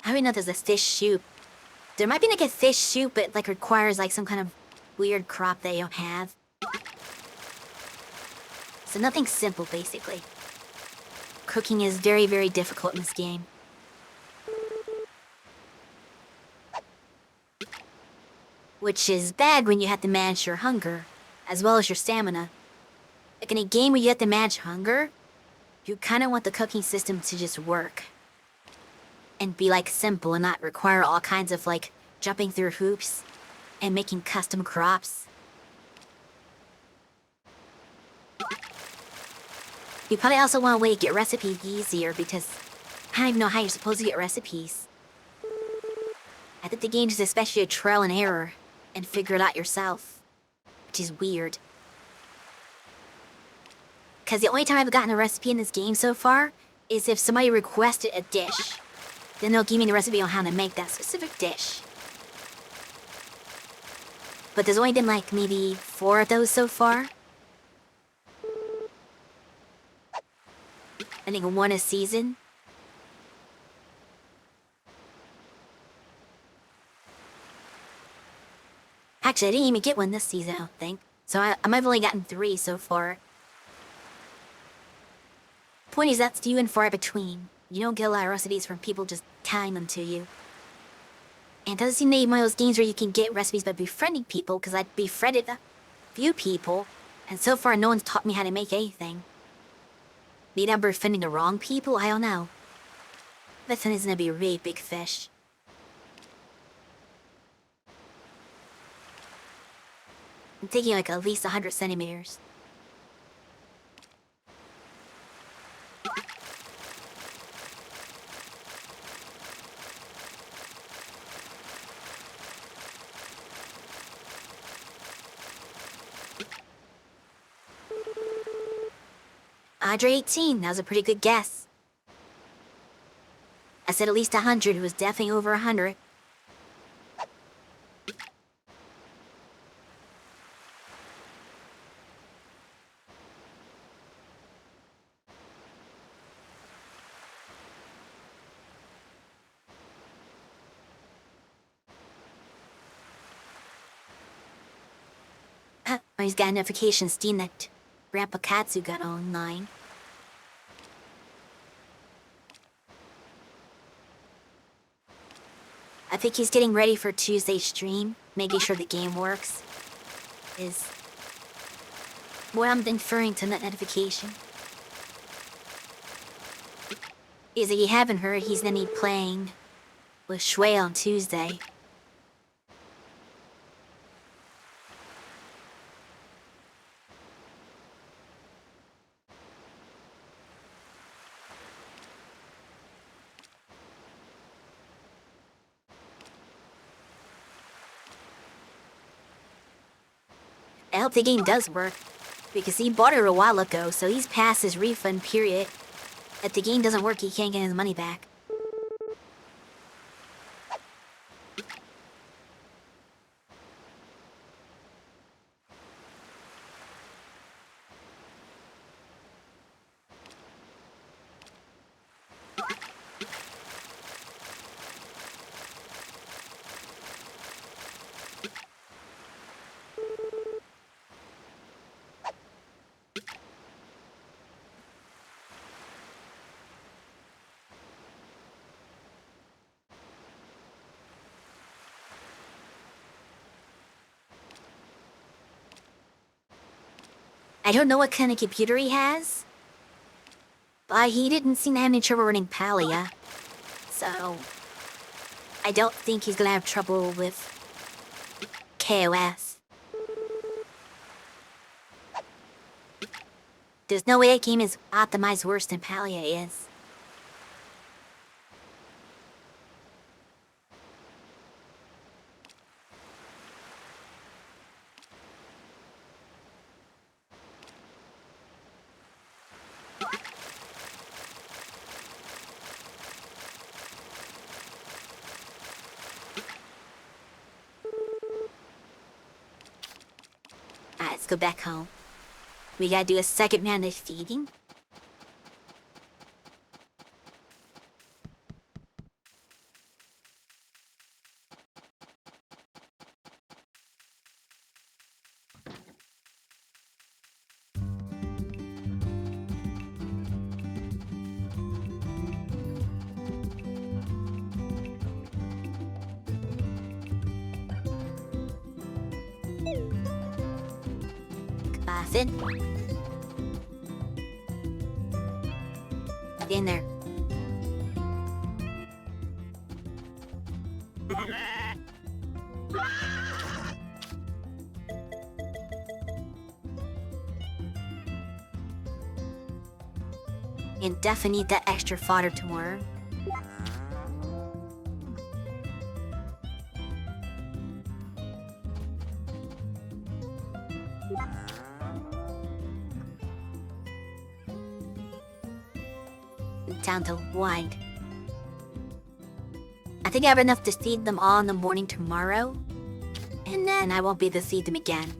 I don't know if there's a fish soup. There might be like a fish soup, but like requires like some kind of weird crop that you don't have. So nothing simple, basically. Cooking is very, very difficult in this game. Which is bad when you have to manage your hunger, as well as your stamina. Like in a game where you have to manage hunger, you kind of want the cooking system to just work. And be like simple and not require all kinds of like jumping through hoops and making custom crops. You probably also want a way to get recipes easier because I don't even know how you're supposed to get recipes. I think the game is especially a trial and error and figure it out yourself, which is weird. Because the only time I've gotten a recipe in this game so far is if somebody requested a dish. Then they'll give me the recipe on how to make that specific dish. But there's only been like maybe 4 of those so far. I think 1 a season. Actually, I didn't even get one this season, I don't think. So I've only gotten 3 so far. Point is, that's few and far between. You don't get a lot of recipes from people just telling them to you. And it doesn't seem to be one of those games where you can get recipes by befriending people, because I've befriended a few people, and so far no one's taught me how to make anything. Maybe I'm befriending the wrong people? I don't know. This one is gonna be a really big fish. I'm thinking like at least 100 centimeters. Deirdre 18, that was a pretty good guess. I said at least 100, it was definitely over 100. Oh, he's got a notification saying that Grandpa Katsu got online. I think he's getting ready for Tuesday's stream, making sure the game works. Is what I'm inferring to that notification. Is that you haven't heard he's gonna be playing with Shui on Tuesday. I hope the game does work, because he bought it a while ago, so he's past his refund period. If the game doesn't work, he can't get his money back. I don't know what kind of computer he has, but he didn't seem to have any trouble running Palia. So, I don't think he's gonna have trouble with KOS. There's no way a game is optimized worse than Palia is. Alright, let's go back home. We gotta do a second round of feeding. Get in there. And definitely need that extra fodder tomorrow. Down to wide. I think I have enough to feed them all in the morning tomorrow, and then I won't be able to feed them again.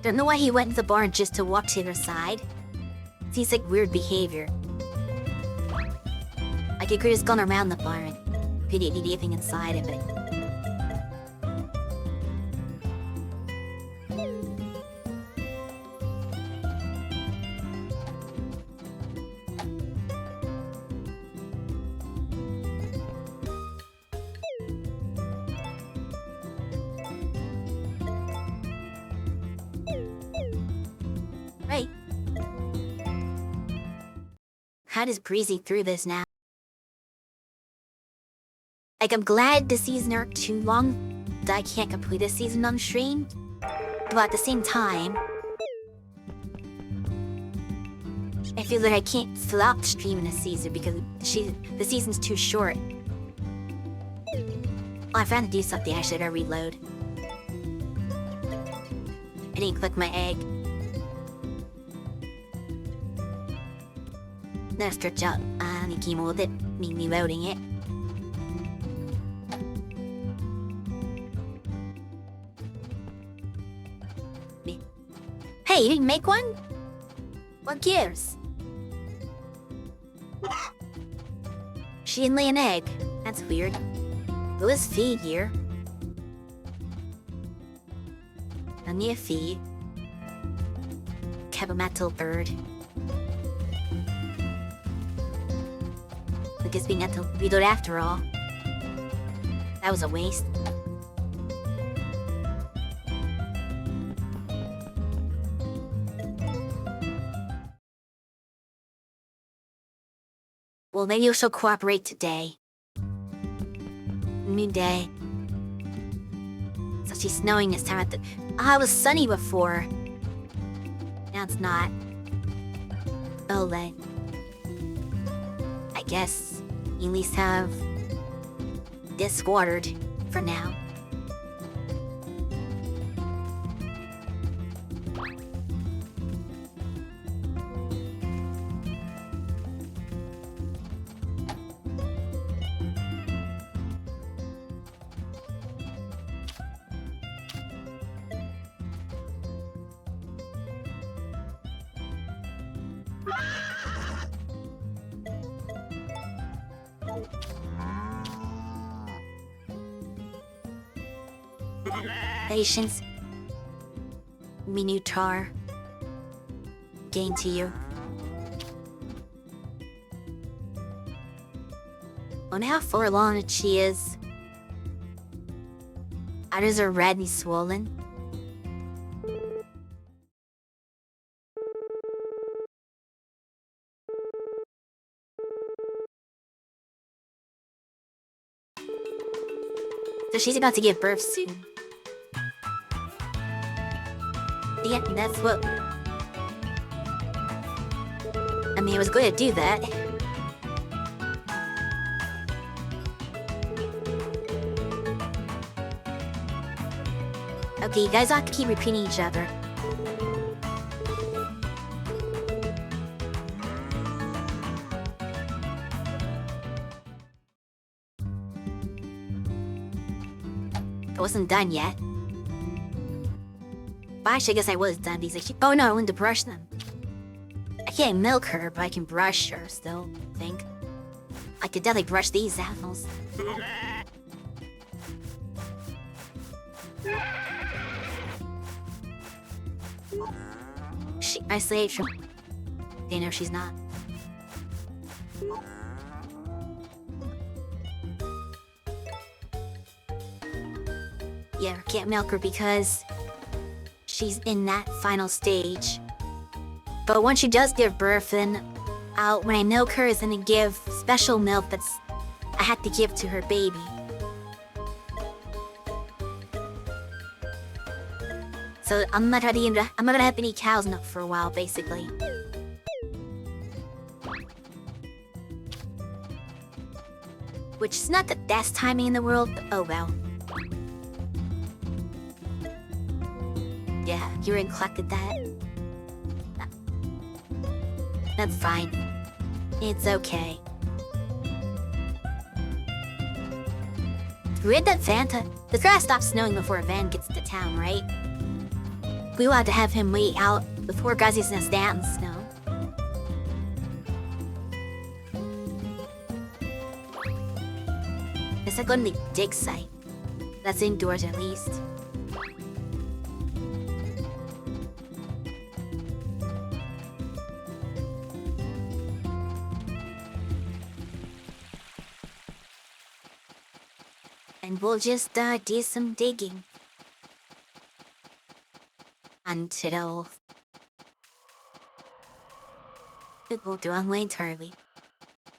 Don't know why he went to the barn just to walk to their side. Seems like weird behavior. Like he could have gone around the barn. He didn't need anything inside of it. Right. How does breezing through this now? Like, I'm glad the season aren't too long that I can't complete this season on stream, but at the same time, I feel like I can't stop streaming a season because the season's too short. Oh, I found to do something. I should reload. I didn't click my egg. Let's stretch out the keyboard that me reloading it. Hey, you didn't make one? What gives? She didn't lay an egg. That's weird. Who is Fee here? Only a Fee. Metal bird. I guess we not to read it after all. That was a waste. Well, maybe she'll cooperate today. New day. So she's snowing this time at the... Ah, it was sunny before. Now it's not. Oh, then. I guess you at least have this watered for now. Patience. Minutar. Gain to you. On how forlorn she is. Eyes are red and swollen. So she's about to give birth soon. Yeah, that's what... I mean, it was good to do that. Okay, you guys ought to keep repeating each other. It wasn't done yet. Actually, I guess I was done because she... Oh no, I wanted to brush them. I can't milk her, but I can brush her still, I think. I could definitely brush these animals. I saved her. They know she's not. Yeah, I can't milk her because she's in that final stage. But once she does give birth, then when I milk her, is gonna give special milk that's I had to give to her baby. So I'm not gonna have any cows milk for a while, basically. Which is not the best timing in the world, but oh well. Yeah, you already collected that. That's fine. It's okay. Read that Fanta. The grass stops snowing before a van gets to town, right? We will have to have him wait out before Guzzy's gonna stand in the snow. It's like on the dig site. That's indoors at least. And we'll just do some digging. Until we'll do on Wayne Turley.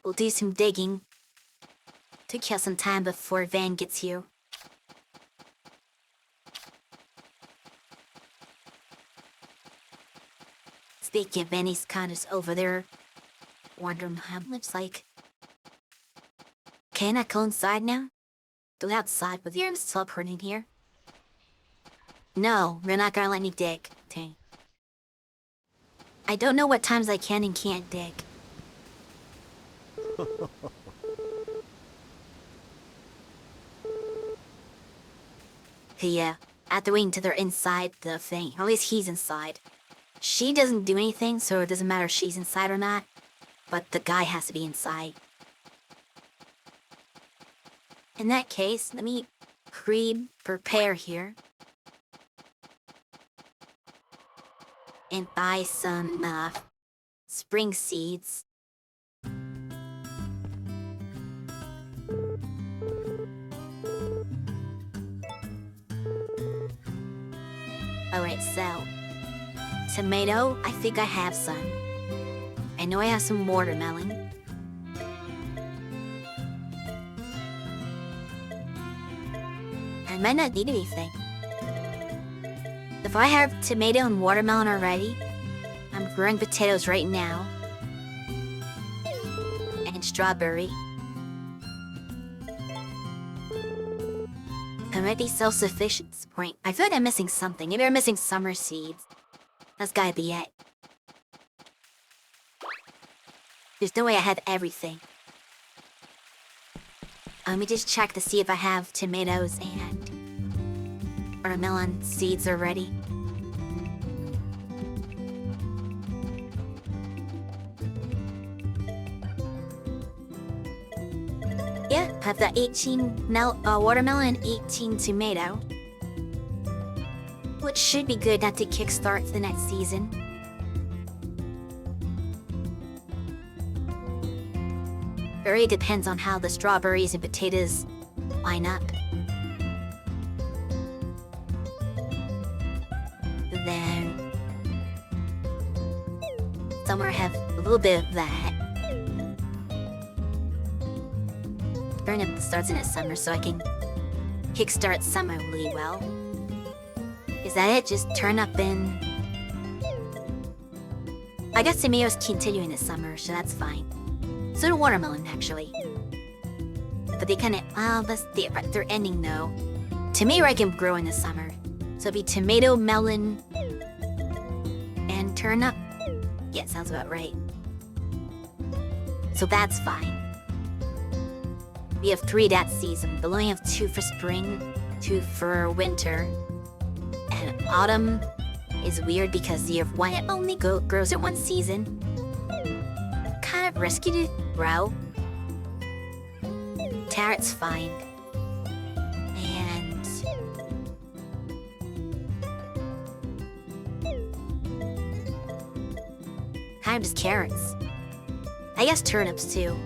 We'll do some digging to kill some time before Van gets here. Speaking of Van, he's kind of over there wondering how it looks like. Can I go inside now? Go outside with your teleporting in here. No, we're not gonna let me dig. Dang. I don't know what times I can and can't dig. Yeah, after waiting till they're inside the thing. At least he's inside. She doesn't do anything, so it doesn't matter if she's inside or not. But the guy has to be inside. In that case, let me prepare here. And buy some spring seeds. Alright, so tomato, I think I have some. I know I have some watermelon. I might not need anything. If I have tomato and watermelon already, I'm growing potatoes right now. And strawberry. I might be self-sufficient at this point. I feel like I'm missing something. Maybe I'm missing summer seeds. That's gotta be it. There's no way I have everything. Let me just check to see if I have tomatoes and watermelon seeds already. Yeah, I have the 18 watermelon and 18 tomato. Which should be good not to kickstart the next season. Very depends on how the strawberries and potatoes line up. Then somewhere I have a little bit of that. Turnip starts in the summer, so I can kickstart summer really well. Is that it? Just turnip and... I guess tomatoes continue in the summer, so that's fine. So do watermelon, actually. But they kinda... they're ending, though. Tomato I can grow in the summer. So it'd be tomato, melon, and turnip. Yeah, sounds about right. So that's fine. We have 3 that season, but we only have 2 for spring, 2 for winter. And autumn is weird because you have 1, it only grows in 1 season. Kind of risky to grow. Carrot's fine. And... kind of just carrots. I guess turnips too.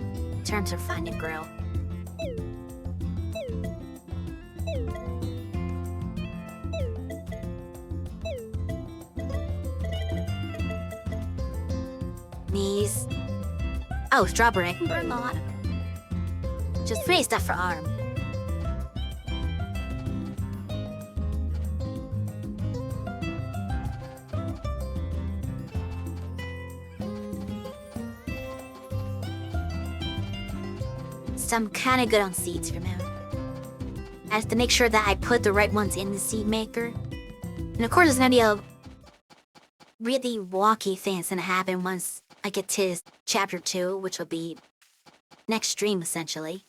Turnips are fine to grow. These. Oh, strawberry. I can burn a lot. Just pretty stuff for arm. So I'm kind of good on seeds for now. I have to make sure that I put the right ones in the seed maker. And of course, there's gonna be a really wonky thing that's gonna happen once I get to chapter 2, which will be next stream, essentially.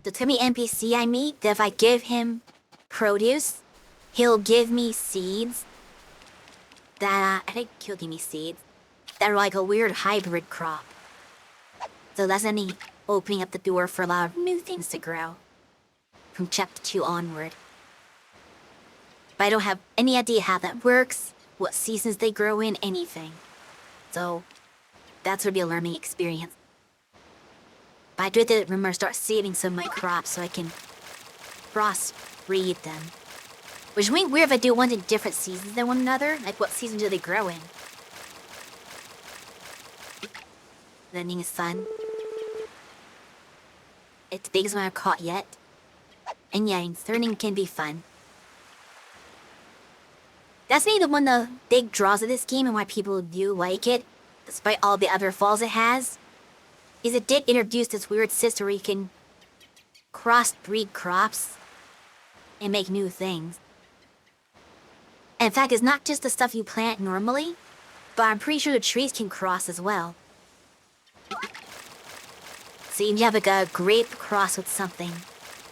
The Timmy NPC I meet, that if I give him produce, he'll give me seeds that, I think he'll give me seeds that are like a weird hybrid crop. So that's any opening up the door for a lot of new things to grow from chapter 2 onward. But I don't have any idea how that works, what seasons they grow in, anything. So that's gonna be a learning experience. But I do have to remember start saving some of my crops so I can crossbreed them. Which would be weird if I do one in different seasons than one another. Like, what season do they grow in? Learning is fun. It's big as one I've caught yet. And yeah, learning can be fun. That's maybe one of the big draws of this game and why people do like it, despite all the other flaws it has, is it did introduce this weird system where you can crossbreed crops and make new things. And in fact, it's not just the stuff you plant normally, but I'm pretty sure the trees can cross as well. So you have like a grape cross with something.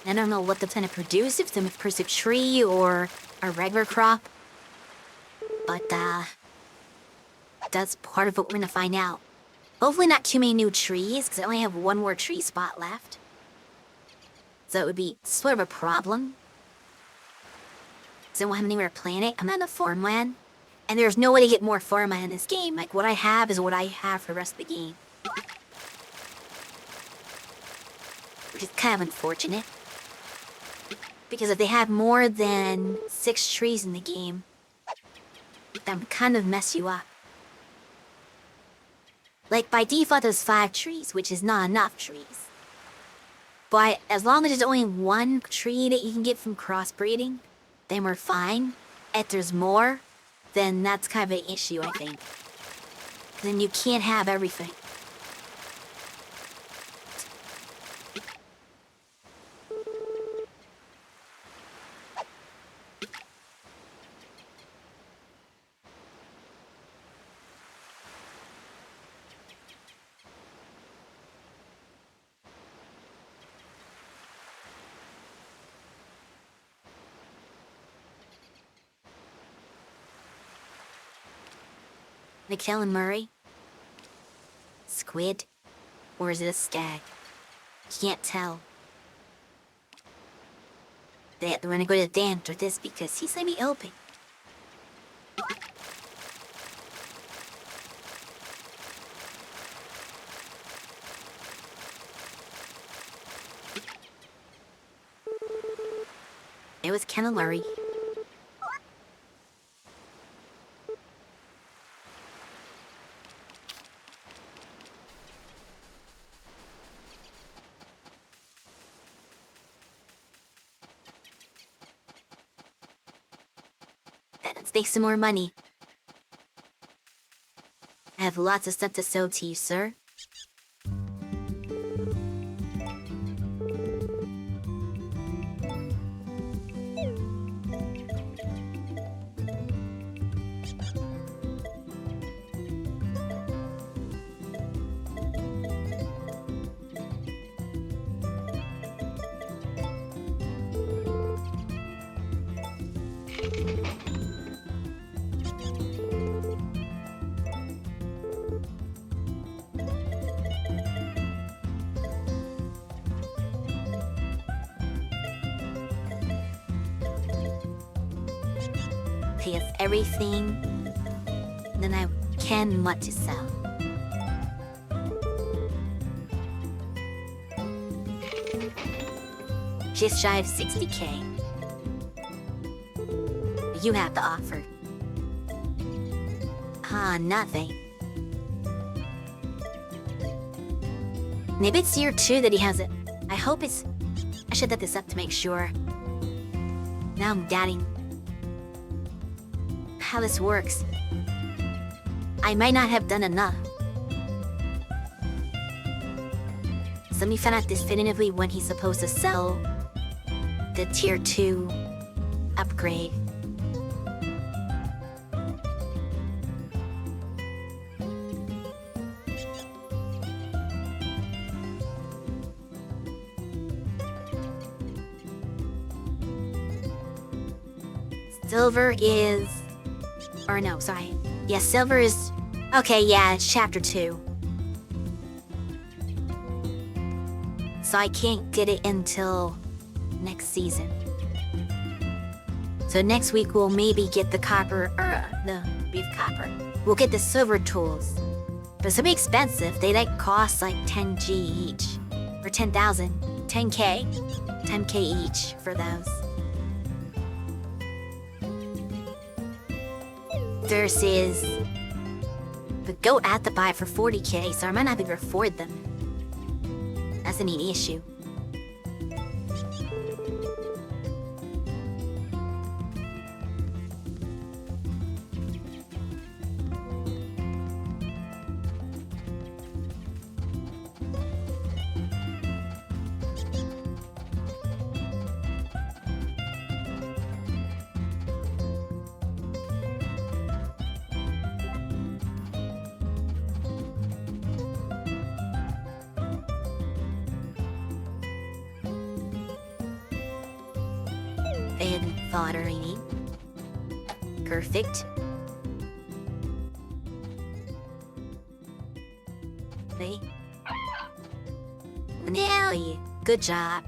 I don't know what they're trying to produce, if it's a tree or a regular crop. But, That's part of what we're gonna find out. Hopefully not too many new trees, because I only have one more tree spot left. So it would be sort of a problem. Because I won't have anywhere to plant it. I'm not in a farmland. And there's no way to get more farmland in this game. Like, what I have is what I have for the rest of the game. Which is kind of unfortunate. Because if they have more than 6 trees in the game, that would kind of mess you up. Like, by default, there's 5 trees, which is not enough trees. But as long as there's only 1 tree that you can get from crossbreeding, then we're fine. If there's more, then that's kind of an issue, I think. Then you can't have everything. Mikkel and Murray? Squid? Or is it a stag? Can't tell. They're gonna go to the dance with this because he's gonna be open. It was Ken and Murray. Let's make some more money. I have lots of stuff to sell to you, sir. Pay us everything, then I can want to sell. Just shy of 60K. You have to offer. Nothing. Maybe it's year 2 that he has it. I hope it's... I should set this up to make sure. Now I'm doubting how this works. I might not have done enough. So let me find out definitively when he's supposed to sell the tier 2 upgrade. Silver is... Or no, sorry. Yeah, silver is... Okay, yeah, it's chapter 2. So I can't get it until next season. So next week we'll maybe get the copper... we have copper. We'll get the silver tools. But it's gonna be expensive. They cost like 10G each. Or 10,000. 10K. 10K each for those. Versus the goat I have to buy for 40K, so I might not be able to afford them. That's a neat issue. And following. Perfect. See? Nelly, good job.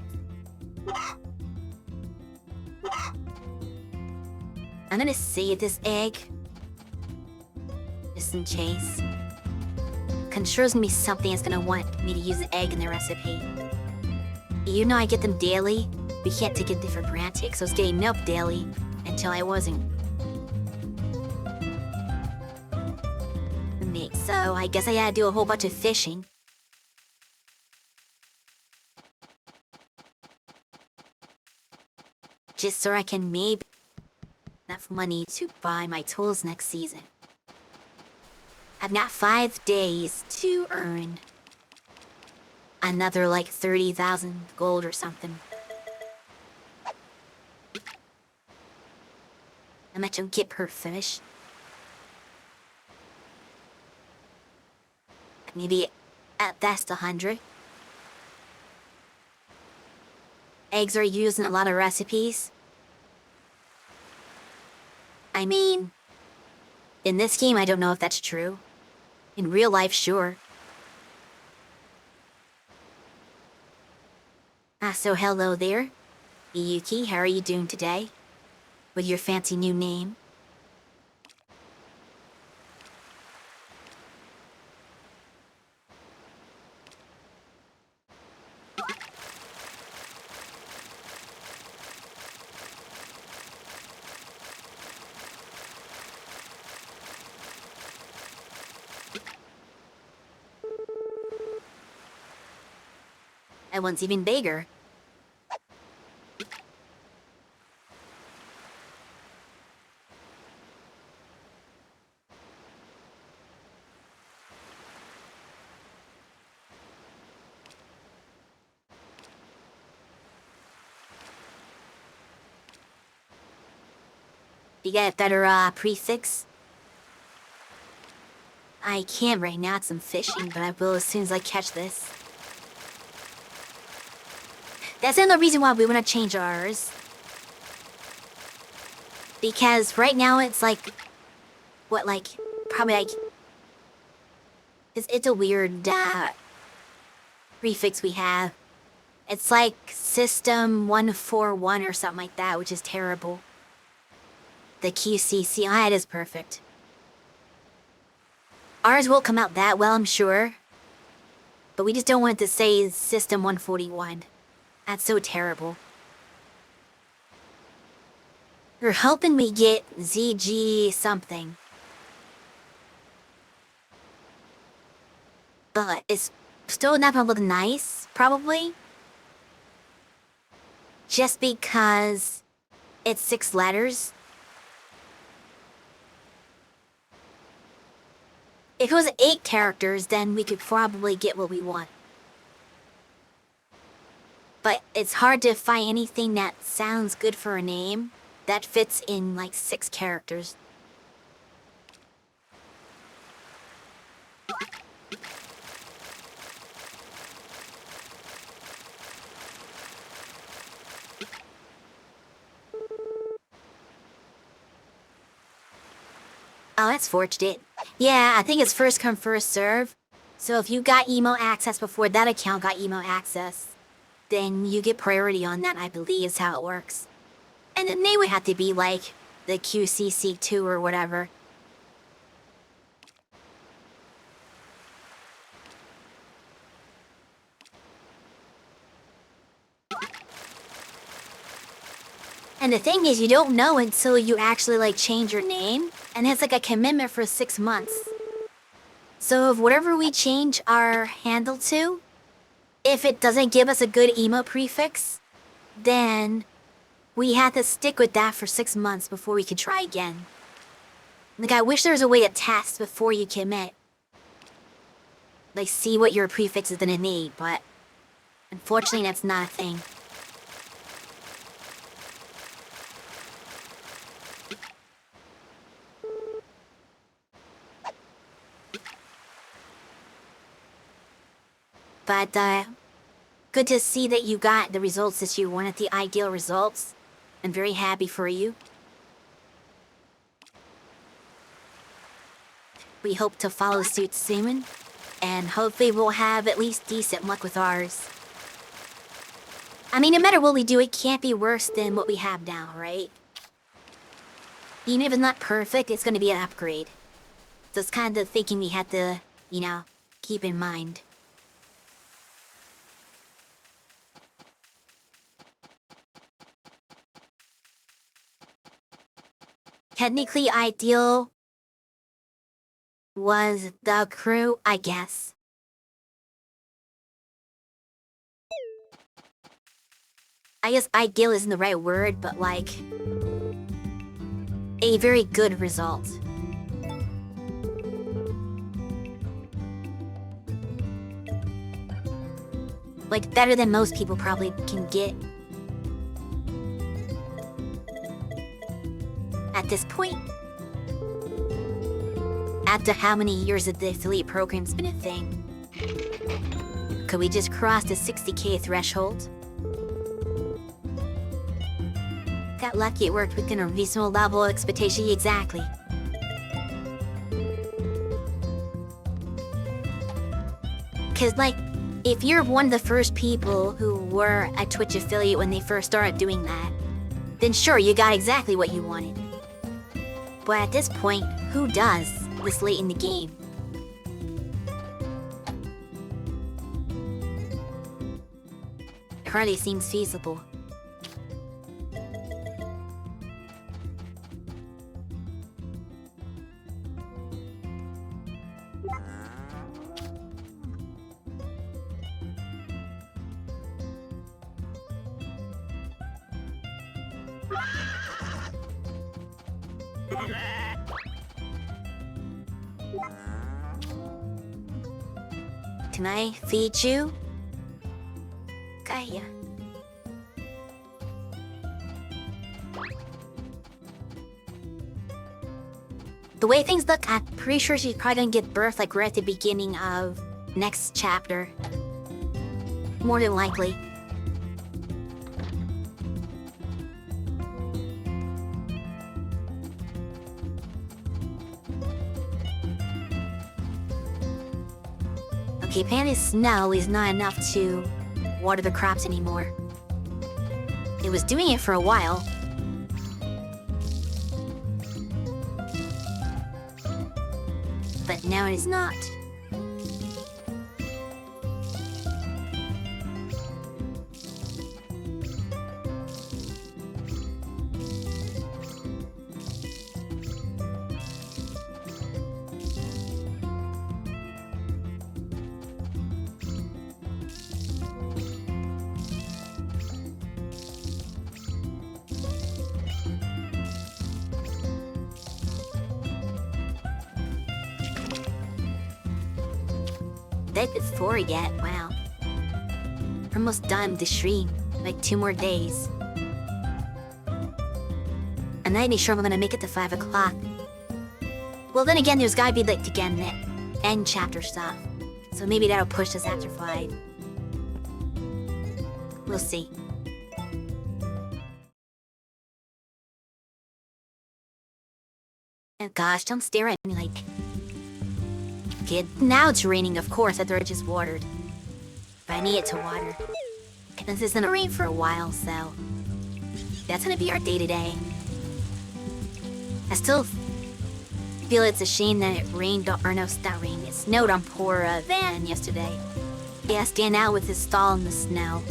I'm gonna save this egg. Just in case. I'm sure there's gonna be something that's gonna want me to use the egg in the recipe. You know I get them daily. We can't take it for granted, because I was getting milk daily until I wasn't. So I guess I gotta do a whole bunch of fishing. Just so I can maybe enough money to buy my tools next season. I've got 5 days to earn another like 30,000 gold or something. How much I'll get per fish? Maybe at best 100. Eggs are used in a lot of recipes. I mean, in this game, I don't know if that's true. In real life, sure. So hello there. Yuki, how are you doing today? With your fancy new name? That one's even bigger. You get a better prefix? I can't right now, it's some fishing, but I will as soon as I catch this. That's another reason why we want to change ours. Because right now it's like, what, like, probably like, it's a weird prefix we have. It's like System 141 or something like that, which is terrible. The QCC, that is perfect. Ours won't come out that well, I'm sure. But we just don't want it to say System 141. That's so terrible. You're hoping we get ZG something. But it's still not gonna look nice, probably. Just because it's 6 letters. If it was 8 characters, then we could probably get what we want. But it's hard to find anything that sounds good for a name that fits in like 6 characters. Oh, that's fortunate. Yeah, I think it's first come, first serve. So if you got emo access before that account got emo access, then you get priority on that, I believe is how it works. And then they would have to be like the QCC2 or whatever. And the thing is, you don't know until you actually like change your name, and it's like a commitment for 6 months. So if whatever we change our handle to, if it doesn't give us a good emo prefix, then we have to stick with that for 6 months before we can try again. Like, I wish there was a way to test before you commit. Like, see what your prefix is gonna need, but unfortunately that's not a thing. But, good to see that you got the results that you wanted, the ideal results. I'm very happy for you. We hope to follow suit soon. And hopefully we'll have at least decent luck with ours. I mean, no matter what we do, it can't be worse than what we have now, right? Even if it's not perfect, it's gonna be an upgrade. So it's kind of the thinking we had to, keep in mind. Technically ideal was the crew, I guess. I guess ideal isn't the right word, but like a very good result. Like better than most people probably can get. At this point, after how many years of the affiliate program's been a thing, could we just cross the 60K threshold? Got lucky it worked within a reasonable level of expectation, exactly. Cause like, if you're one of the first people who were a Twitch affiliate when they first started doing that, then sure, you got exactly what you wanted. But at this point, who does this late in the game? It hardly seems feasible. Can I feed you? Kaya. The way things look, I'm pretty sure she's probably gonna give birth like right at the beginning of next chapter. More than likely. Okay, apparently snow is not enough to water the crops anymore. It was doing it for a while. But now it is not. Dead before yet, wow. We're almost done with the stream. Like 2 more days. I'm not even sure I'm gonna make it to 5 o'clock. Well, then again, there's gotta be like again the end chapter stuff. So maybe that'll push us after 5. We'll see. Oh gosh, don't stare at me like... Kid. Now it's raining, of course, after I just watered. But I need it to water. This isn't gonna rain for a while, so... That's gonna be our day-to-day. I still feel it's a shame that it rained, or no, it's not rain, it snowed on poor Van yesterday. Yeah, stand out with his stall in the snow.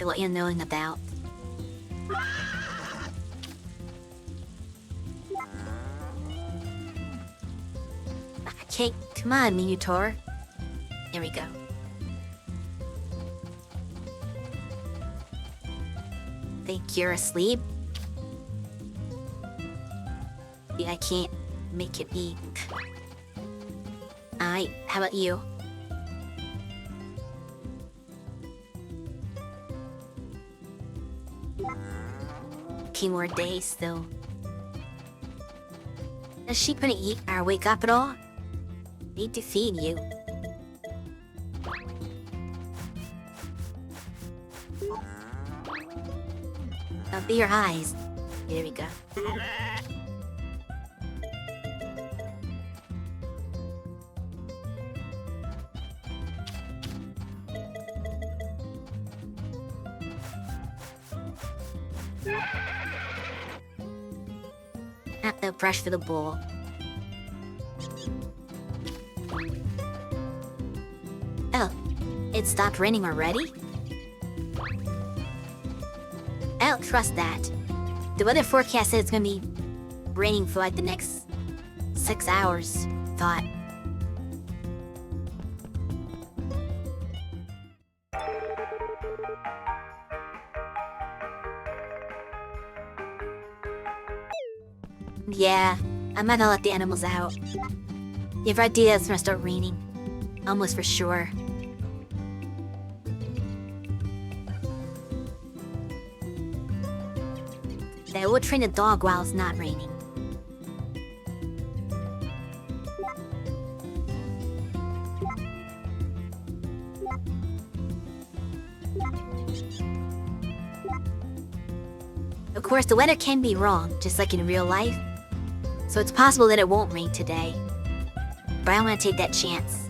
What you're knowing about. Okay, come on, Minotaur. There we go. Think you're asleep? Yeah, I can't make it be. Alright, how about you? Few more days, though. Is she gonna eat or wake up at all? Need to feed you. That'll be your eyes. Here we go. Have to brush for the bowl. Oh, it stopped raining already? I don't trust that. The weather forecast said it's gonna be raining for like the next 6 hours. Thought. Yeah, I'm not gonna let the animals out. If I do that, it's gonna start raining. Almost for sure. I will train the dog while it's not raining. Of course, the weather can be wrong, just like in real life. So it's possible that it won't rain today. But I don't want to take that chance.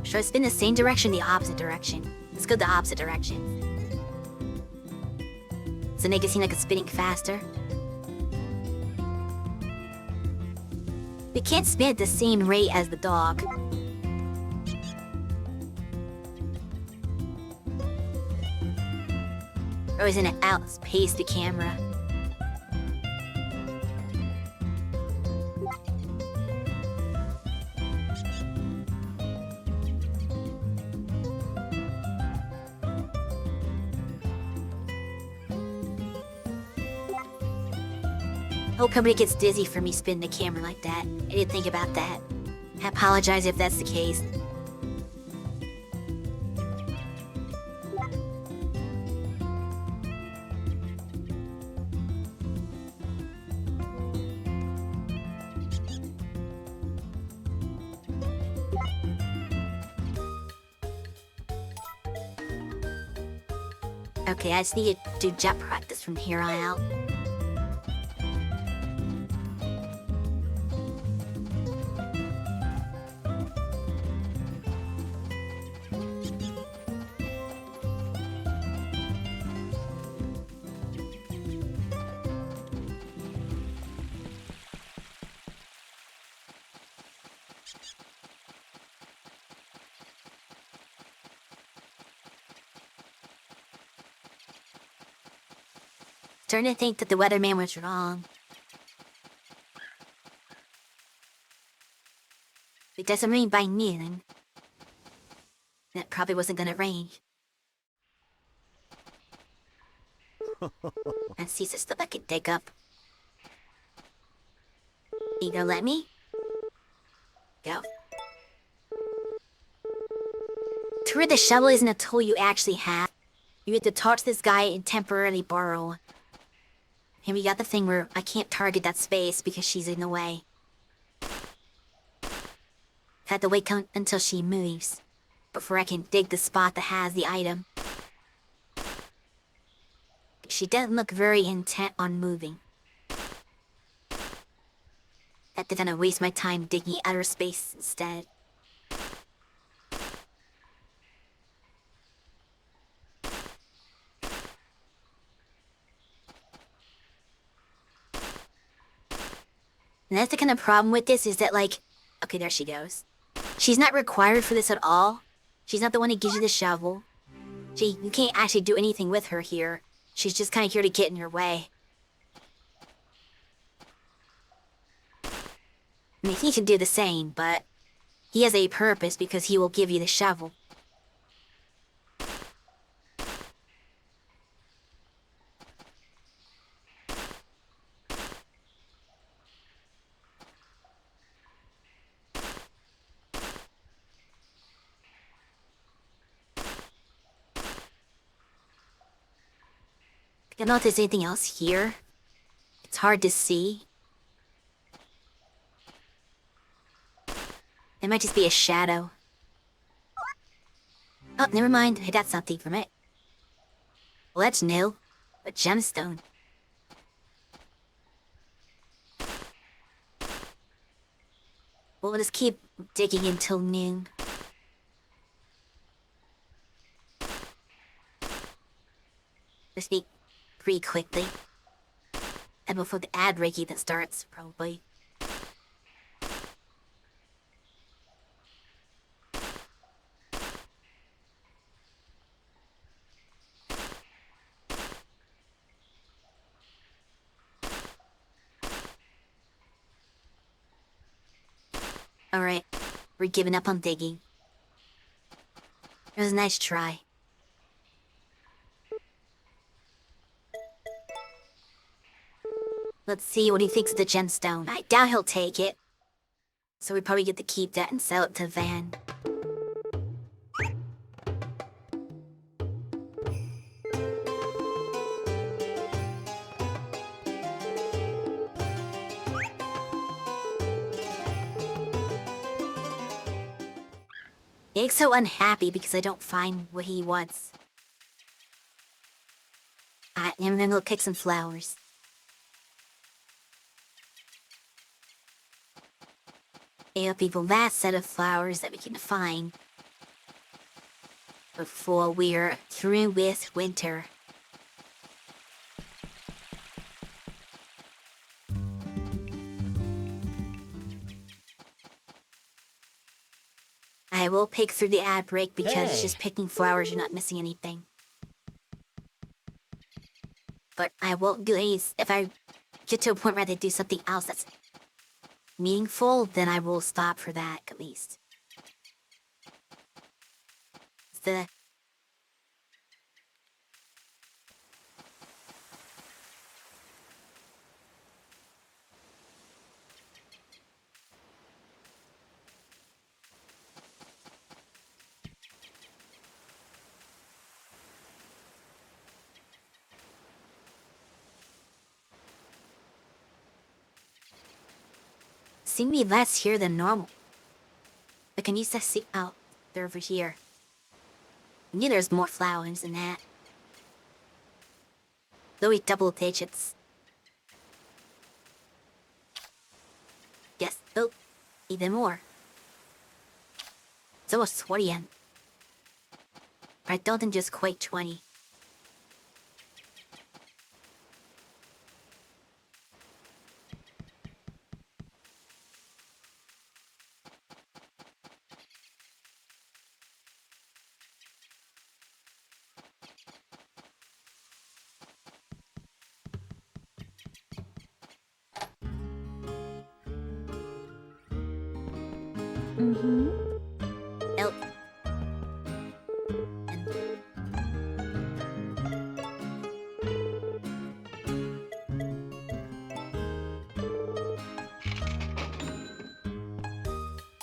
Should I spin the same direction or the opposite direction? Let's go the opposite direction. So make it seem like it's spinning faster. We can't spin at the same rate as the dog. Or is it an outpace the camera? Hope nobody gets dizzy for me spinning the camera like that. I didn't think about that. I apologize if that's the case. Okay, I just need to do jet practice from here on out. Starting to think that the weatherman was wrong. It doesn't rain by noon. That probably wasn't gonna rain. And see, there's stuff I can dig up. You gonna let me? Go. To rid the shovel isn't a tool you actually have. You have to talk to this guy and temporarily borrow. And we got the thing where I can't target that space because she's in the way. Had to wait until she moves before I can dig the spot that has the item. She doesn't look very intent on moving. Had to kinda waste my time digging outer space instead. And that's the kind of problem with this is that, like, okay, there she goes. She's not required for this at all. She's not the one who gives you the shovel. You can't actually do anything with her here. She's just kind of here to get in your way. I mean, he can do the same, but he has a purpose because he will give you the shovel. I don't know if there's anything else here. It's hard to see. It might just be a shadow. Oh, never mind. Hey, that's something from it. Well, that's new. A gemstone. We'll just keep digging until noon. Just be pretty quickly. And before the ad break even starts, probably. Alright, we're giving up on digging. It was a nice try. Let's see what he thinks of the gemstone. I doubt he'll take it. So we probably get to keep that and sell it to Van. He's so unhappy because I don't find what he wants. I'm gonna go pick some flowers. It'll be the last set of flowers that we can find before we're through with winter. I will pick through the ad break because Hey. just picking flowers, you're not missing anything. But I will glaze if I get to a point where I have to do something else that's meaningful, then I will stop for that at least. It's the seem to be less here than normal. But can you see? Oh, they're over here. I knew there's more flowers than that. Though we double digits. Yes, oh, even more. It's almost 20 yen. I don't think just quite 20. Oh. And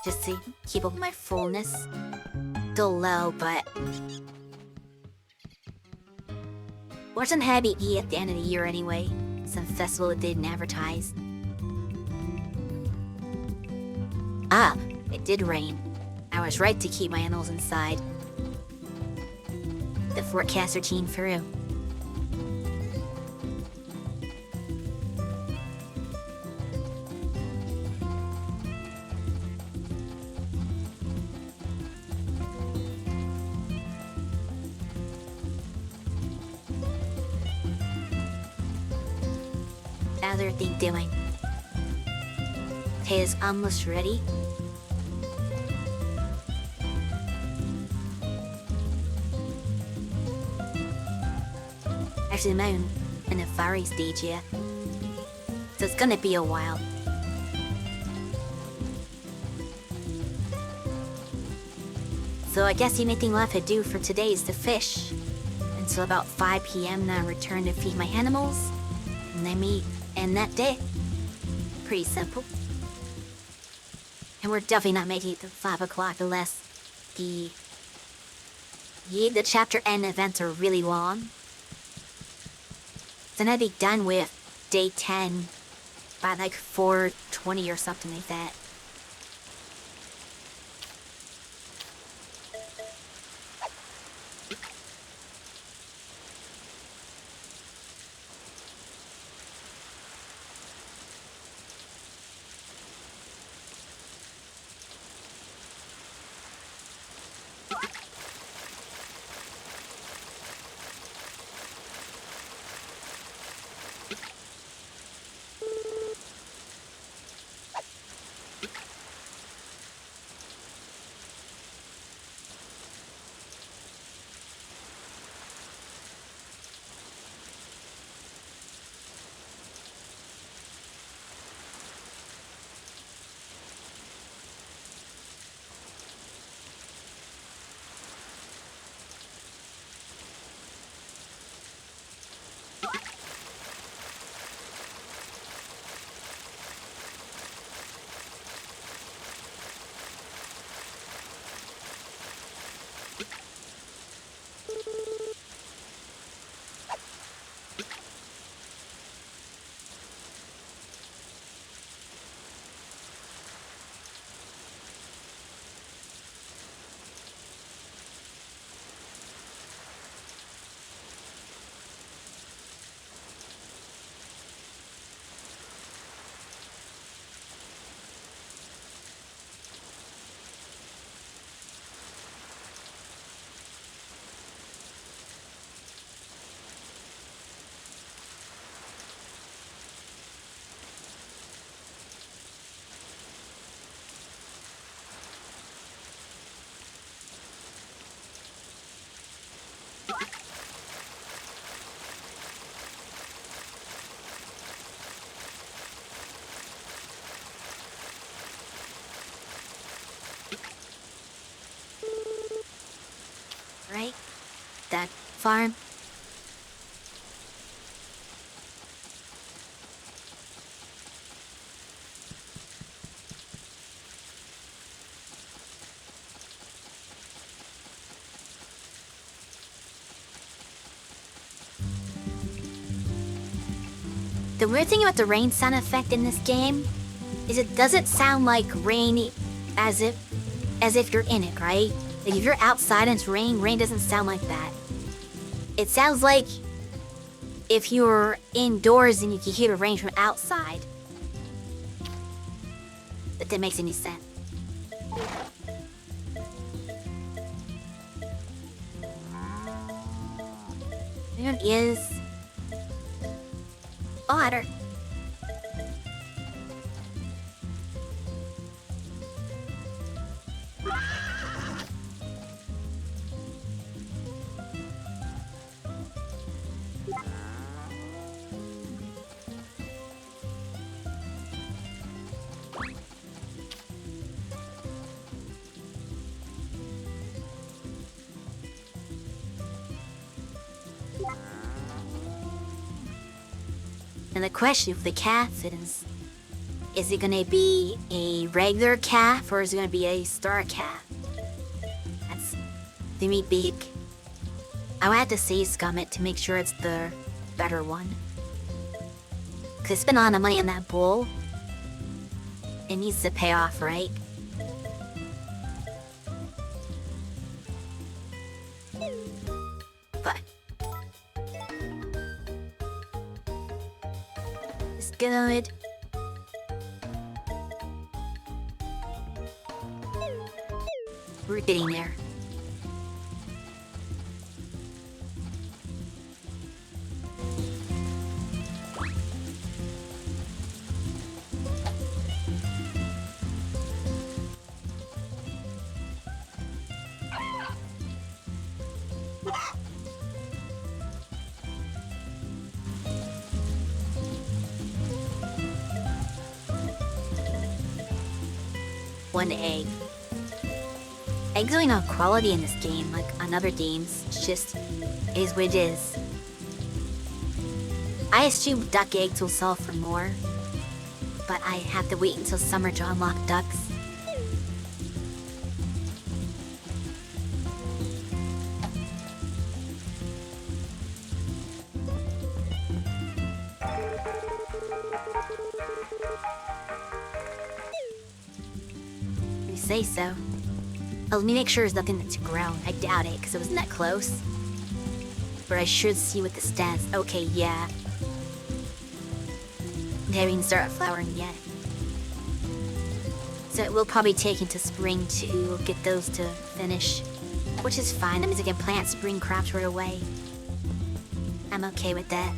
just to keep up my fullness. Still low, but wasn't heavy E at the end of the year anyway. Some festival it didn't advertise. Ah, it did rain. I was right to keep my animals inside. The forecaster team through. How's everything doing? Tay is almost ready. Actually, I'm not in a fiery stage yet. So it's gonna be a while. So I guess the only thing left to do for today is to fish. Until about 5 p.m. then I return to feed my animals. And then me end that day. Pretty simple. And we're definitely not making it to 5 o'clock unless the chapter end events are really long. Then I'd be done with day 10 by like 4:20 or something like that. Right? That farm? The weird thing about the rain sound effect in this game is it doesn't sound like rain as if you're in it, right? Like if you're outside and it's rain doesn't sound like that. It sounds like if you're indoors and you can hear the rain from outside. If that makes any sense. There is otter. And the question with the calf is it gonna be a regular calf or is it gonna be a star calf? That's the meat big. I would have to say scum it to make sure it's the better one. Cause it's been a lot of money in that bowl. It needs to pay off, right? But it's good. We're getting there. One egg. Eggs don't have quality in this game, like on other games. It's just is what it is. I assume duck eggs will sell for more, but I have to wait until summer to unlock ducks. say so. Oh, let me make sure there's nothing that's grown. I doubt it, because it wasn't that close. But I should see what the stats. Okay, yeah. They haven't even started flowering yet. So it will probably take into spring to get those to finish. Which is fine. That means I can plant spring crops right away. I'm okay with that.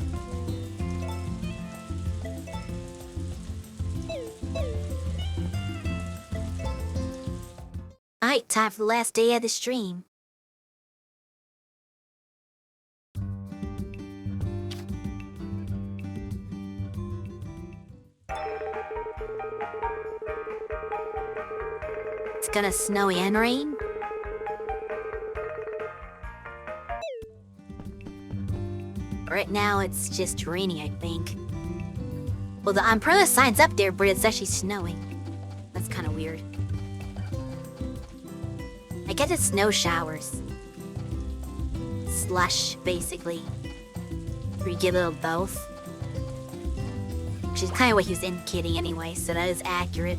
Alright, time for the last day of the stream. It's gonna snow and rain. Right now, it's just raining, I think. Well, the umbrella sign's up there, but it's actually snowing. That's kind of weird. I get the snow showers. Slush, basically. Where you get a little both. Which is kind of what he was indicating anyway, so that is accurate.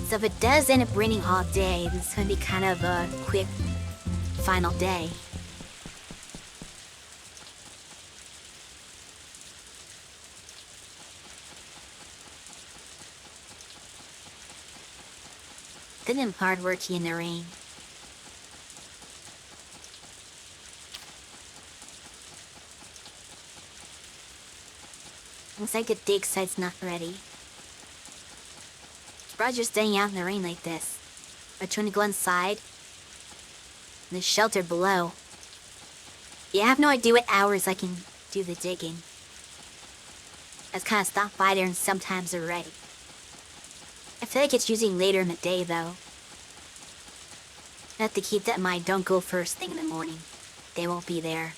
So if it does end up raining all day, then it's gonna be kind of a quick final day. Good and hard working in the rain. Looks like the dig site's not ready. Surprised you're staying out in the rain like this. I'm trying to go inside. There's shelter below. Yeah, I have no idea what hours I can do the digging. I just kind of stop by there and sometimes they're ready. I feel like it's usually later in the day though. I have to keep that in mind. Don't go first thing in the morning. They won't be there.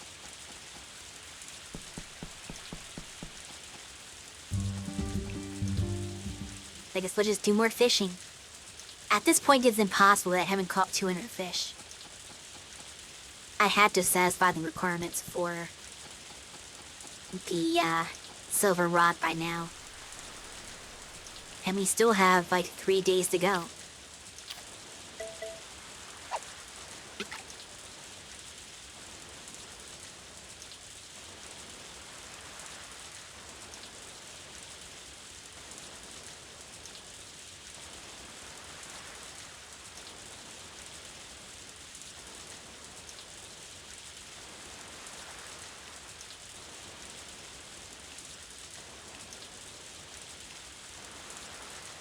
I guess we'll just do more fishing. At this point, it's impossible that I haven't caught 200 fish. I had to satisfy the requirements for the silver rod by now. And we still have like 3 days to go.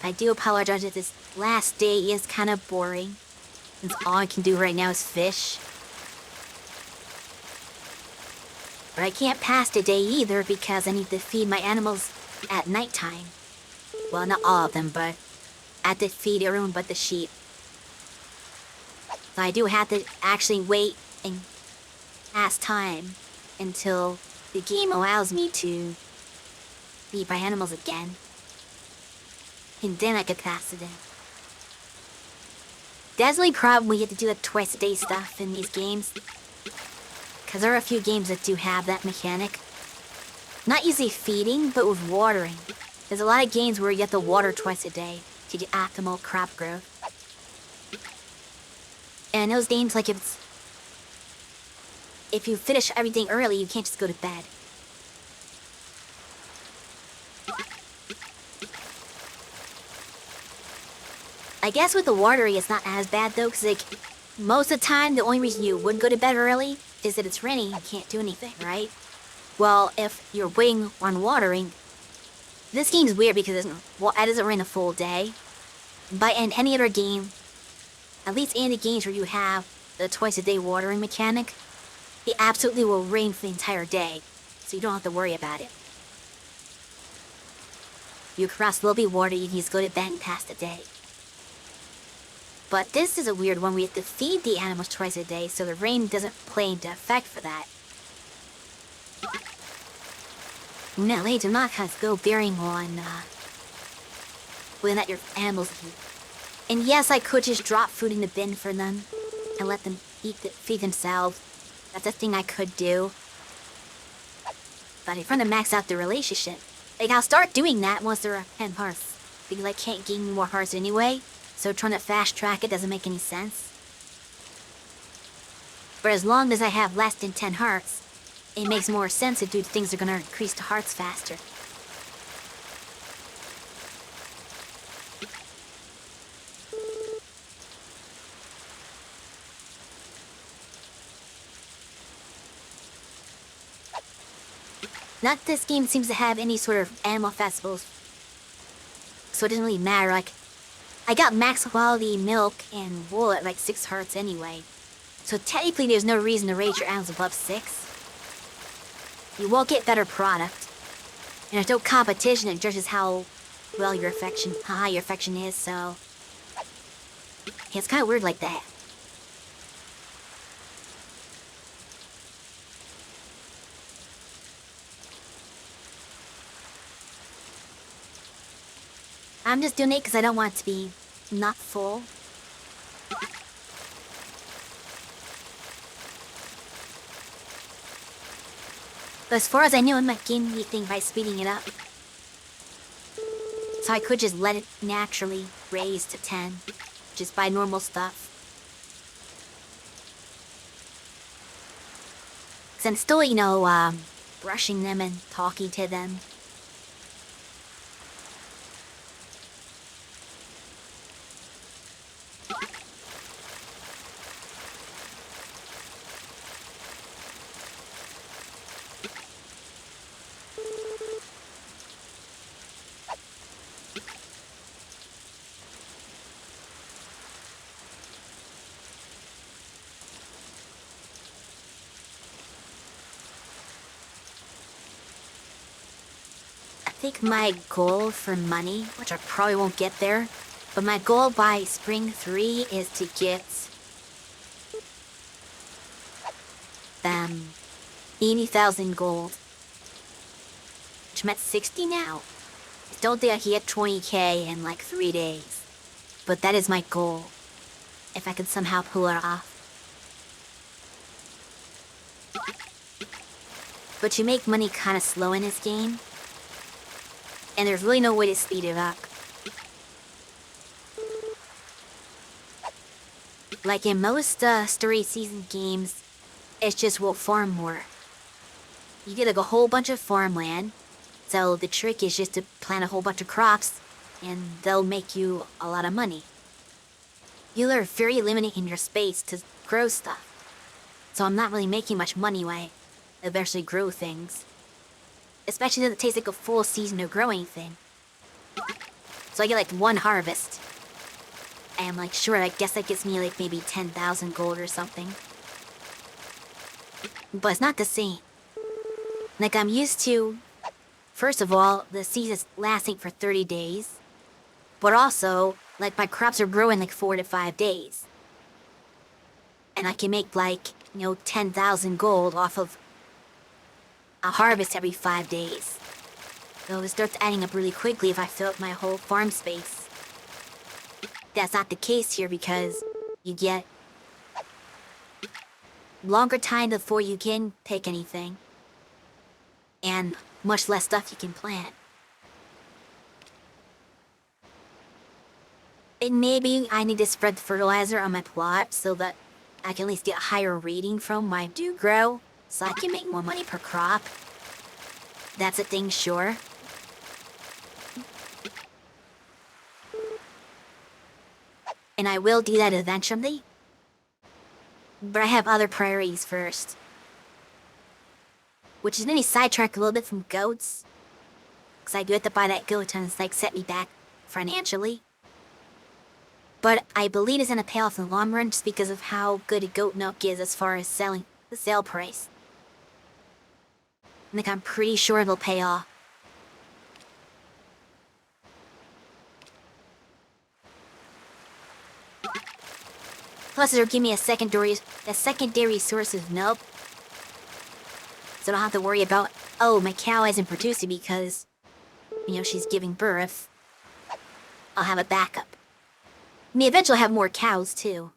I do apologize that this last day is kind of boring, since all I can do right now is fish. But I can't pass the day either because I need to feed my animals at nighttime. Well, not all of them, but I have to feed everyone but the sheep. So I do have to actually wait and pass time until the game allows me to feed my animals again. And then I could pass it in. That's the only problem we get to do the twice a day stuff in these games. Because there are a few games that do have that mechanic. Not usually feeding, but with watering. There's a lot of games where you have to water twice a day to get optimal crop growth. And those games, like if you finish everything early, you can't just go to bed. I guess with the watering, it's not as bad though, because like, most of the time, the only reason you would go to bed early is that it's raining, you can't do anything, right? Well, if you're waiting on watering, this game's weird because it doesn't rain a full day. But in any other game, at least in the games where you have the twice a day watering mechanic, it absolutely will rain for the entire day, so you don't have to worry about it. You cross will be water, you can just go to bed and pass the day. But this is a weird one. We have to feed the animals twice a day, so the rain doesn't play into effect for that. No, they do not have to go bearing on, whether your animals eat. And yes, I could just drop food in the bin for them and let them feed themselves. That's a thing I could do. But I'm trying to max out the relationship. Like, I'll start doing that once there are 10 hearts, because I can't gain more hearts anyway. So trying to fast track it doesn't make any sense. But as long as I have less than 10 hearts, it makes more sense to do things that are going to increase the hearts faster. Not that this game seems to have any sort of animal festivals, so it doesn't really matter. Like, I got max quality milk and wool at like 6 hearts anyway. So technically there's no reason to rate your animals above 6. You won't get better product. And there's no competition that judges how high your affection is, so yeah, it's kinda weird like that. I'm just doing it because I don't want it to be not full. But as far as I know, it might gain anything by speeding it up. So I could just let it naturally raise to 10, just by normal stuff. Because I'm still, brushing them and talking to them. I think my goal for money, which I probably won't get there, but my goal by spring 3 is to get 80,000 gold, which I'm at 60 now. I still think I can get 20k in like 3 days, but that is my goal, if I could somehow pull it off. But you make money kind of slow in this game, and there's really no way to speed it up. Like in most story season games, it's just we'll farm more. You get like a whole bunch of farmland, so the trick is just to plant a whole bunch of crops, and they'll make you a lot of money. You are very limited in your space to grow stuff, so I'm not really making much money when I eventually grow things. Especially that it takes like a full season of growing thing. So I get like 1 harvest. And I'm like, sure, I guess that gets me like maybe 10,000 gold or something. But it's not the same. Like, I'm used to, first of all, the season's lasting for 30 days. But also, like, my crops are growing like 4 to 5 days. And I can make like, 10,000 gold off of a harvest every 5 days. So it starts adding up really quickly if I fill up my whole farm space. That's not the case here because you get longer time before you can pick anything. And much less stuff you can plant. And maybe I need to spread the fertilizer on my plot so that I can at least get a higher rating from my do grow, so I can make more money per crop. That's a thing, sure. And I will do that eventually. But I have other priorities first. Which is maybe sidetrack a little bit from goats. Because I do have to buy that goat and it's like set me back financially. But I believe it's gonna pay off in the long run just because of how good goat milk is as far as selling the sale price. Like, I'm pretty sure it'll pay off. Plus, it'll give me a secondary source of milk. So I don't have to worry about, oh, my cow isn't producing because, you know, she's giving birth. I'll have a backup. I mean, eventually I'll have more cows, too.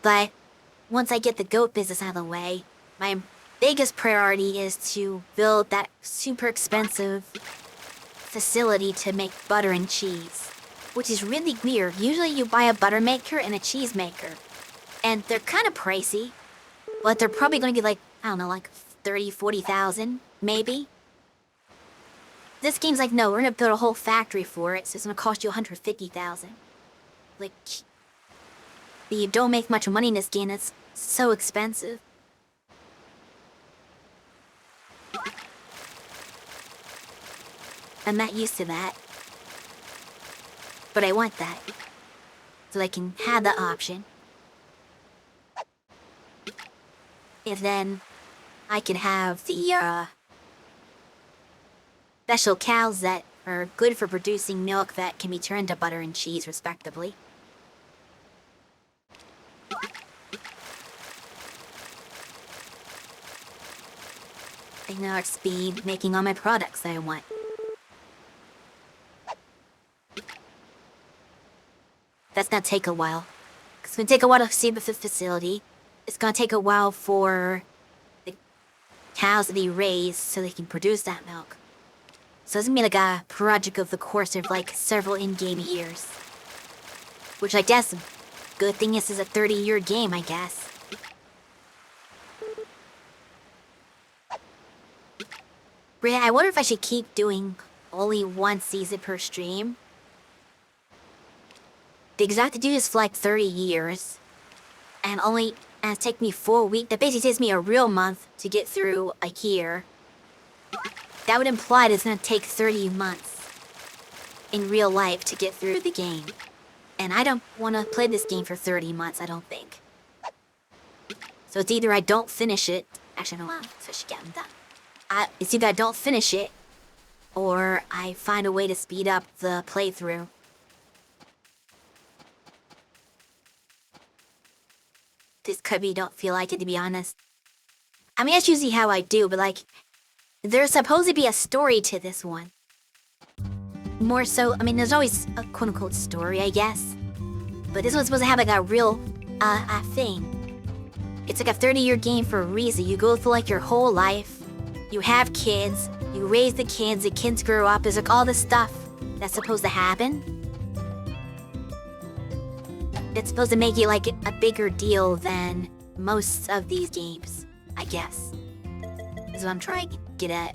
But once I get the goat business out of the way, my biggest priority is to build that super expensive facility to make butter and cheese. Which is really weird. Usually you buy a butter maker and a cheese maker. And they're kind of pricey. But they're probably going to be like, I don't know, like 30, 40,000, maybe. This game's like, no, we're going to build a whole factory for it, so it's going to cost you 150,000. Like, you don't make much money in this game, it's so expensive. I'm not used to that. But I want that. So I can have the option. And then I can have the special cows that are good for producing milk that can be turned to butter and cheese, respectively. And now it's speed making all my products that I want. That's gonna take a while. It's gonna take a while to see the facility. It's gonna take a while for the cows to be raised so they can produce that milk. So it's gonna be like a project of the course of like several in-game years. Which I guess, good thing is a 30-year game, I guess. Bria, I wonder if I should keep doing only one season per stream. Because I have to do this for like 30 years. And it takes me 4 weeks. That basically takes me a real month to get through a year. That would imply that it's gonna take 30 months in real life to get through the game. And I don't wanna play this game for 30 months, I don't think. So it's either I don't finish it. Actually, no, so she got done. It's either I don't finish it, or I find a way to speed up the playthrough. This could be don't feel like it, to be honest. I mean, that's usually how I do, but like, there's supposed to be a story to this one. More so, I mean, there's always a quote-unquote story, I guess. But this one's supposed to have like a real, thing. It's like a 30-year game for a reason. You go through like your whole life. You have kids, you raise the kids grow up, there's like all this stuff that's supposed to happen. It's supposed to make it like a bigger deal than most of these games, I guess. Is what I'm trying to get at.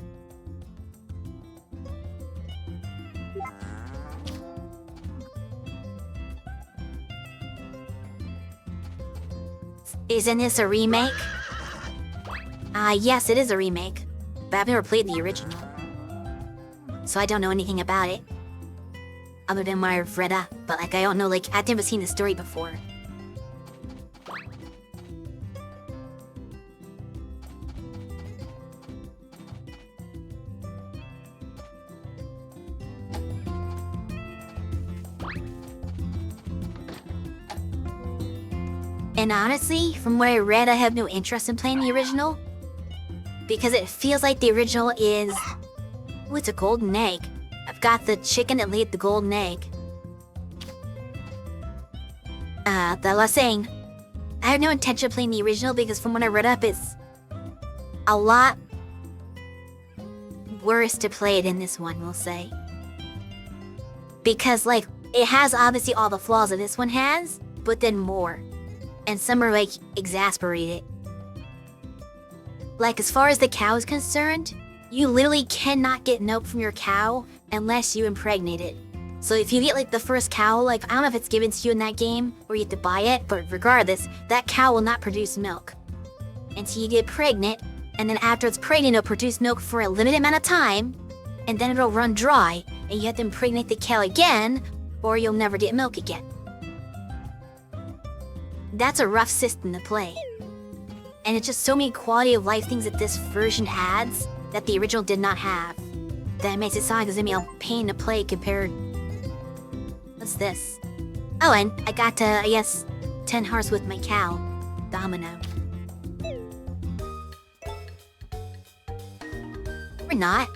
Isn't this a remake? Yes, it is a remake. But I've never played the original. So I don't know anything about it. Other than what I've read up. But like, I don't know, like, I've never seen the story before. And honestly, from what I read, I have no interest in playing the original. Because it feels like the original is... Oh, it's a golden egg. I've got the chicken that laid the golden egg. That I was saying, I have no intention of playing the original because from what I read up, it's a lot worse to play it in this one, we'll say. Because, like, it has obviously all the flaws that this one has, but then more. And some are, like, exasperated. Like, as far as the cow is concerned, you literally cannot get milk from your cow unless you impregnate it. So if you get, like, the first cow, like, I don't know if it's given to you in that game, or you have to buy it, but regardless, that cow will not produce milk until you get pregnant, and then after it's pregnant, it'll produce milk for a limited amount of time, and then it'll run dry, and you have to impregnate the cow again, or you'll never get milk again. That's a rough system to play. And it's just so many quality of life things that this version adds that the original did not have. That makes it sound like it's gonna be a pain to play compared... What's this? Oh, and I got, I guess, 10 hearts with my cow, Domino. Or not.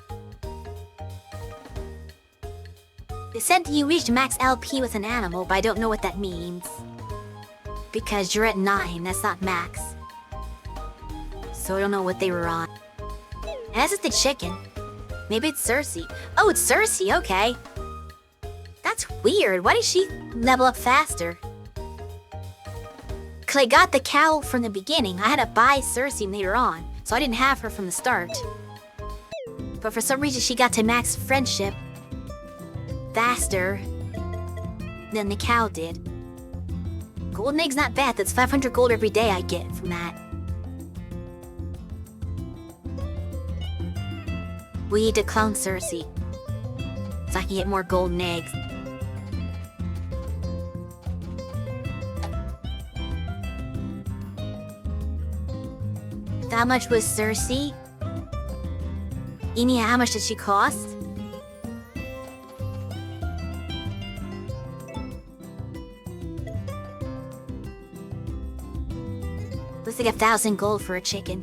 They said you reached max LP with an animal, but I don't know what that means. Because you're at 9, that's not max. So I don't know what they were on. And that's just the chicken. Maybe it's Cersei. Oh, it's Cersei, okay. That's weird. Why did she level up faster? Cause I got the cow from the beginning. I had to buy Cersei later on, so I didn't have her from the start. But for some reason she got to max friendship faster than the cow did. Golden egg's not bad. That's 500 gold every day I get from that. We need to clone Cersei so I can get more golden eggs. How much was Cersei? Eni, how much did she cost? Looks like 1,000 gold for a chicken.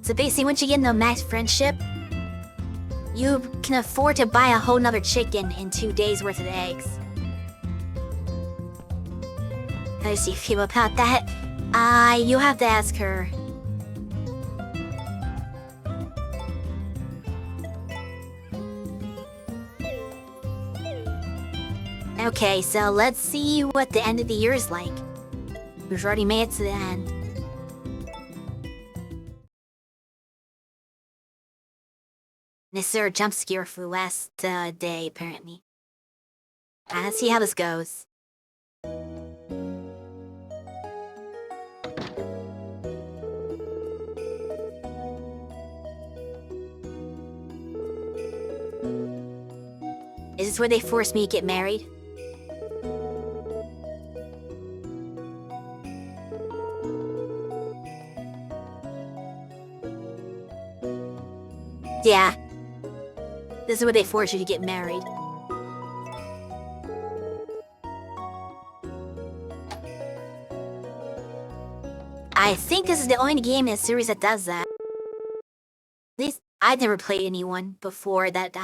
So basically, once you get into max friendship, you can afford to buy a whole nother chicken in 2 days worth of eggs. How do you feel about that? You'll have to ask her. Okay, so let's see what the end of the year is like. We've already made it to the end. This is our jump scare for the last day, apparently. Let's see how this goes. Is this where they force me to get married? Yeah. This is where they force you to get married. I think this is the only game in the series that does that. At least I've never played anyone before that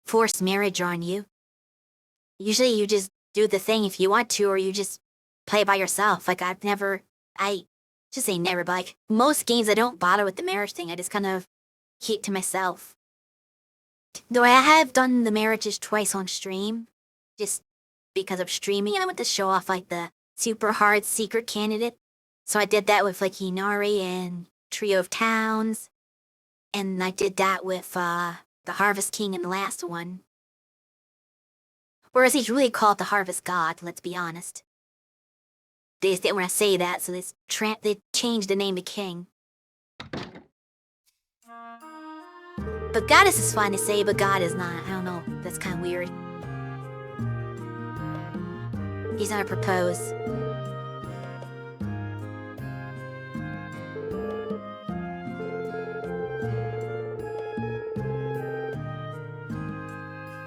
forced marriage on you. Usually you just do the thing if you want to, or you just play by yourself. Like I just say never, but like most games I don't bother with the marriage thing. I just kind of keep to myself. Though I have done the marriages twice on stream, just because of streaming. I went to show off like the super hard secret candidate. So I did that with like Inari and Trio of Towns. And I did that with the Harvest King in the last one. Whereas he's really called the Harvest God, let's be honest. They just didn't want to say that, so they changed the name to King. But Goddess is fine to say, but God is not. I don't know. That's kind of weird. He's gonna propose.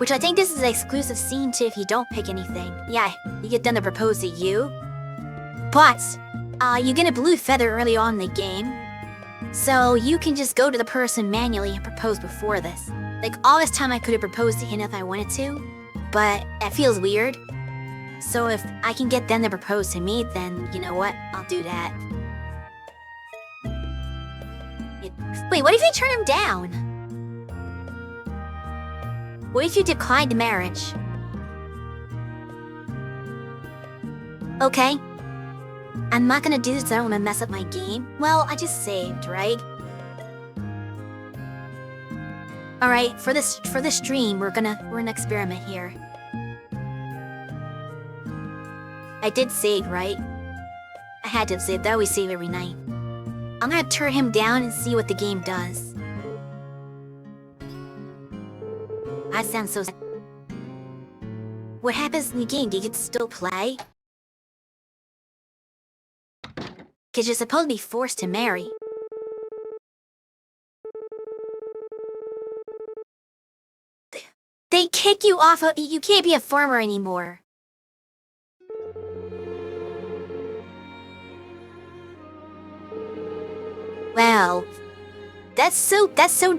Which I think this is an exclusive scene too if you don't pick anything. Yeah, you get them to propose to you. But, you get a blue feather early on in the game. So you can just go to the person manually and propose before this. Like, all this time I could have proposed to him if I wanted to. But it feels weird. So if I can get them to propose to me, then you know what? I'll do that. Wait, what if you turn him down? What if you declined marriage? Okay. I'm not gonna do this, I don't wanna mess up my game. Well, I just saved, right? Alright, for the stream, we're gonna experiment here. I did save, right? I had to save, that we save every night. I'm gonna turn him down and see what the game does. That sounds so sad. What happens in the game? Do you get to still play? Cause you're supposed to be forced to marry. They kick you off of- you can't be a farmer anymore. Well, that's so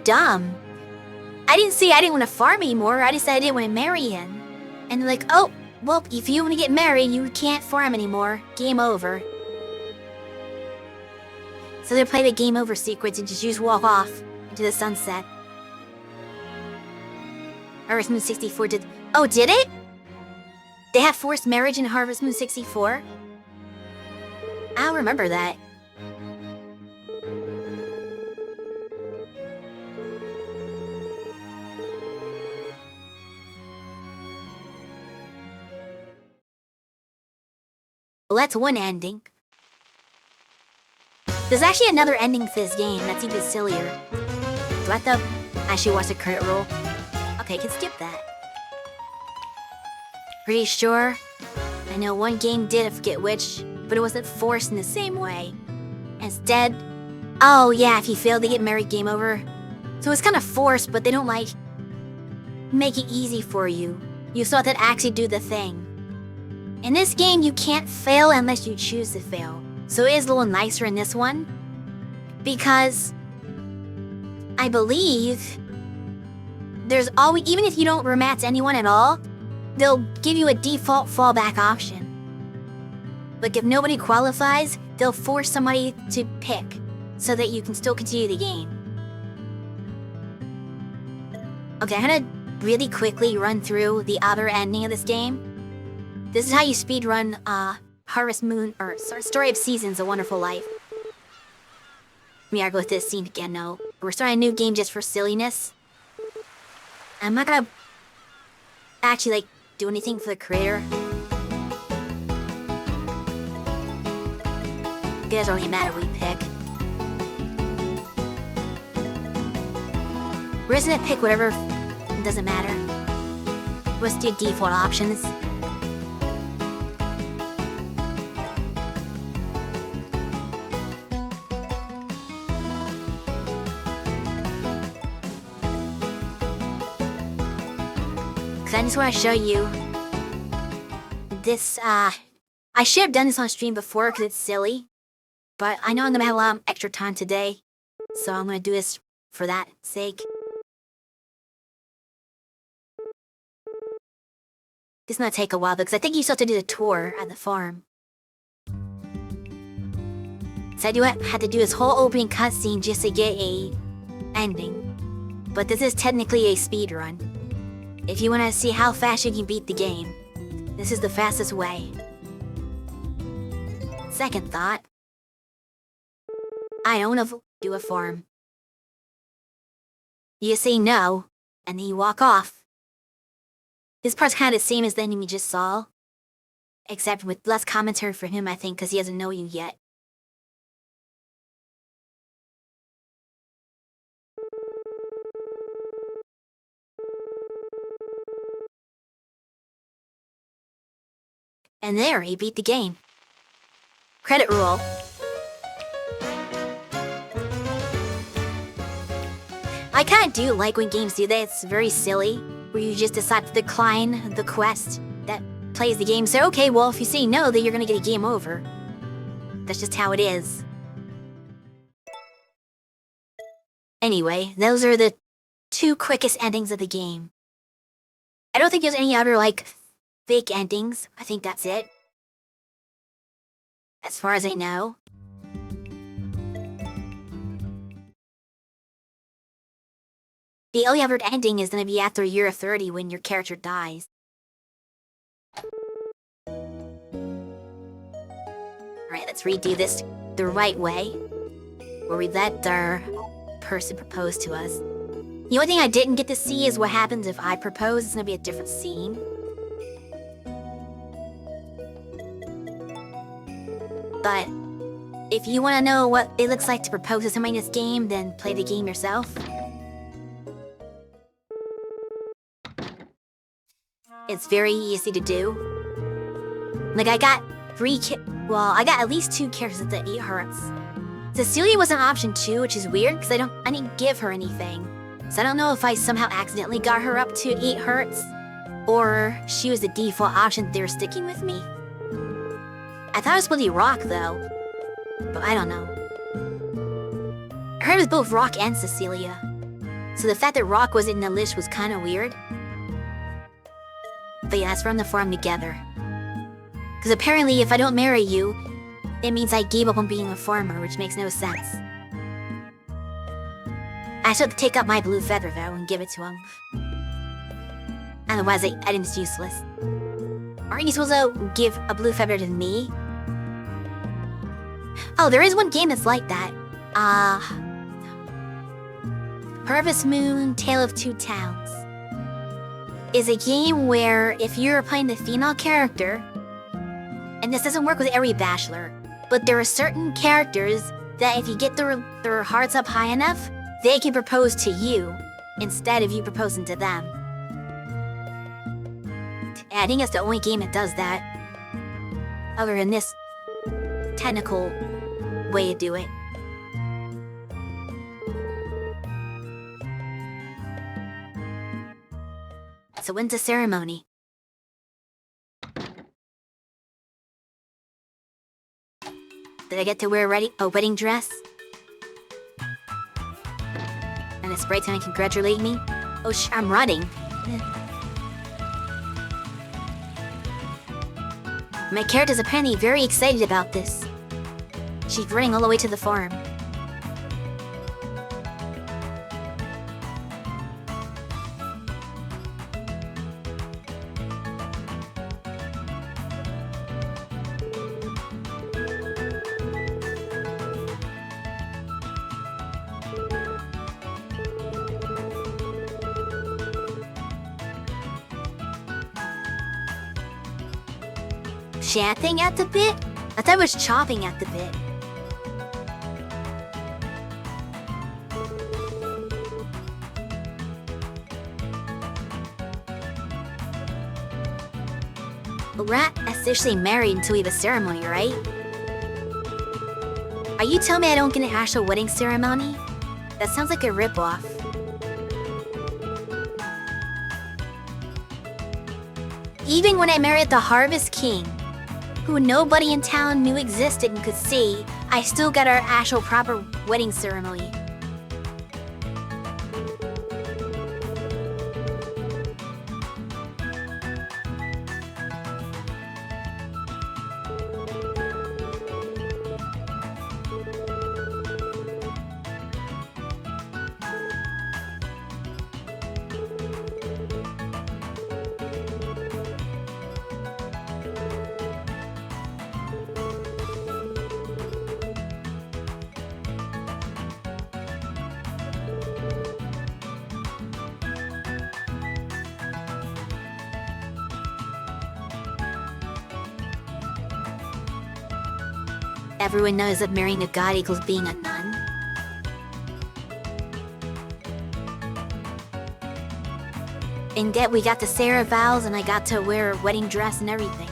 dumb. I didn't say I didn't want to farm anymore, I just said I didn't want to marry him. And they're like, oh, well, if you want to get married, you can't farm anymore. Game over. So they play the game over sequence and just walk off into the sunset. Harvest Moon 64 did... Oh, did it? They have forced marriage in Harvest Moon 64? I'll remember that. Well, that's one ending. There's actually another ending to this game that's even sillier. Do I have to actually watch the credit roll? Okay, I can skip that. Pretty sure. I know one game did, I forget which, but it wasn't forced in the same way. Instead, oh yeah, if you fail to get married, game over. So it's kind of forced, but they don't like make it easy for you. You still have to actually do the thing. In this game, you can't fail unless you choose to fail. So it is a little nicer in this one. Because I believe there's always, even if you don't romance anyone at all, they'll give you a default fallback option. Like if nobody qualifies, they'll force somebody to pick so that you can still continue the game. Okay, I'm gonna really quickly run through the other ending of this game. This is how you speedrun Harvest Moon, or Story of Seasons, A Wonderful Life. Let me argue with this scene again, no. We're starting a new game just for silliness. I'm not gonna actually, like, do anything for the creator. It doesn't really matter what we pick. We're just gonna pick whatever, it doesn't matter. Let's do default options. I just want to show you this, I should have done this on stream before because it's silly, but I know I'm gonna have a lot of extra time today, so I'm gonna do this for that sake. This is gonna take a while because I think you still have to do the tour at the farm. So I had to do this whole opening cutscene just to get a ending, but this is technically a speed run. If you want to see how fast you can beat the game, this is the fastest way. Second thought, I don't want to do a farm. You say no, and then you walk off. This part's kind of the same as the ending we just saw, except with less commentary for him, I think, because he doesn't know you yet. And there, he beat the game. Credit roll. I kinda do like when games do that, it's very silly. where you just decide to decline the quest that plays the game. So, okay, well, if you say no, then you're gonna get a game over. That's just how it is. Anyway, those are the 2 quickest endings of the game. I don't think there's any other, like, fake endings. I think that's it. As far as I know. The only other ending is gonna be after year 30 when your character dies. Alright, let's redo this the right way, where we let our person propose to us. The only thing I didn't get to see is what happens if I propose. It's gonna be a different scene. But if you want to know what it looks like to propose to somebody in this game, then play the game yourself. It's very easy to do. Like, I got I got at least 2 characters that eat hearts. Cecilia was an option too, which is weird because I didn't give her anything. So I don't know if I somehow accidentally got her up to 8 hearts, or she was the default option they were sticking with me. I thought it was supposed to be Rock though, but I don't know. I heard it was both Rock and Cecilia, so the fact that Rock wasn't in the list was kind of weird. But yeah, let's run the farm together. Because apparently if I don't marry you, it means I gave up on being a farmer, which makes no sense. I still have to take up my blue feather though and give it to him. Otherwise, I think it's useless. Aren't you supposed to give a blue feather to me? Oh, there is one game that's like that. Harvest Moon, Tale of Two Towns is a game where if you're playing the female character, and this doesn't work with every bachelor, but there are certain characters that if you get their hearts up high enough, they can propose to you instead of you proposing to them. I think that's the only game that does that, other than this technical way to do it. So when's the ceremony? Did I get to wear a wedding dress? And a spray tan congratulate me? Oh I'm running. My character's apparently very excited about this. She's running all the way to the farm. Chanting at the bit? I thought it was chopping at the bit. We're not officially married until we have a ceremony, right? Are you telling me I don't get an actual wedding ceremony? That sounds like a ripoff. Even when I married the Harvest King, who nobody in town knew existed and could see, I still got our actual proper wedding ceremony. Everyone knows that marrying a god equals being a nun. And yet we got to say our vows and I got to wear a wedding dress and everything.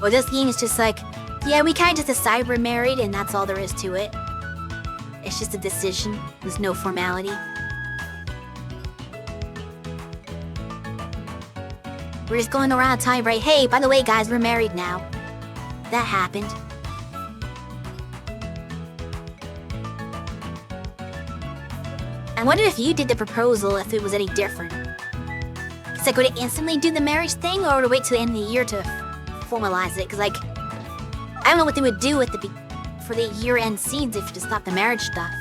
Or this game is just like, yeah, we kind of decide we're married and that's all there is to it. It's just a decision. There's no formality. We're just going around telling, right, hey, by the way, guys, we're married now. That happened. I wonder if you did the proposal, if it was any different. It's like, would it instantly do the marriage thing, or would it wait till the end of the year to formalize it? Because, like, I don't know what they would do for the year-end scenes if you just stop the marriage stuff.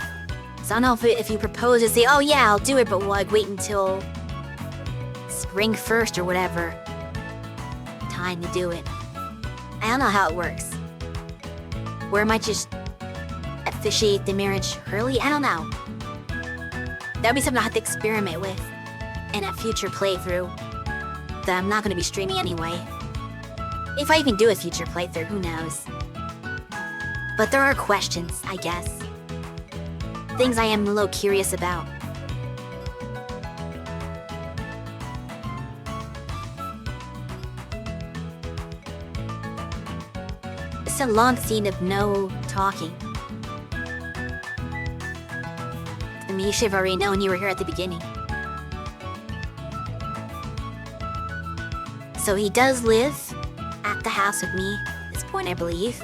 So I don't know if you propose and say, oh yeah, I'll do it, but we'll like wait until spring 1st or whatever time to do it. I don't know how it works. Or I might just officiate the marriage early. I don't know. That'd be something I have to experiment with in a future playthrough that I'm not going to be streaming anyway. If I even do a future playthrough, who knows? But there are questions, I guess. Things I am a little curious about. It's a long scene of no talking. I mean, you should have already known you were here at the beginning. So he does live at the house with me at this point, I believe.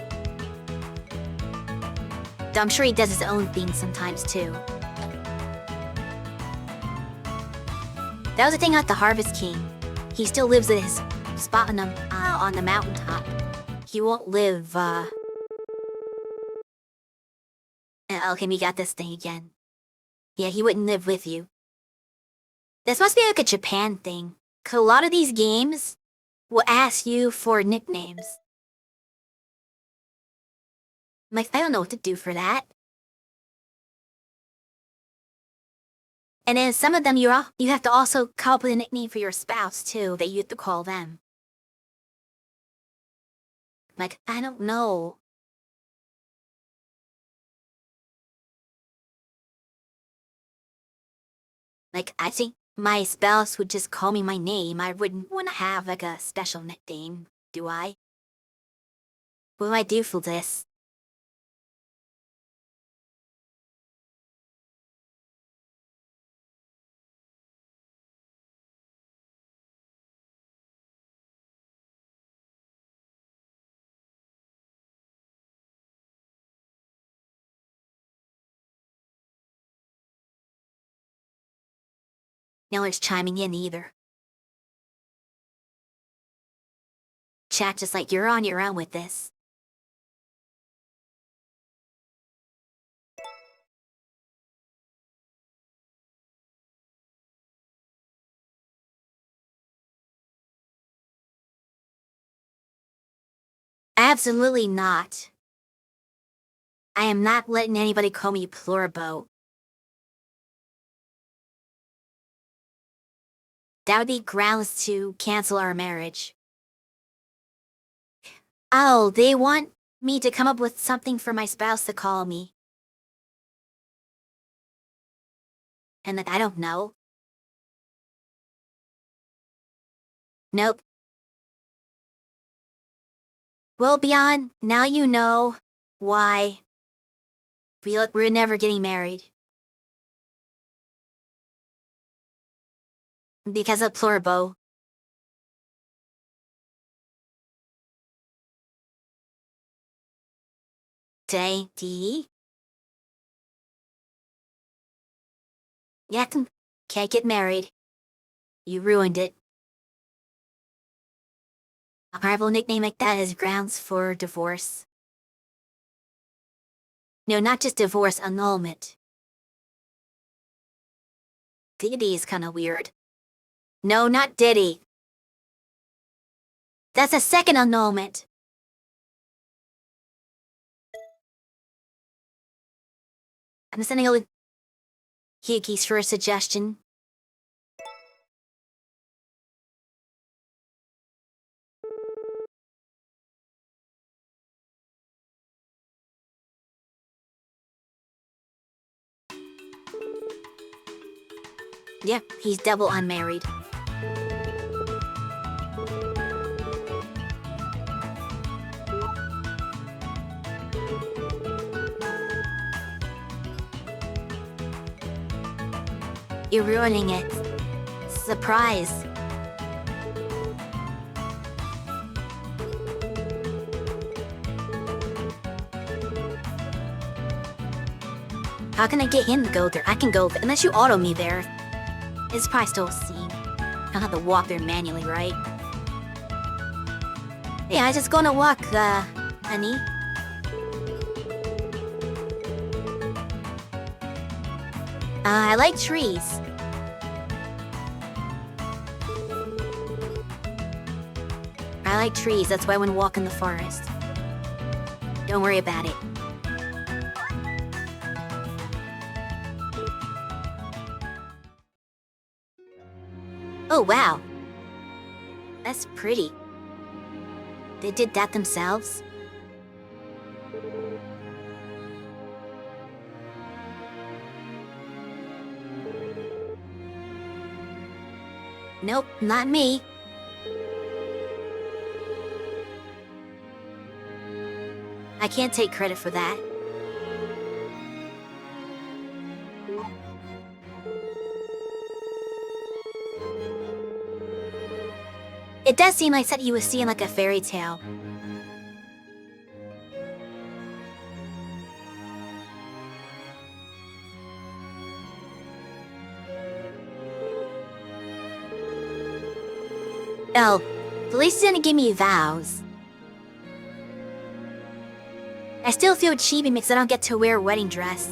Though I'm sure he does his own thing sometimes too. That was the thing about the Harvest King. He still lives at his spot on the mountaintop. He won't live, okay, we got this thing again. Yeah, he wouldn't live with you. This must be like a Japan thing. 'Cause a lot of these games will ask you for nicknames. I'm like, I don't know what to do for that. And then some of them you have to also come up with a nickname for your spouse too, that you have to call them. I'm like, I don't know. Like, I think my spouse would just call me my name. I wouldn't have like a special nickname, do I? What do I do for this? No one's chiming in either. Chat just like, you're on your own with this. Absolutely not. I am not letting anybody call me Plurbo. That would be grounds to cancel our marriage. Oh, they want me to come up with something for my spouse to call me. And like, I don't know. Nope. Well, Beyond, now you know why we're never getting married. Because of Plurbo. D? Yeah, can't get married. You ruined it. A rival nickname like that is grounds for divorce. No, not just divorce, annulment. Diddy is kinda weird. No, not Diddy. That's a second annulment. I'm sending over Higgy's for a suggestion. Yep, he's double unmarried. You're ruining it. Surprise. How can I get him to go there? I can go there, unless you auto me there. It's probably still a scene. I'll have to walk there manually, right? Yeah, I just gonna walk, honey. I like trees. I like trees, that's why I want to walk in the forest. Don't worry about it. Oh, wow. That's pretty. They did that themselves? Nope, not me. I can't take credit for that. It does seem like that he was seeing like a fairy tale. Oh, at least he didn't give me vows. I still feel cheating because I don't get to wear a wedding dress.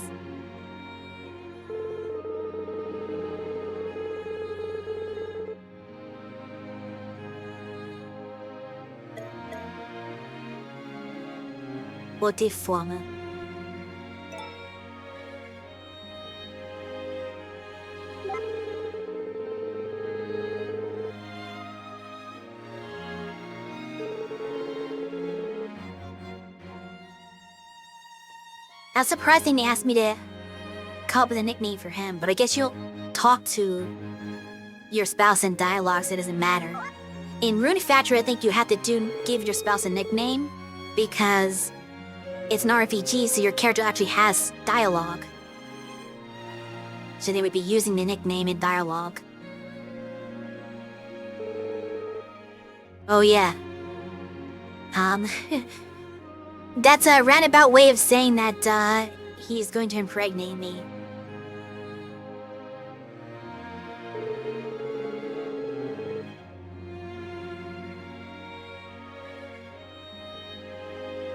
pt4. I was surprised they asked me to come up with a nickname for him, but I guess you'll talk to your spouse in dialogue, so it doesn't matter. In Rune Factory, I think you have to give your spouse a nickname because it's an RPG, so your character actually has dialogue. So they would be using the nickname in dialogue. Oh yeah. That's a roundabout way of saying that, he's going to impregnate me.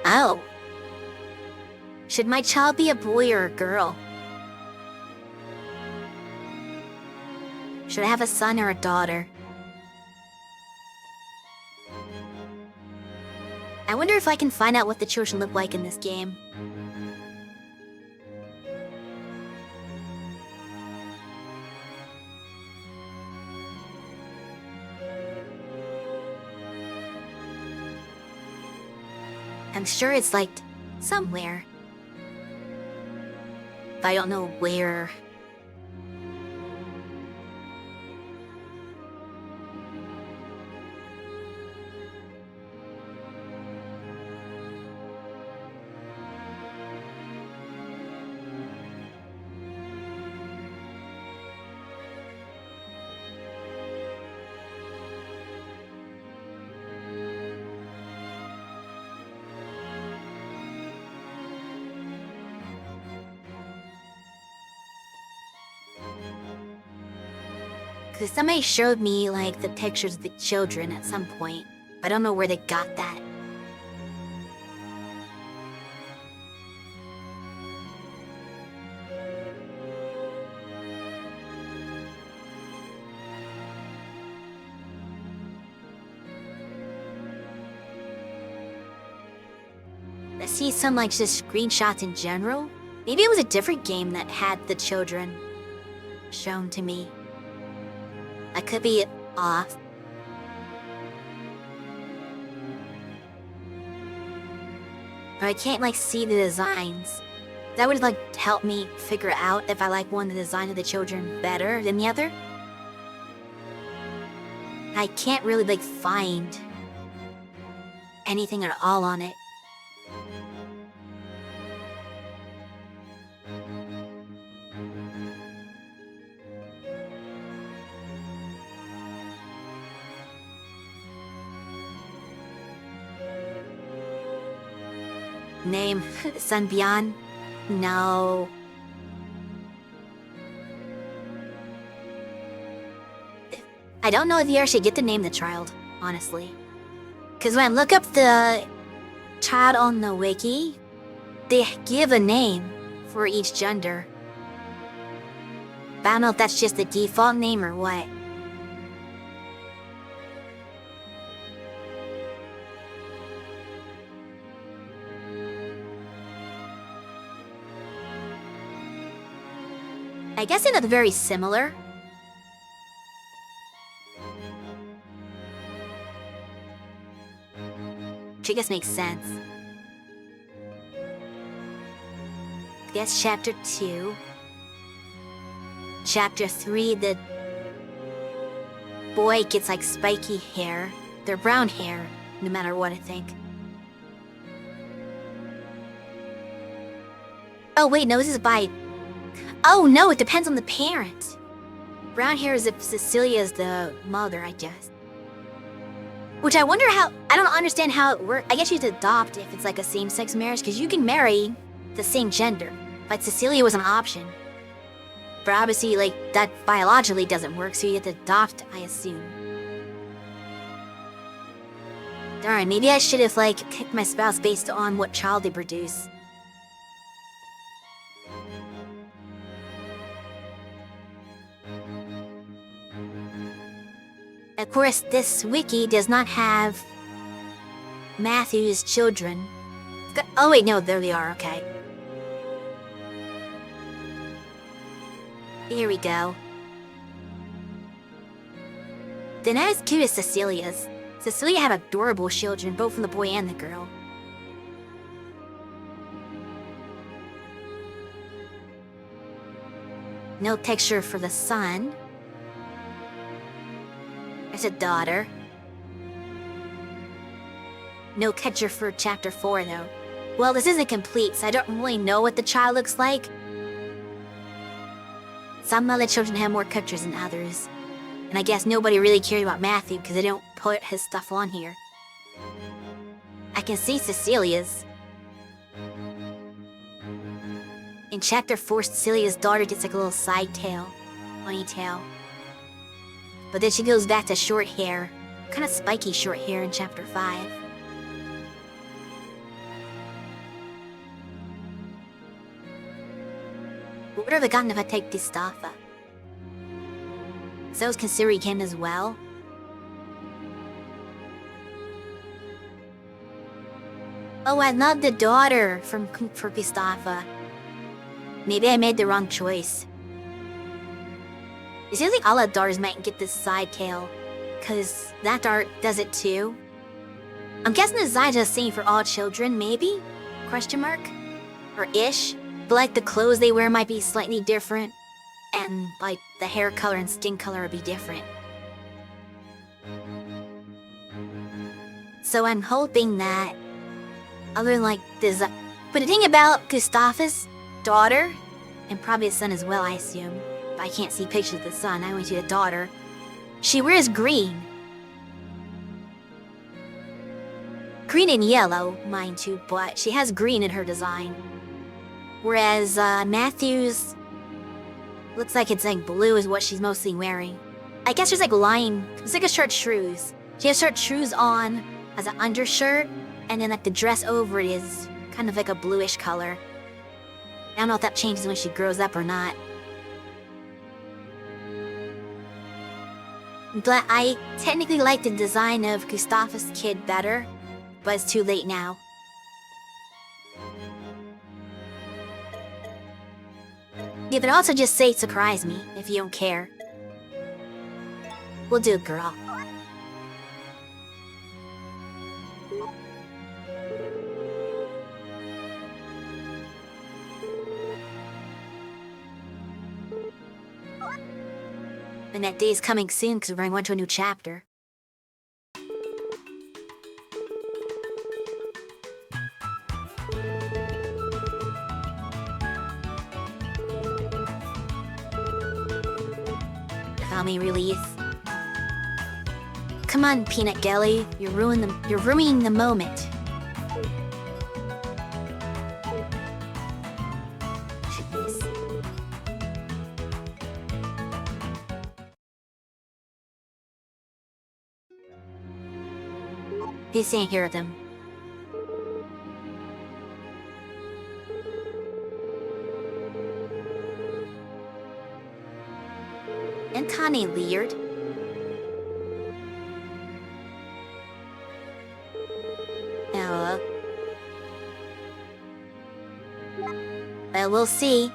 Oh. Should my child be a boy or a girl? Should I have a son or a daughter? I wonder if I can find out what the children look like in this game. I'm sure it's like somewhere. But I don't know where. Because somebody showed me, like, the pictures of the children at some point. I don't know where they got that. I see some, like, just screenshots in general. Maybe it was a different game that had the children shown to me. I could be off. But I can't, like, see the designs. That would, like, help me figure out if I like one of the design of the children better than the other. I can't really, like, find anything at all on it. Name, Sunbyan? No. I don't know if you actually get to name the child, honestly. Because when I look up the child on the wiki, they give a name for each gender. But I don't know if that's just the default name or what. I guess it's very similar. Which I guess makes sense. That's chapter 2. Chapter 3, the boy gets like spiky hair. They're brown hair, no matter what I think. Oh wait, no, this is by... Oh no, it depends on the parent. Brown hair is if Cecilia is the mother, I guess. Which I wonder how... I don't understand how it works. I guess you have to adopt if it's like a same-sex marriage, because you can marry the same gender. But Cecilia was an option. But obviously, like, that biologically doesn't work, so you have to adopt, I assume. Darn, maybe I should have, like, picked my spouse based on what child they produce. Of course, this wiki does not have Matthew's children. Oh wait, no, there they are, okay. Here we go. They're not as cute as Cecilia's. Cecilia had adorable children, both from the boy and the girl. No picture for the son. There's a daughter. No picture for chapter 4, though. Well, this isn't complete, so I don't really know what the child looks like. Some other children have more pictures than others. And I guess nobody really cared about Matthew because they don't put his stuff on here. I can see Cecilia's. In chapter 4, Cecilia's daughter gets like a little side tail, ponytail. But then she goes back to short hair, kind of spiky short hair in chapter 5. What would have I gotten if I take Gustafa? So is Katsuri Ken as well? Oh, I love the daughter for Gustafa. Maybe I made the wrong choice. It seems like all the daughters might get this side tail, cause that dart does it too. I'm guessing the design is the same for all children, maybe? Question mark? Or ish? But like the clothes they wear might be slightly different, and like the hair color and skin color would be different. So I'm hoping that, other than like this, but the thing about Gustafa's daughter, and probably his son as well, I assume. I can't see pictures of the son, I only see the daughter. She wears green. Green and yellow, mind you, but she has green in her design. Whereas Matthew's looks like it's like blue is what she's mostly wearing. I guess there's like line, it's like a chartreuse. She has chartreuse on as an undershirt, and then like the dress over it is kind of like a bluish color. I don't know if that changes when she grows up or not. But I technically like the design of Gustafa's kid better, but it's too late now. You could also just say surprise me, if you don't care. We'll do it, girl. And that day is coming soon because we're going to a new chapter. Family release. Come on, Peanut Gelly, you're ruining the moment. He can't hear them. And Connie leered. Well, we'll see.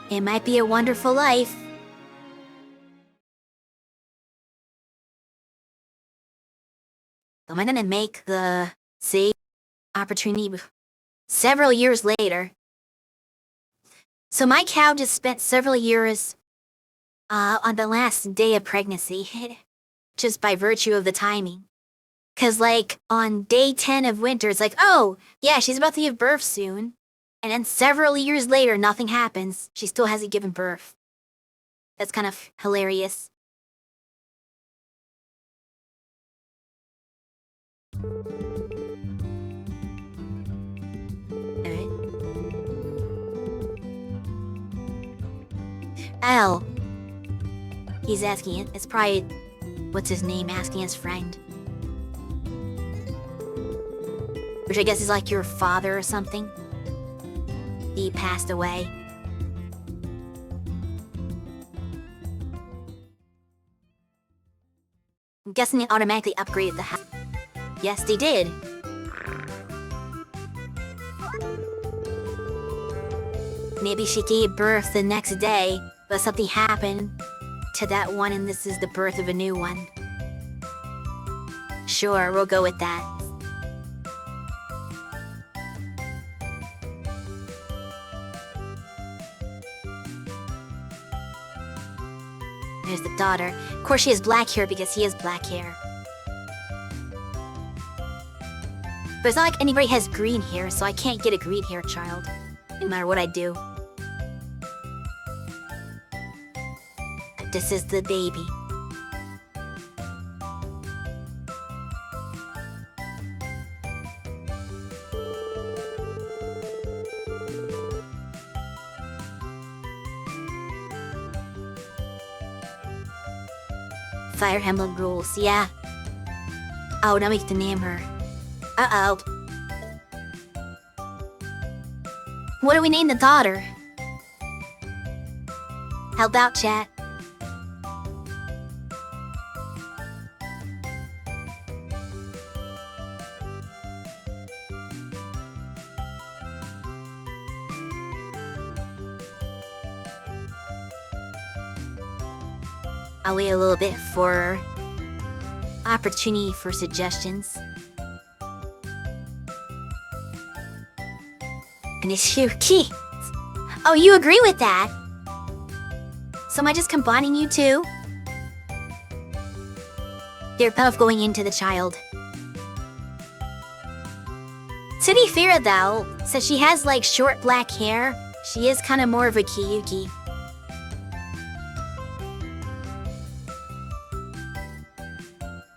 It might be a wonderful life. I'm gonna make the opportunity several years later. So my cow just spent several years on the last day of pregnancy, just by virtue of the timing. Cause like on day 10 of winter, it's like, oh yeah, she's about to give birth soon. And then several years later, nothing happens. She still hasn't given birth. That's kind of hilarious. Alright. Al. He's asking it. It's probably, what's his name, asking his friend. Which I guess is like your father or something. He passed away. I'm guessing they automatically upgraded the house. Yes, they did. Maybe she gave birth the next day, but something happened to that one and this is the birth of a new one. Sure, we'll go with that. There's the daughter. Of course she has black hair because he has black hair. But it's not like anybody has green hair, so I can't get a green hair child. No matter what I do. This is the baby. Fire Emblem rules, yeah. Oh, now we get to name her. Uh-oh. What do we name the daughter? How about chat? I'll wait a little bit for opportunity for suggestions. And it's your key. Oh, you agree with that? So am I just combining you two? They're both going into the child. To be fair though, since she has like short black hair, she is kind of more of a Kiyuki.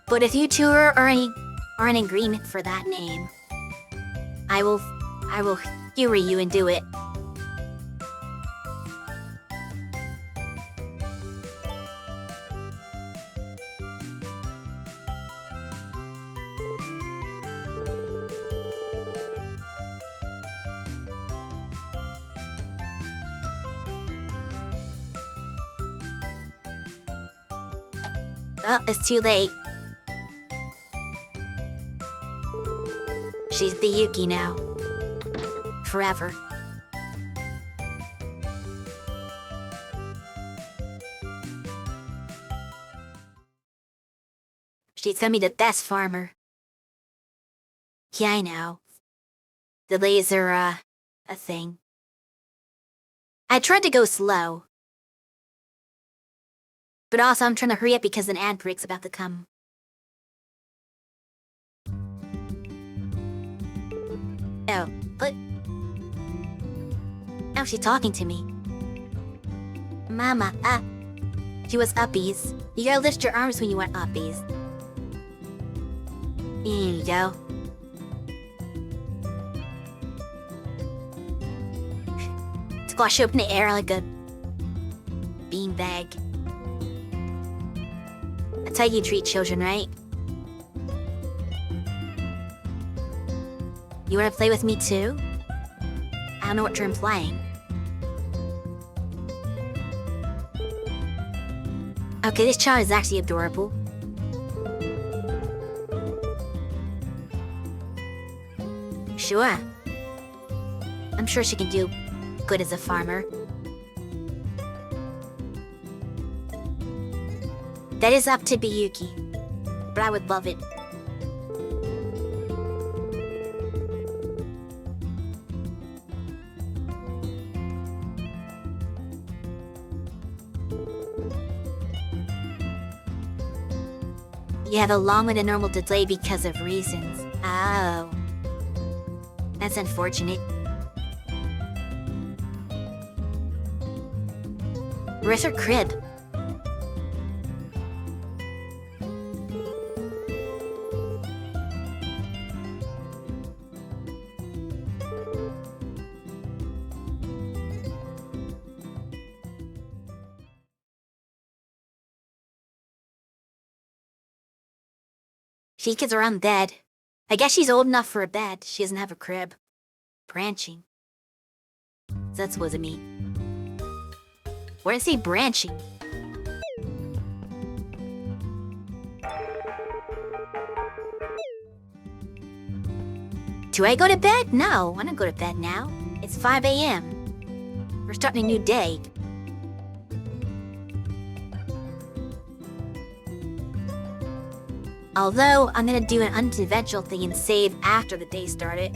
But if you two are in agreement for that name, I will humor you and do it. Oh, it's too late. She's the Yuki now. Forever. She's gonna be the best farmer. Yeah, I know. Delays are, a thing. I tried to go slow. But also I'm trying to hurry up because an ad break's about to come. Oh, but... Now she's talking to me. Mama, she was uppies. You gotta lift your arms when you want uppies. There you go. Squash up in the air like a beanbag. That's how you treat children, right? You wanna play with me too? I don't know what you're implying. Okay, this child is actually adorable. Sure. I'm sure she can do good as a farmer. That is up to Biyuki, but I would love it. You have a longer than normal delay because of reasons. Oh. That's unfortunate. Where's her crib? Shika's around bed. I guess she's old enough for a bed. She doesn't have a crib. Branching. That's what it mean. Where is he branching? Do I go to bed? No, I don't go to bed now. It's 5 a.m. We're starting a new day. Although, I'm gonna do an unconventional thing and save after the day started.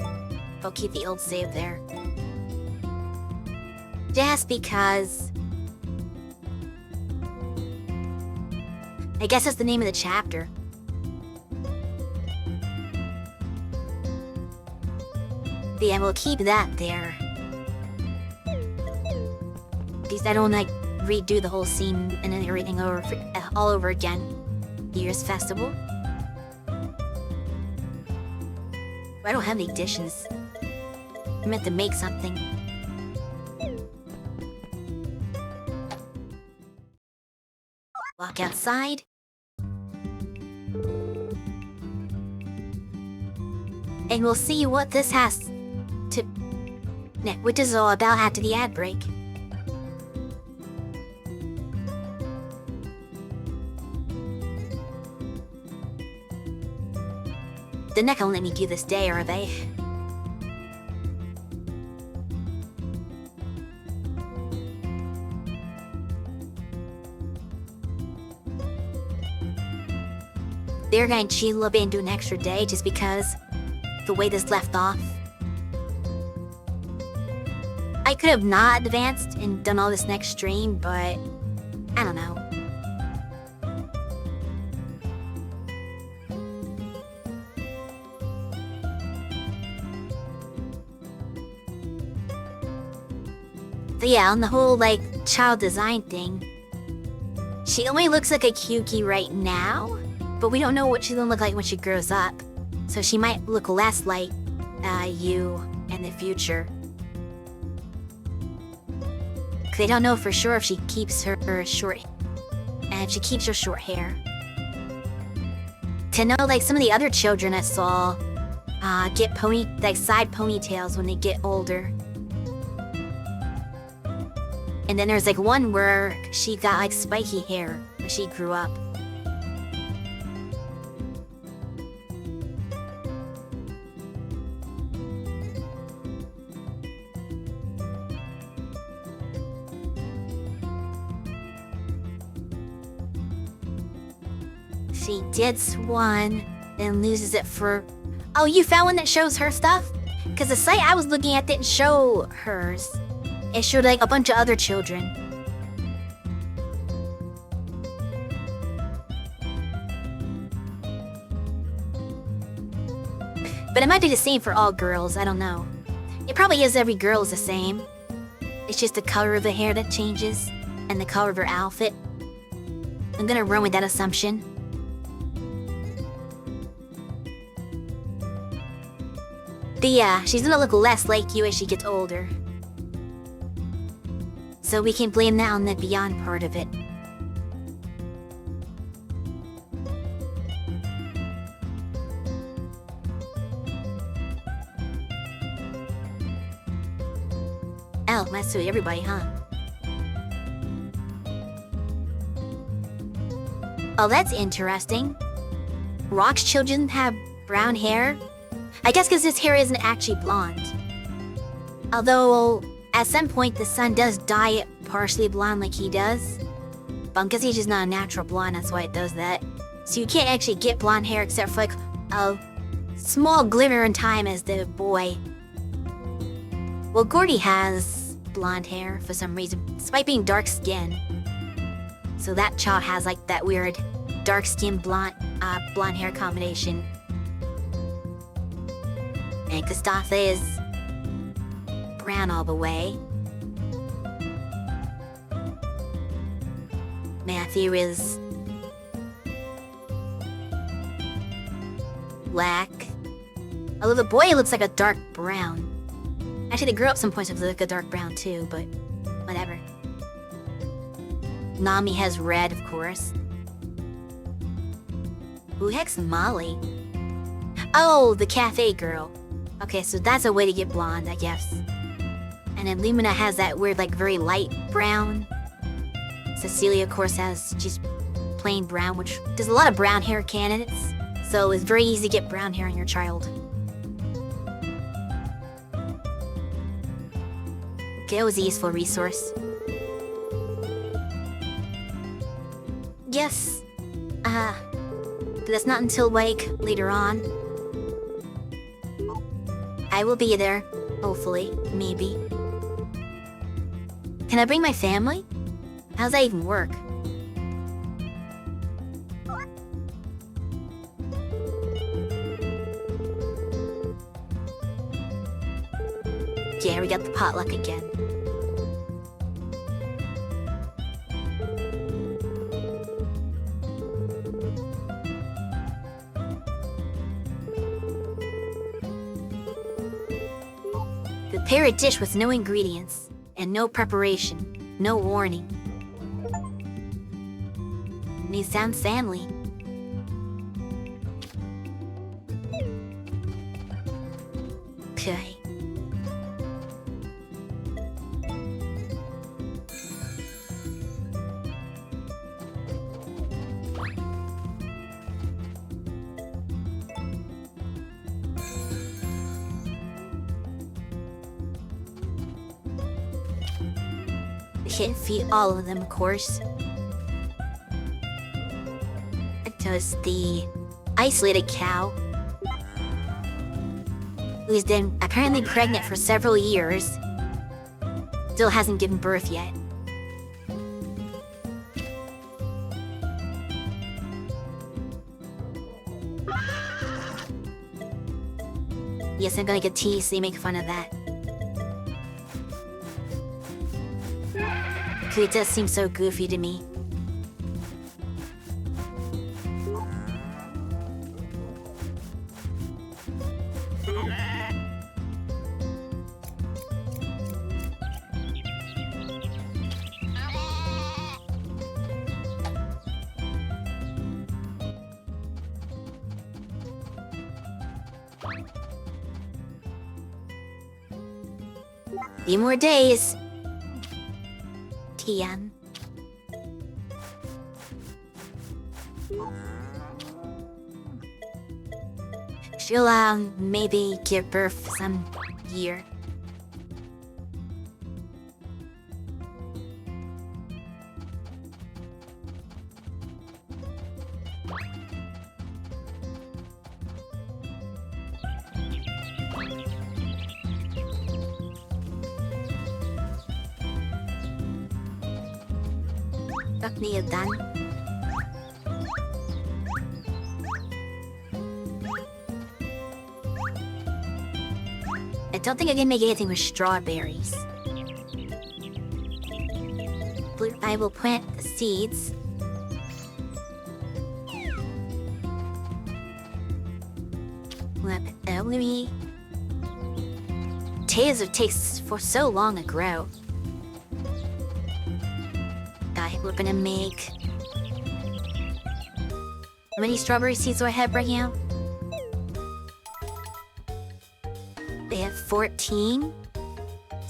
I'll keep the old save there. Just because... I guess that's the name of the chapter. But yeah, we'll keep that there. Because I don't like redo the whole scene and then everything over all over again. Year's Festival. I don't have any dishes. I meant to make something. Walk outside. And we'll see what this has to... what this is all about after the ad break. They're not gonna let me do this day, are they? They're going to chill a bit and do an extra day just because the way this left off. I could have not advanced and done all this next stream, but I don't know. But yeah, on the whole, like, child design thing, she only looks like a Kyuki right now, but we don't know what she's gonna look like when she grows up. So she might look less like you in the future. They don't know for sure if she keeps her short, and if she keeps her short hair. To know, like, some of the other children I saw get side ponytails when they get older. And then there's like one where she got like spiky hair when she grew up. She gets one, then loses it for... Oh, you found one that shows her stuff? Because the site I was looking at didn't show hers. It showed like a bunch of other children. But it might be the same for all girls, I don't know. It probably is, every girl is the same. It's just the color of the hair that changes, and the color of her outfit. I'm gonna run with that assumption. But yeah, she's gonna look less like you as she gets older. So we can blame that on the beyond part of it. Oh, that's to everybody, huh? Oh, that's interesting. Rock's children have brown hair? I guess because his hair isn't actually blonde. Although, at some point, the son does dye it partially blonde like he does. But because he's just not a natural blonde, that's why it does that. So you can't actually get blonde hair except for like a small glimmer in time as the boy. Well, Gordy has blonde hair for some reason, despite being dark skinned. So that child has like that weird dark skin blonde hair combination. And Gustav is brown all the way. Matthew is black. Although the boy looks like a dark brown. Actually, the girl at some points looks like a dark brown too, but whatever. Nami has red, of course. Who heck's Molly? Oh, the cafe girl. Okay, so that's a way to get blonde, I guess. And then Lumina has that weird, like, very light brown. Cecilia, of course, has just plain brown, which there's a lot of brown hair candidates. So it's very easy to get brown hair in your child. Okay, it was a useful resource. Yes. But that's not until, like, later on. I will be there. Hopefully. Maybe. Can I bring my family? How does that even work? Yeah, we got the potluck again. Prepare a dish with no ingredients and no preparation, no warning. And he sounds family. Okay. Can't feed all of them, of course. Does the isolated cow, who's been apparently pregnant for several years, still hasn't given birth yet. Yes, I'm gonna get teased, so you make fun of that. It does seem so goofy to me. Few more days. Tian. She'll, maybe give birth some year. Near done. I don't think I can make anything with strawberries. I will plant the seeds. Let me. Potatoes takes for so long to grow. We're gonna make... How many strawberry seeds do I have right now? They have 14.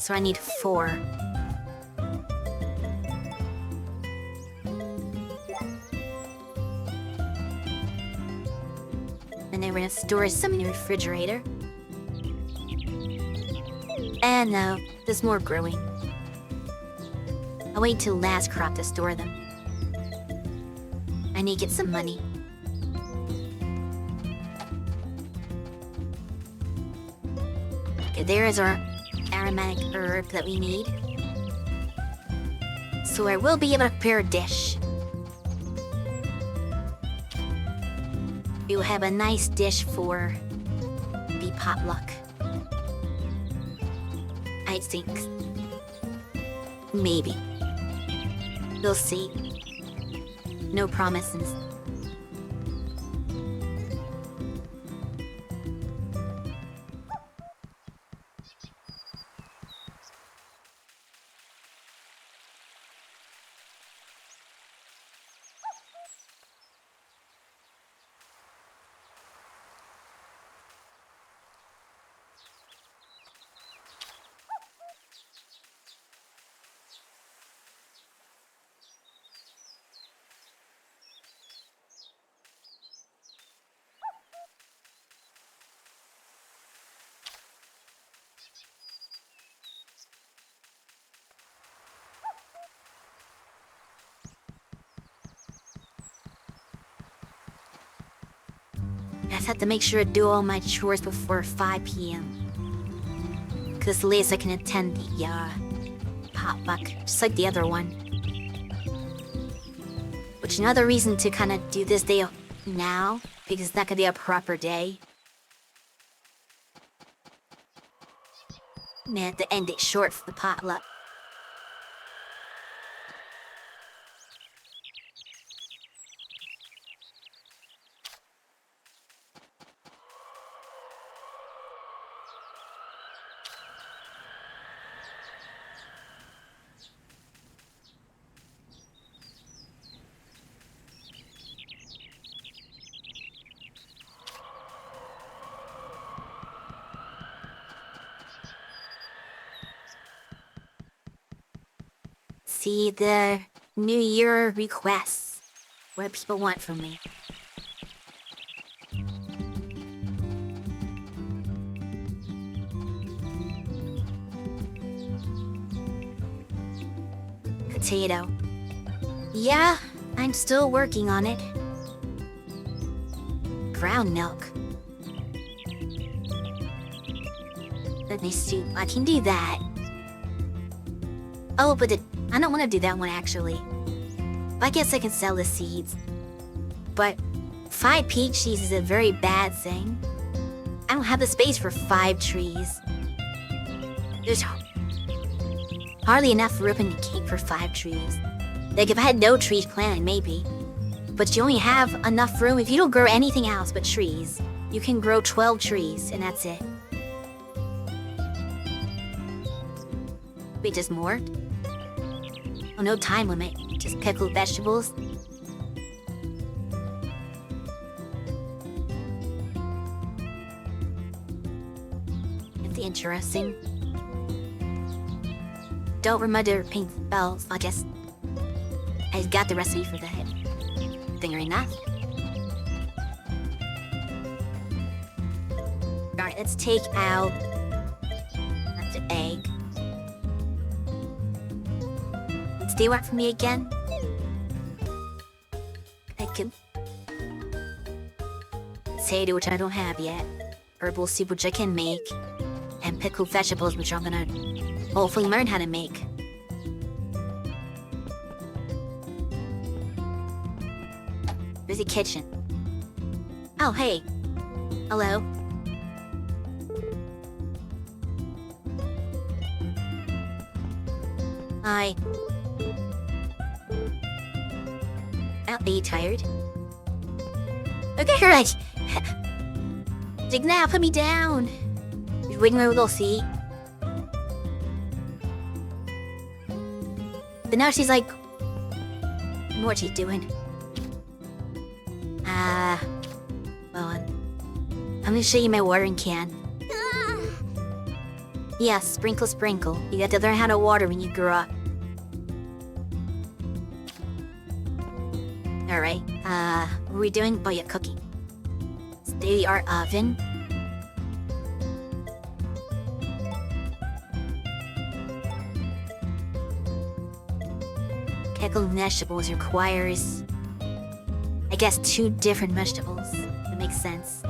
So I need 4. And then we're gonna store some in the refrigerator. And no, there's more growing. I'll wait till last crop to store them. I need to get some money. Okay, there is our aromatic herb that we need. So I will be able to prepare a dish. We will have a nice dish for the potluck. I think. Maybe. We'll see. No promises. I just have to make sure to do all my chores before 5 p.m. Because at least I can attend the potluck, just like the other one. Which another reason to kind of do this day now, because it's not gonna be a proper day. Man, to end it short for the potluck. See the New Year requests. What people want from me. Potato. Yeah, I'm still working on it. Ground milk. Let me see. I can do that. Oh, but I don't want to do that one actually. I guess I can sell the seeds. But 5 peach trees is a very bad thing. I don't have the space for 5 trees. There's hardly enough room in the cake for 5 trees. Like if I had no trees planted, maybe. But you only have enough room if you don't grow anything else but trees. You can grow 12 trees, and that's it. Wait, just more? Oh, no time limit. Just pickled vegetables. It's interesting. Don't remember pink bells. I guess I got the recipe for that. Finger enough. Alright, let's take out that's an egg. Do you work for me again? I can potato, which I don't have yet. Herbal soup, which I can make. And pickled vegetables, which I'm gonna hopefully learn how to make. Where's the kitchen? Oh, hey. Hello. Hi. Are you tired? Okay, right. Dig now, put me down. You're waiting my little seat. But now she's like, what's she doing? Well, I'm gonna show you my watering can. Yeah, sprinkle, sprinkle. You got to learn how to water when you grow up. Alright, what are we doing? Oh yeah, cooking. State-of-the-art oven. Pickled vegetables requires, I guess, 2 different vegetables. That makes sense.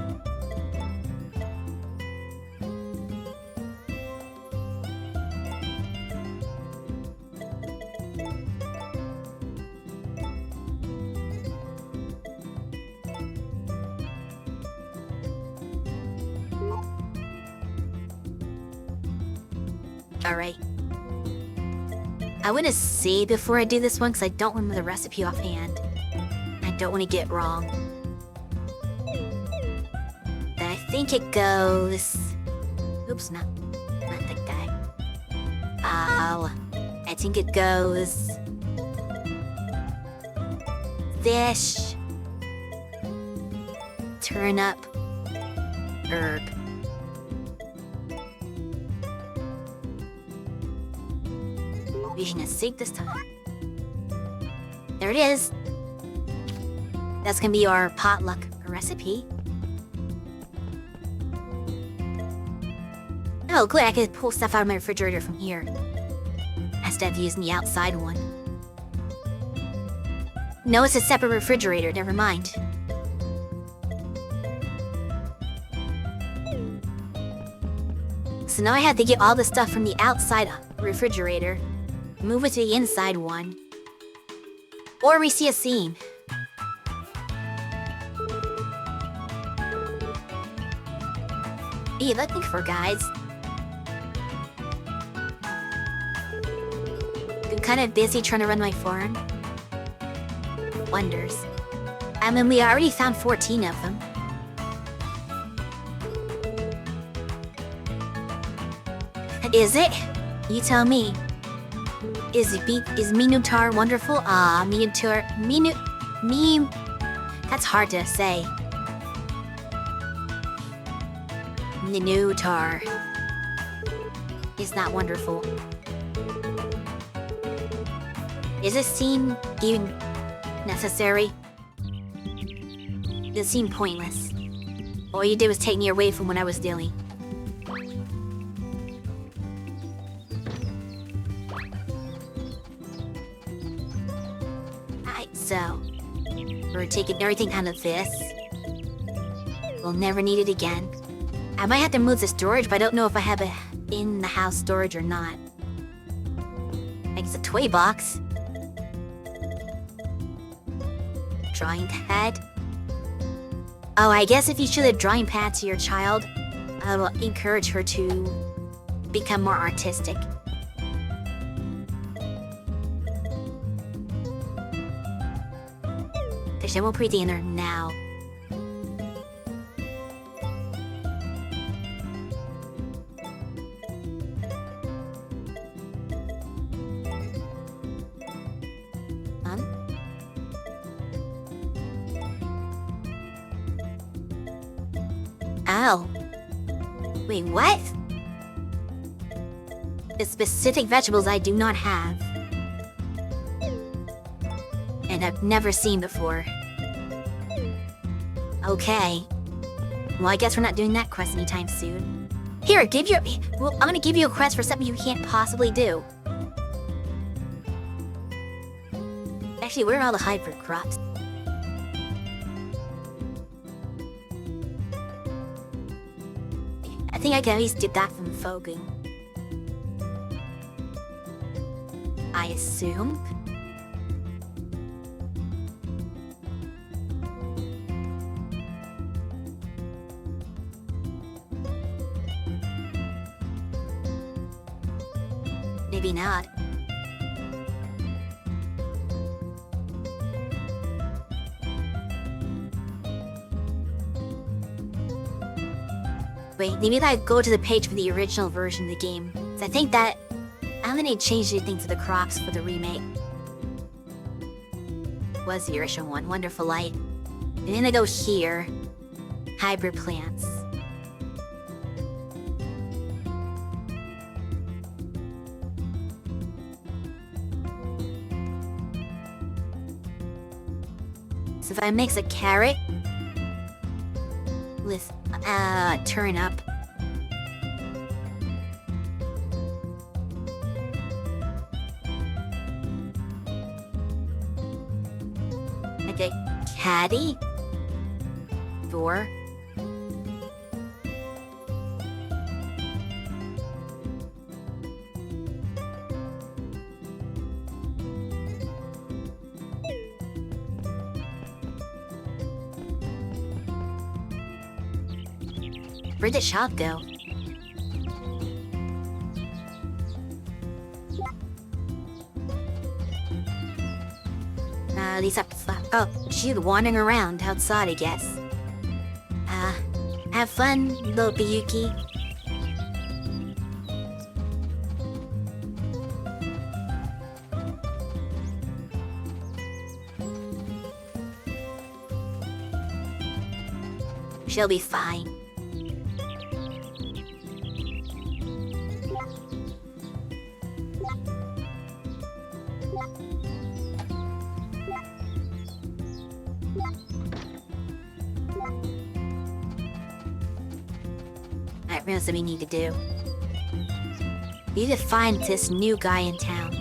Alright. I want to see before I do this one because I don't remember the recipe offhand. I don't want to get it wrong. But I think it goes... Oops, not that guy. I think it goes... Fish. Turnip. Herb. Using a sink this time. There it is. That's gonna be our potluck recipe. Oh, good, I could pull stuff out of my refrigerator from here instead of using the outside one. No, it's a separate refrigerator, never mind. So now I have to get all the stuff from the outside refrigerator, move it to the inside one, or we see a scene. What are you looking for, guys? I'm kind of busy trying to run my farm. Wonders. I mean, we already found 14 of them. Is it? You tell me. Is Minotaur wonderful? That's hard to say. Minotaur is not wonderful. Is this scene even necessary? It seemed pointless. All you did was take me away from what I was doing. So, we're taking everything out of this. We'll never need it again. I might have to move the storage, but I don't know if I have a in-the-house storage or not. Like it's a toy box. Drawing pad. Oh, I guess if you show the drawing pad to your child, I will encourage her to become more artistic. Actually, I won't put it in there now. Oh. Wait, what? The specific vegetables I do not have. And I've never seen before. Okay. Well, I guess we're not doing that quest anytime soon. Here, I'm gonna give you a quest for something you can't possibly do. Actually, where are all the hybrid crops? I think I can at least get that from Fogging. I assume. Maybe not. Wait, maybe I go to the page for the original version of the game. So I think that I don't think they changed anything to the crops for the remake. Was the original one, Wonderful Light. And then I go here, hybrid plants. So if I mix a carrot with turnip, like a caddy for where'd the shop go? Lisa, oh, she's wandering around outside, I guess. Have fun, little Biyuki. She'll be fine. Alright, what else do we need to do? We need to find this new guy in town.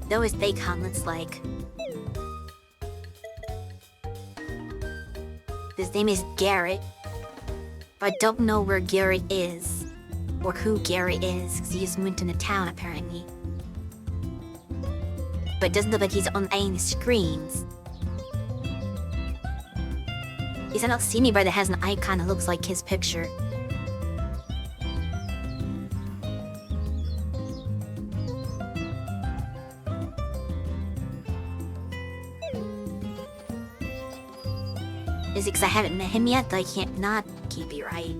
Know his fake looks like. His name is Garrett, but I don't know where Garrett is, or who Garrett is, because he just moved into town apparently. But it doesn't look like he's on any screens. He's not seen anybody that has an icon that looks like his picture. Is it because I haven't met him yet that I can't not keep it right?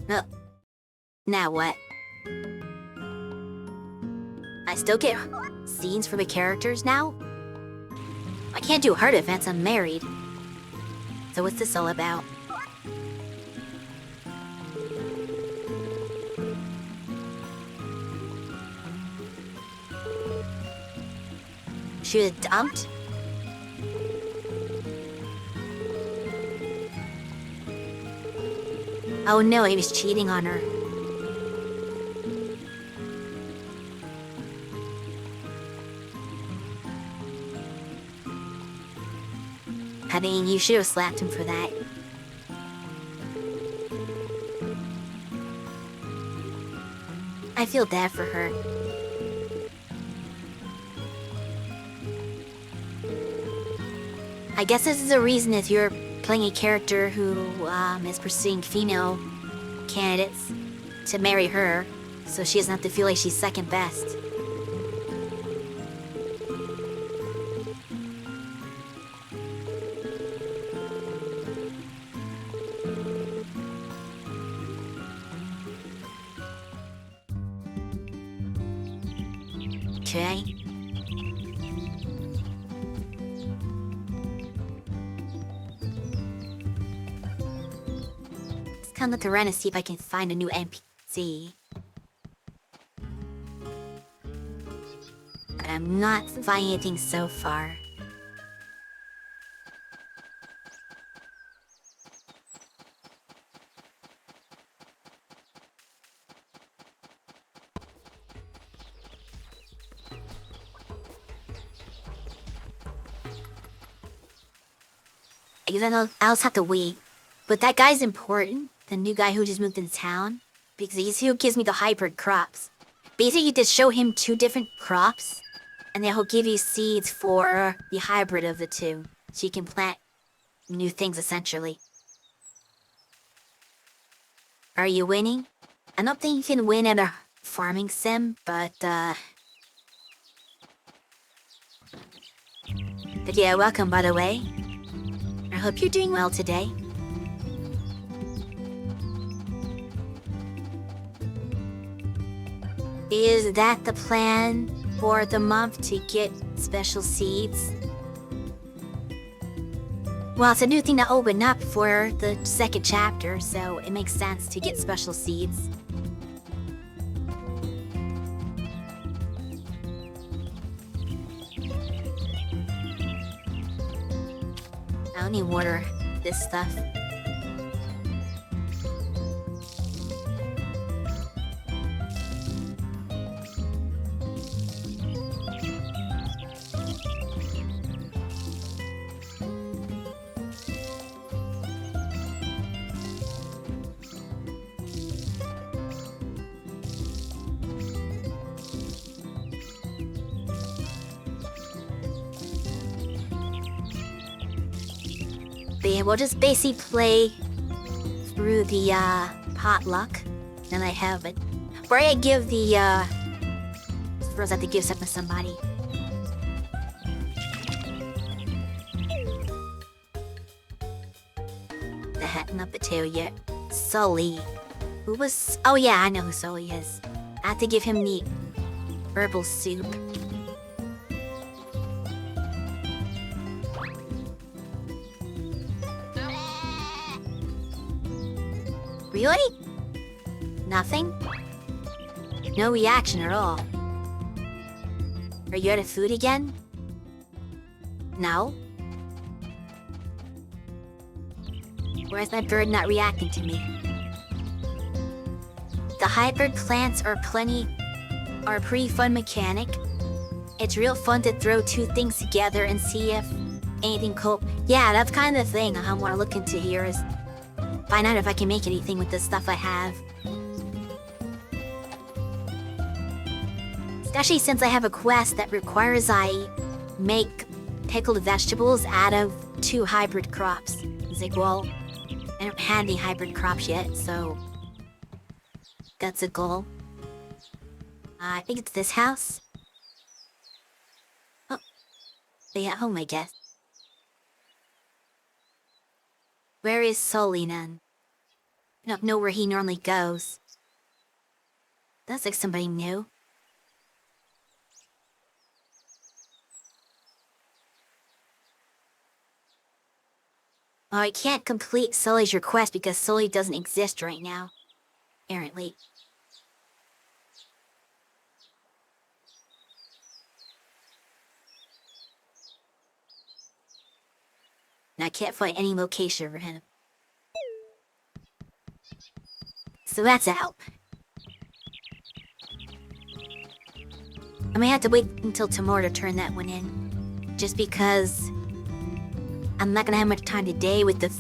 No. Now what? I still get scenes for the characters now? I can't do heart events, I'm married. So what's this all about? She was dumped? Oh no, he was cheating on her. I mean, you should have slapped him for that. I feel bad for her. I guess this is a reason if you're playing a character who is pursuing female candidates to marry her, so she doesn't have to feel like she's second best. Okay. Let's come look around and see if I can find a new NPC. But I'm not finding anything so far. I guess I'll just have to wait. But that guy's important, the new guy who just moved into town, because he's who gives me the hybrid crops. Basically, you just show him 2 different crops, and then he'll give you seeds for the hybrid of the 2, so you can plant new things, essentially. Are you winning? I don't think you can win at a farming sim, but yeah, welcome, by the way. I hope you're doing well today. Is that the plan for the month, to get special seeds? Well, it's a new thing to open up for the second chapter, so it makes sense to get special seeds. I don't need water this stuff. But yeah, we'll just basically play through the potluck, and I have it. Before I give the suppose I have to give something to somebody. The hat not the tail yet. Sully. Who was? Oh yeah, I know who Sully is. I have to give him the herbal soup. Really? Nothing? No reaction at all. Are you out of food again? No? Why is my bird not reacting to me? The hybrid plants are a pretty fun mechanic. It's real fun to throw two things together and see if anything cool. Yeah, that's kind of the thing I want to look into here, is find out if I can make anything with the stuff I have. Especially since I have a quest that requires I make pickled vegetables out of 2 hybrid crops. It's like, well, I don't have any hybrid crops yet, so that's a goal. I think it's this house. Oh, they at home, I guess. Where is Sully then? I don't know where he normally goes. That's like somebody new. Oh, I can't complete Sully's request because Sully doesn't exist right now. Apparently. And I can't find any location for him. So that's out. I may have to wait until tomorrow to turn that one in. Just because I'm not gonna have much time today with the...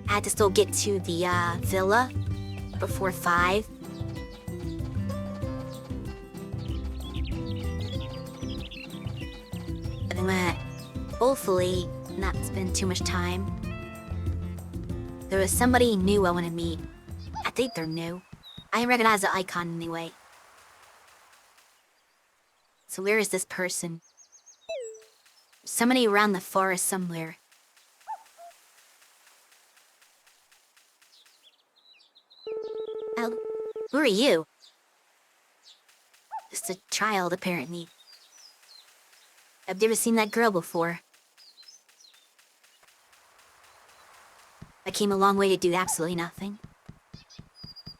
I had to still get to the villa before 5. And I'm gonna hopefully not spend too much time. There was somebody new I want to meet. I think they're new. I recognize the icon anyway. So where is this person? Somebody around the forest somewhere. Oh, who are you? Just a child, apparently. I've never seen that girl before. I came a long way to do absolutely nothing.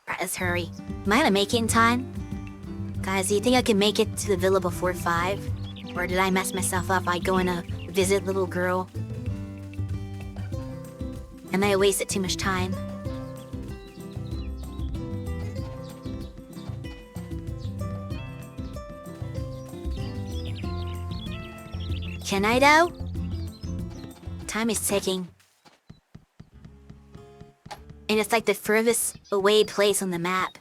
Right, let's hurry. Am I gonna make it in time? Guys, do you think I can make it to the villa before 5? Or did I mess myself up by going to visit little girl? And I wasted too much time. Can I though? Time is ticking. And it's like the furthest away place on the map.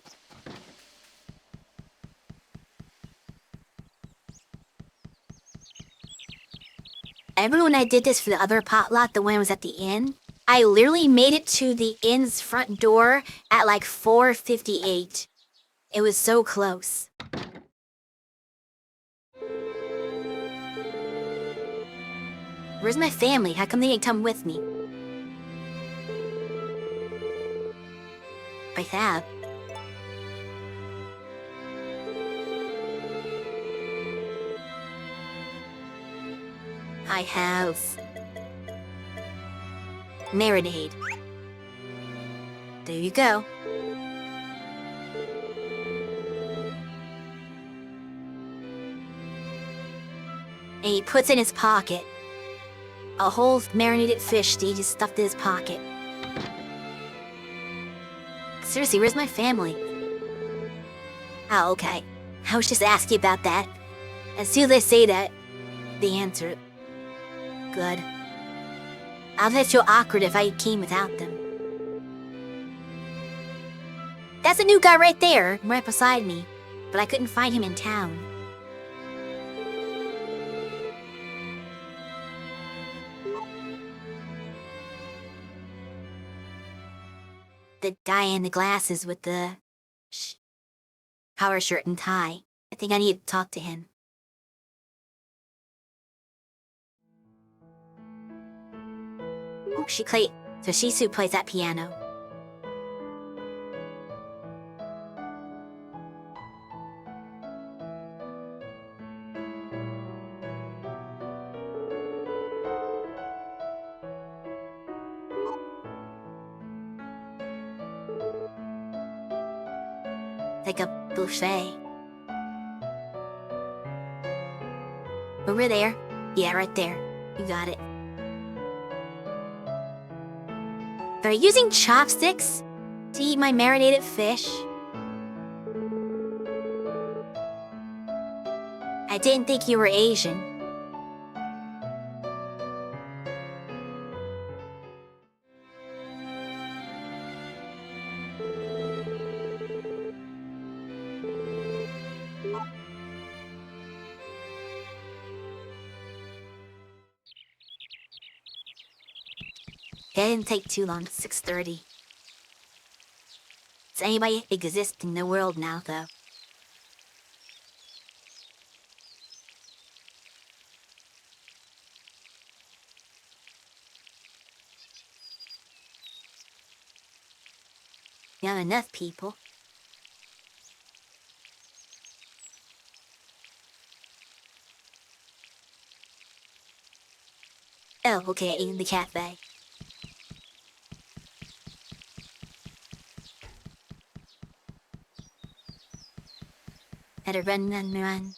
Remember when I did this for the other potluck, the one that was at the inn? I literally made it to the inn's front door at like 4:58. It was so close. Where's my family? How come they didn't come with me? Like that. I have marinade. There you go. And he puts in his pocket a whole marinated fish that he just stuffed in his pocket. Seriously, where's my family? Oh, okay. I was just asking about that. As soon as they say that, they answer. Good. I'll just feel awkward if I came without them. That's a new guy right there, right beside me. But I couldn't find him in town. The guy in the glasses with the collar shirt and tie. I think I need to talk to him. Oh, so Shisu plays that piano. Like a buffet. Over there. Yeah, right there. You got it. Are you using chopsticks to eat my marinated fish? I didn't think you were Asian. That didn't take too long, 6:30. Does anybody exist in the world now, though? Not enough people. Oh, okay, in the cafe. Had to run.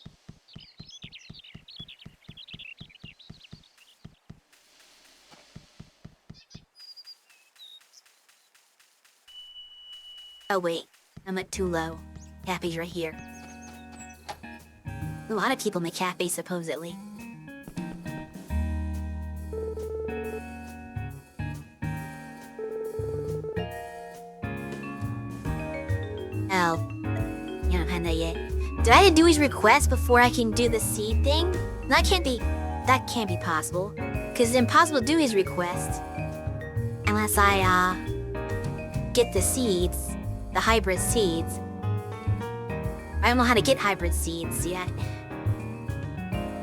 Oh wait, I'm at too low. Cafe's right here. A lot of people make cafes, supposedly. Oh, you don't have that yet. Do I have to do his request before I can do the seed thing? That can't be possible. Cause it's impossible to do his request unless I get the seeds, the hybrid seeds. I don't know how to get hybrid seeds yet.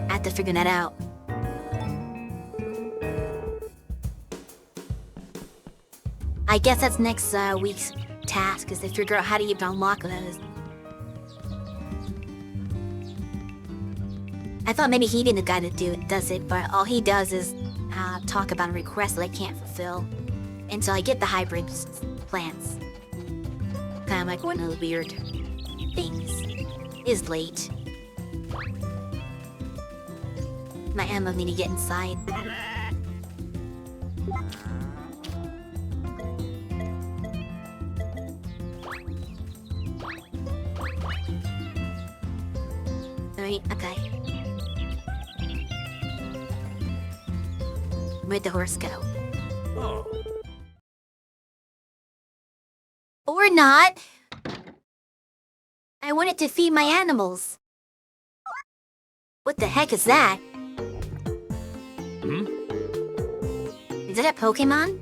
I have to figure that out. I guess that's next week's task, is to figure out how to even unlock those. I thought maybe he'd be the guy that does it, but all he does is talk about a request that I can't fulfill until I get the hybrid plants. Kind of like one of the weird things. Is late. My Emma need to get inside. Alright, okay. Where'd the horse go? Oh. Or not! I wanted to feed my animals. What the heck is that? Hmm? Is it a Pokemon?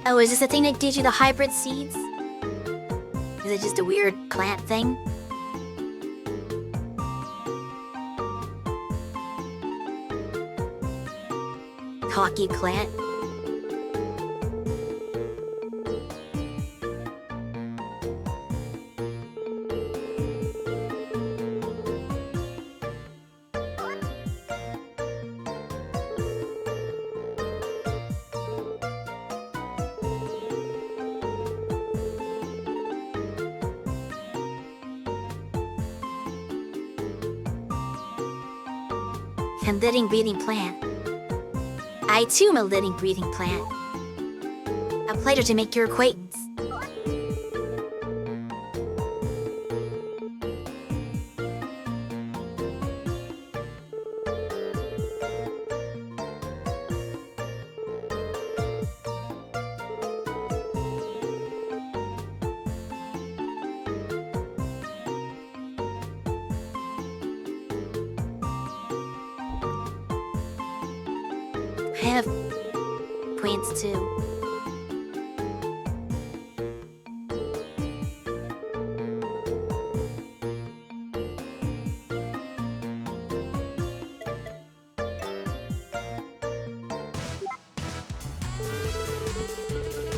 Oh, is this the thing that gives you the hybrid seeds? Is it just a weird plant thing? Hockey plant? a living, breathing plant. I too am a living, breathing plant. A pleasure to make your acquaintance. I have acquaintance too.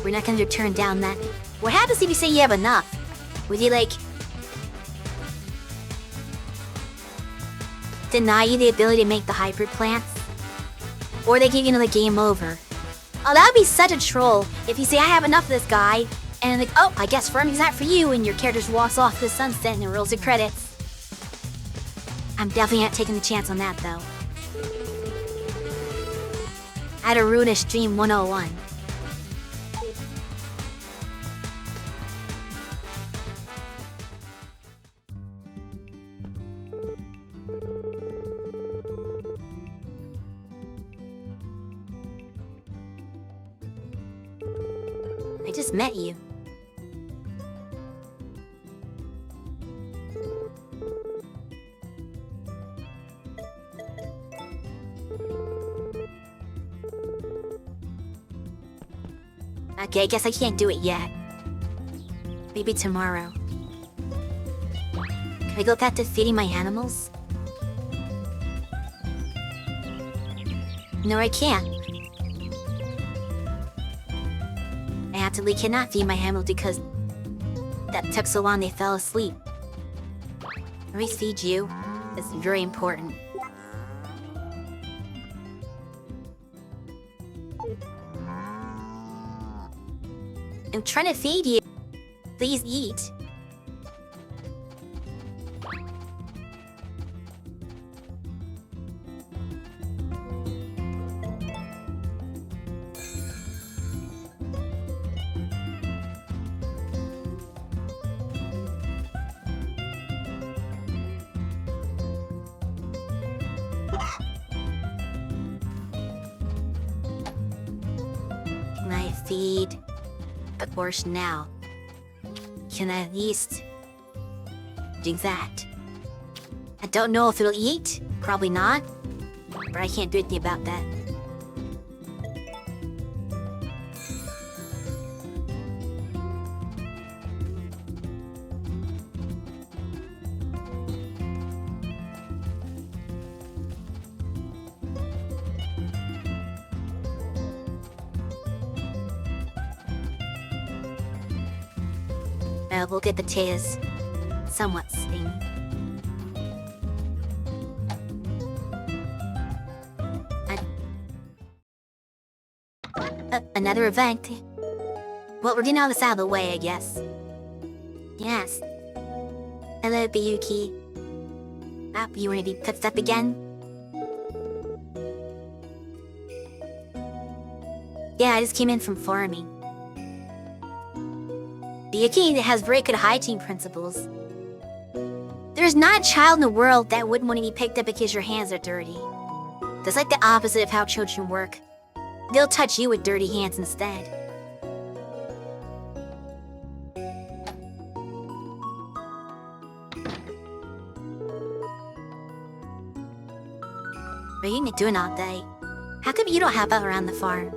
We're not gonna turn down that. What happens if you say you have enough? Would you deny you the ability to make the hybrid plants? Or they give you another game over? Oh, that would be such a troll if you say, I have enough of this guy, and like, oh, I guess farming's not for you, and your character just walks off the sunset and it rolls the credits. I'm definitely not taking the chance on that, though. How to ruin a stream 101. I just met you. Okay, I guess I can't do it yet. Maybe tomorrow. Can I go back to feeding my animals? No, I can't. I absolutely cannot feed my animals because that took so long they fell asleep. Let me feed you. It's very important. I'm trying to feed you. Please eat. Can I feed a portion now? Can I at least do that? I don't know if it'll eat. Probably not. But I can't do anything about that. We'll get potatoes. Somewhat sting. Another event. Well, we're getting all this out of the way, I guess. Yes. Hello, Biyuki. Ah, you wanna be touched up again? Yeah, I just came in from farming. Biyuki has very good hygiene principles. There's not a child in the world that wouldn't want to be picked up because your hands are dirty. That's like the opposite of how children work. They'll touch you with dirty hands instead. What are you doing all day? How come you don't help out around the farm?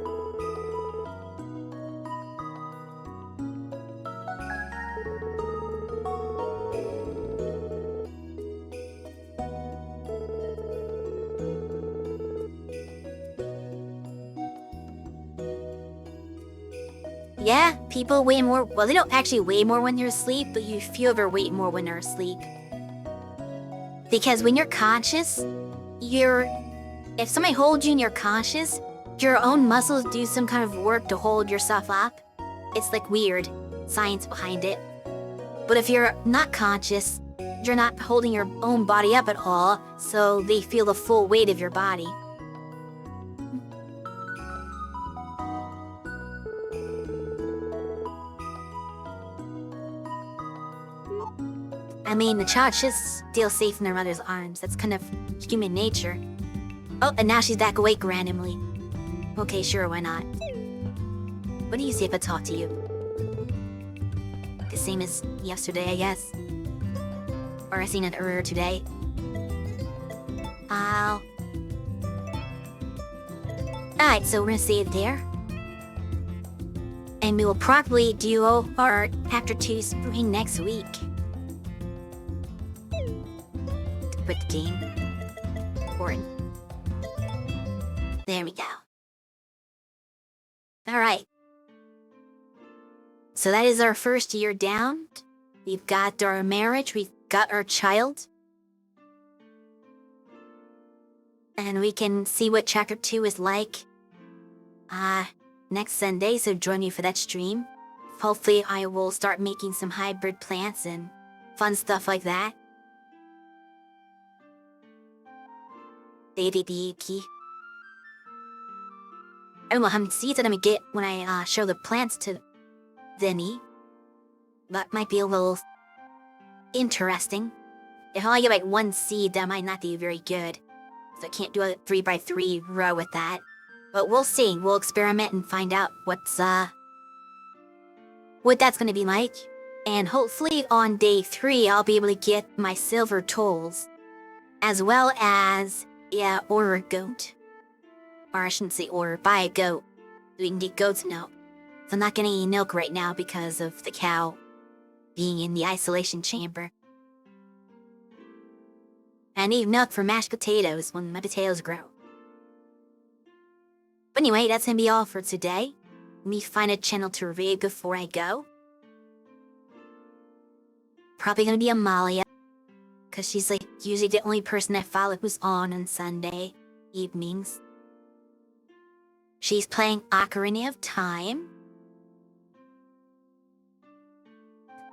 Yeah, people weigh more. Well, they don't actually weigh more when they're asleep, but you feel their weight more when they're asleep. Because when you're conscious, if somebody holds you and you're conscious, your own muscles do some kind of work to hold yourself up. It's like weird science behind it. But if you're not conscious, you're not holding your own body up at all, so they feel the full weight of your body. I mean, the child should still safe in their mother's arms. That's kind of human nature. Oh, and now she's back awake randomly. Okay, sure, why not? What do you say if I talk to you? The same as yesterday, I guess. Or I seen it earlier today. Alright, so we're gonna say it there. And we will probably do our Chapter 2 spring next week. Quit the game. Boring. There we go. Alright. So that is our first year down. We've got our marriage, we've got our child. And we can see what Chapter 2 is like next Sunday, so join me for that stream. Hopefully I will start making some hybrid plants and fun stuff like that. I don't know how many seeds I'm gonna get when I show the plants to Vinny. That might be a little interesting. If I only get like one seed, that might not be very good. So I can't do a 3x3 row with that. But we'll see. We'll experiment and find out what that's gonna be like. And hopefully on day 3, I'll be able to get my silver tools. As well as, order a goat. Or I shouldn't say order, buy a goat. So we can get goat's milk. So I'm not getting any milk right now because of the cow being in the isolation chamber. I need milk for mashed potatoes when my potatoes grow. But anyway, that's gonna be all for today. Let me find a channel to read before I go. Probably gonna be Amalia. Because she's like usually the only person I follow who's on Sunday evenings. She's playing Ocarina of Time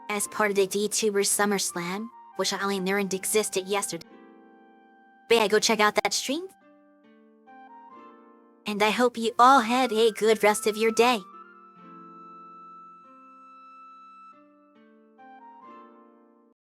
as part of the VTuber Summer Slam, which I only learned existed yesterday. But yeah, go check out that stream. And I hope you all had a good rest of your day.